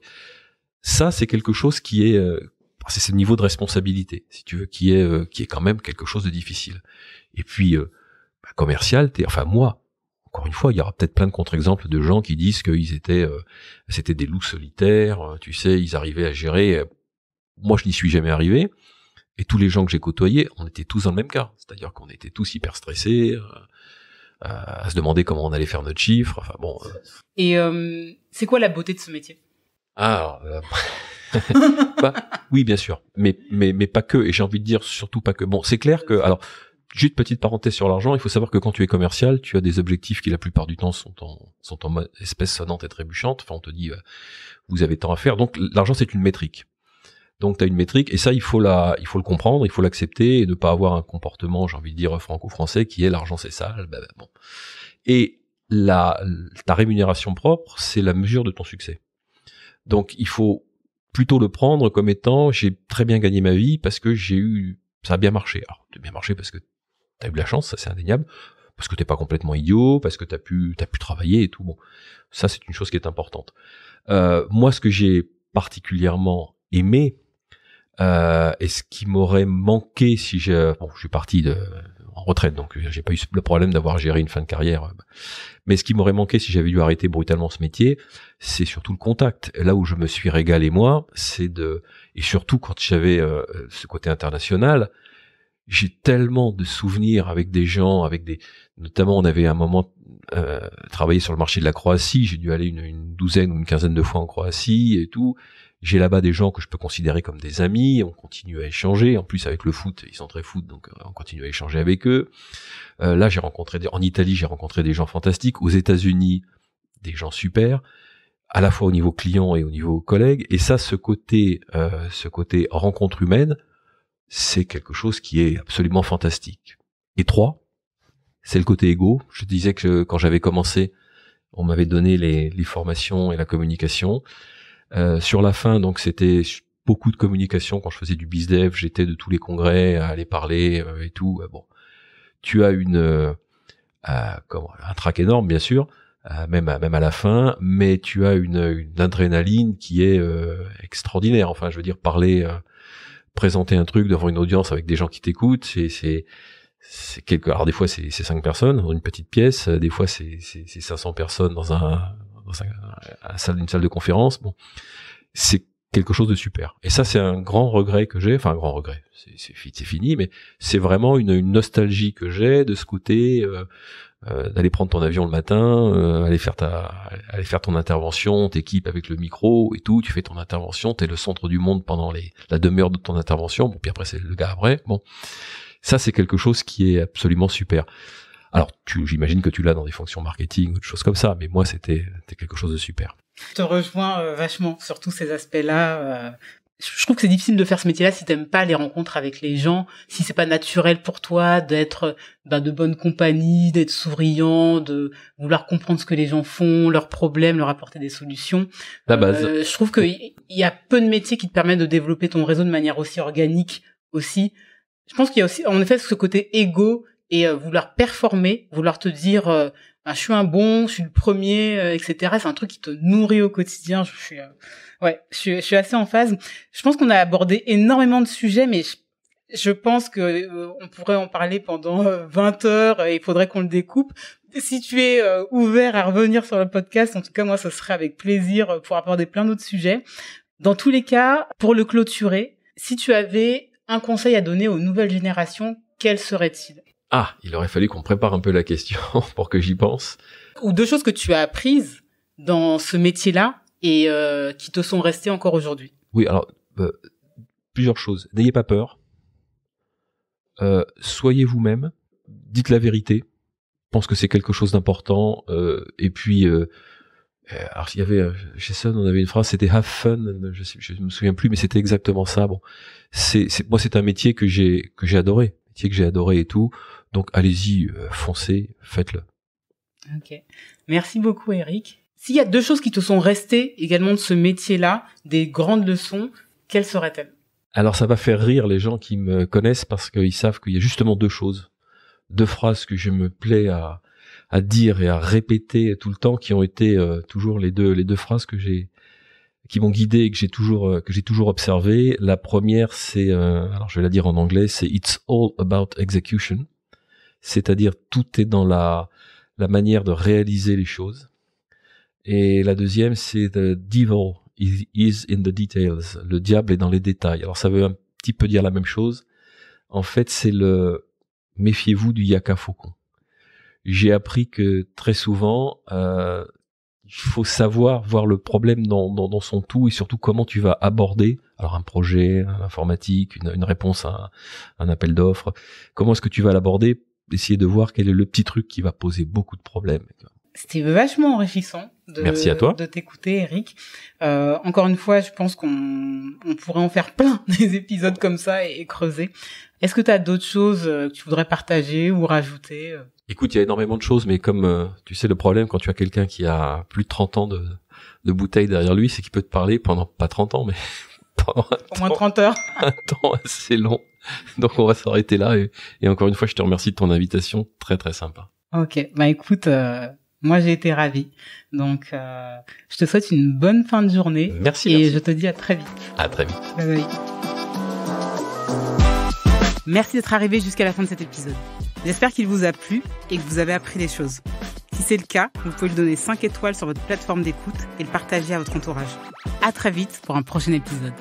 ça c'est quelque chose qui est c'est ce niveau de responsabilité, si tu veux, qui est quand même quelque chose de difficile. Et puis, commercial, moi, encore une fois, il y aura peut-être plein de contre-exemples de gens qui disent qu'ils c'était des loups solitaires, tu sais, ils arrivaient à gérer. Moi, je n'y suis jamais arrivé. Et tous les gens que j'ai côtoyés, on était tous dans le même cas. C'est-à-dire qu'on était tous hyper stressés, à se demander comment on allait faire notre chiffre. Enfin bon. Et c'est quoi la beauté de ce métier? Oui, bien sûr, mais pas que. Et j'ai envie de dire surtout pas que. Bon, c'est clair que, alors, juste petite parenthèse sur l'argent, il faut savoir que quand tu es commercial, tu as des objectifs qui la plupart du temps sont en mode espèce sonnante et trébuchante. Enfin, on te dit, vous avez tant à faire. Donc, l'argent, c'est une métrique. Donc, tu as une métrique, et ça, il faut le comprendre, il faut l'accepter, et ne pas avoir un comportement, j'ai envie de dire, franco-français, qui est l'argent, c'est sale. Bon. Et ta rémunération propre, c'est la mesure de ton succès. Donc, il faut plutôt le prendre comme étant j'ai très bien gagné ma vie parce que ça a bien marché. Alors, ça a bien marché parce que t'as eu de la chance, ça c'est indéniable, parce que t'es pas complètement idiot, parce que t'as pu travailler et tout. Bon, ça c'est une chose qui est importante. Moi, ce que j'ai particulièrement aimé et ce qui m'aurait manqué si je suis parti en retraite, donc j'ai pas eu le problème d'avoir géré une fin de carrière. Mais ce qui m'aurait manqué si j'avais dû arrêter brutalement ce métier, c'est surtout le contact. Là où je me suis régalé moi, et surtout quand j'avais ce côté international, j'ai tellement de souvenirs avec des gens, notamment on avait à un moment travaillé sur le marché de la Croatie, j'ai dû aller une douzaine ou une quinzaine de fois en Croatie et tout. J'ai là-bas des gens que je peux considérer comme des amis, on continue à échanger, en plus avec le foot, ils sont très foot, donc on continue à échanger avec eux. Là, en Italie, j'ai rencontré des gens fantastiques, aux États-Unis, des gens super, à la fois au niveau client et au niveau collègue, et ça, ce côté rencontre humaine, c'est quelque chose qui est absolument fantastique. Et 3, c'est le côté égo. Je disais que quand j'avais commencé, on m'avait donné les formations et la communication. Sur la fin, donc c'était beaucoup de communication. Quand je faisais du bizdev, j'étais de tous les congrès à aller parler et tout. Bon, tu as un trac énorme, bien sûr, même à la fin, mais tu as une adrénaline qui est extraordinaire. Enfin, je veux dire, présenter un truc devant une audience avec des gens qui t'écoutent, alors des fois c'est 5 personnes dans une petite pièce, des fois c'est 500 personnes dans une salle de conférence. Bon, c'est quelque chose de super. Et ça, c'est un grand regret que j'ai. Enfin, un grand regret. C'est fini, mais c'est vraiment une nostalgie que j'ai de ce côté d'aller prendre ton avion le matin, aller faire ton intervention, t'équipes avec le micro et tout. Tu fais ton intervention, t'es le centre du monde pendant la demi-heure de ton intervention. Bon, puis après c'est le gars après. Bon, ça c'est quelque chose qui est absolument super. Alors, j'imagine que tu l'as dans des fonctions marketing ou des choses comme ça, mais moi, c'était quelque chose de super. Je te rejoins vachement sur tous ces aspects-là. Je trouve que c'est difficile de faire ce métier-là si t'aimes pas les rencontres avec les gens, si c'est pas naturel pour toi d'être de bonne compagnie, d'être souriant, de vouloir comprendre ce que les gens font, leurs problèmes, leur apporter des solutions. La base. Je trouve qu'il y a peu de métiers qui te permettent de développer ton réseau de manière aussi organique aussi. Je pense qu'il y a aussi, en effet, ce côté égo et vouloir performer, vouloir te dire je suis je suis le premier, etc. C'est un truc qui te nourrit au quotidien. Je suis assez en phase. Je pense qu'on a abordé énormément de sujets, mais je pense que on pourrait en parler pendant 20 heures et il faudrait qu'on le découpe. Si tu es ouvert à revenir sur le podcast, en tout cas moi ce serait avec plaisir pour aborder plein d'autres sujets. Dans tous les cas, pour le clôturer, si tu avais un conseil à donner aux nouvelles générations quel serait-il? Ah, il aurait fallu qu'on prépare un peu la question pour que j'y pense. Ou 2 choses que tu as apprises dans ce métier-là et qui te sont restées encore aujourd'hui. Oui, alors, plusieurs choses. N'ayez pas peur. Soyez vous-même. Dites la vérité. Je pense que c'est quelque chose d'important. Et puis, alors il y avait chez Sun, on avait une phrase, c'était have fun. Je me souviens plus, mais c'était exactement ça. Bon, moi, c'est un métier que j'ai adoré, et tout. Donc, allez-y, foncez, faites-le. Ok. Merci beaucoup, Eric. S'il y a 2 choses qui te sont restées également de ce métier-là, des grandes leçons, quelles seraient-elles? Alors, ça va faire rire les gens qui me connaissent parce qu'ils savent qu'il y a justement 2 choses, 2 phrases que je me plais à dire et à répéter tout le temps, qui ont été toujours les deux phrases qui m'ont guidé et que j'ai toujours observé. La première, c'est, alors je vais la dire en anglais, c'est "It's all about execution", c'est-à-dire tout est dans la manière de réaliser les choses. Et la deuxième, c'est "The devil is in the details", le diable est dans les détails. Alors ça veut un petit peu dire la même chose. En fait, c'est méfiez-vous du yaka faucon. J'ai appris que très souvent, il faut savoir voir le problème dans son tout et surtout comment tu vas aborder alors un projet informatique, une réponse à un appel d'offres. Comment est-ce que tu vas l'aborder? Essayer de voir quel est le petit truc qui va poser beaucoup de problèmes. C'était vachement enrichissant Merci à toi. de t'écouter, Eric. Encore une fois, je pense qu'on pourrait en faire plein des épisodes comme ça et creuser. Est-ce que tu as d'autres choses que tu voudrais partager ou rajouter? Écoute, il y a énormément de choses, mais comme tu sais, le problème quand tu as quelqu'un qui a plus de 30 ans de bouteille derrière lui, c'est qu'il peut te parler pendant pas 30 ans, mais pendant au moins 30 heures. Un temps assez long. Donc on va s'arrêter là et encore une fois, je te remercie de ton invitation, très très sympa. Ok, bah écoute, moi j'ai été ravie. Donc je te souhaite une bonne fin de journée. Merci. Et je te dis à très vite. À très vite. Bye bye. Merci d'être arrivé jusqu'à la fin de cet épisode. J'espère qu'il vous a plu et que vous avez appris des choses. Si c'est le cas, vous pouvez lui donner 5 étoiles sur votre plateforme d'écoute et le partager à votre entourage. À très vite pour un prochain épisode.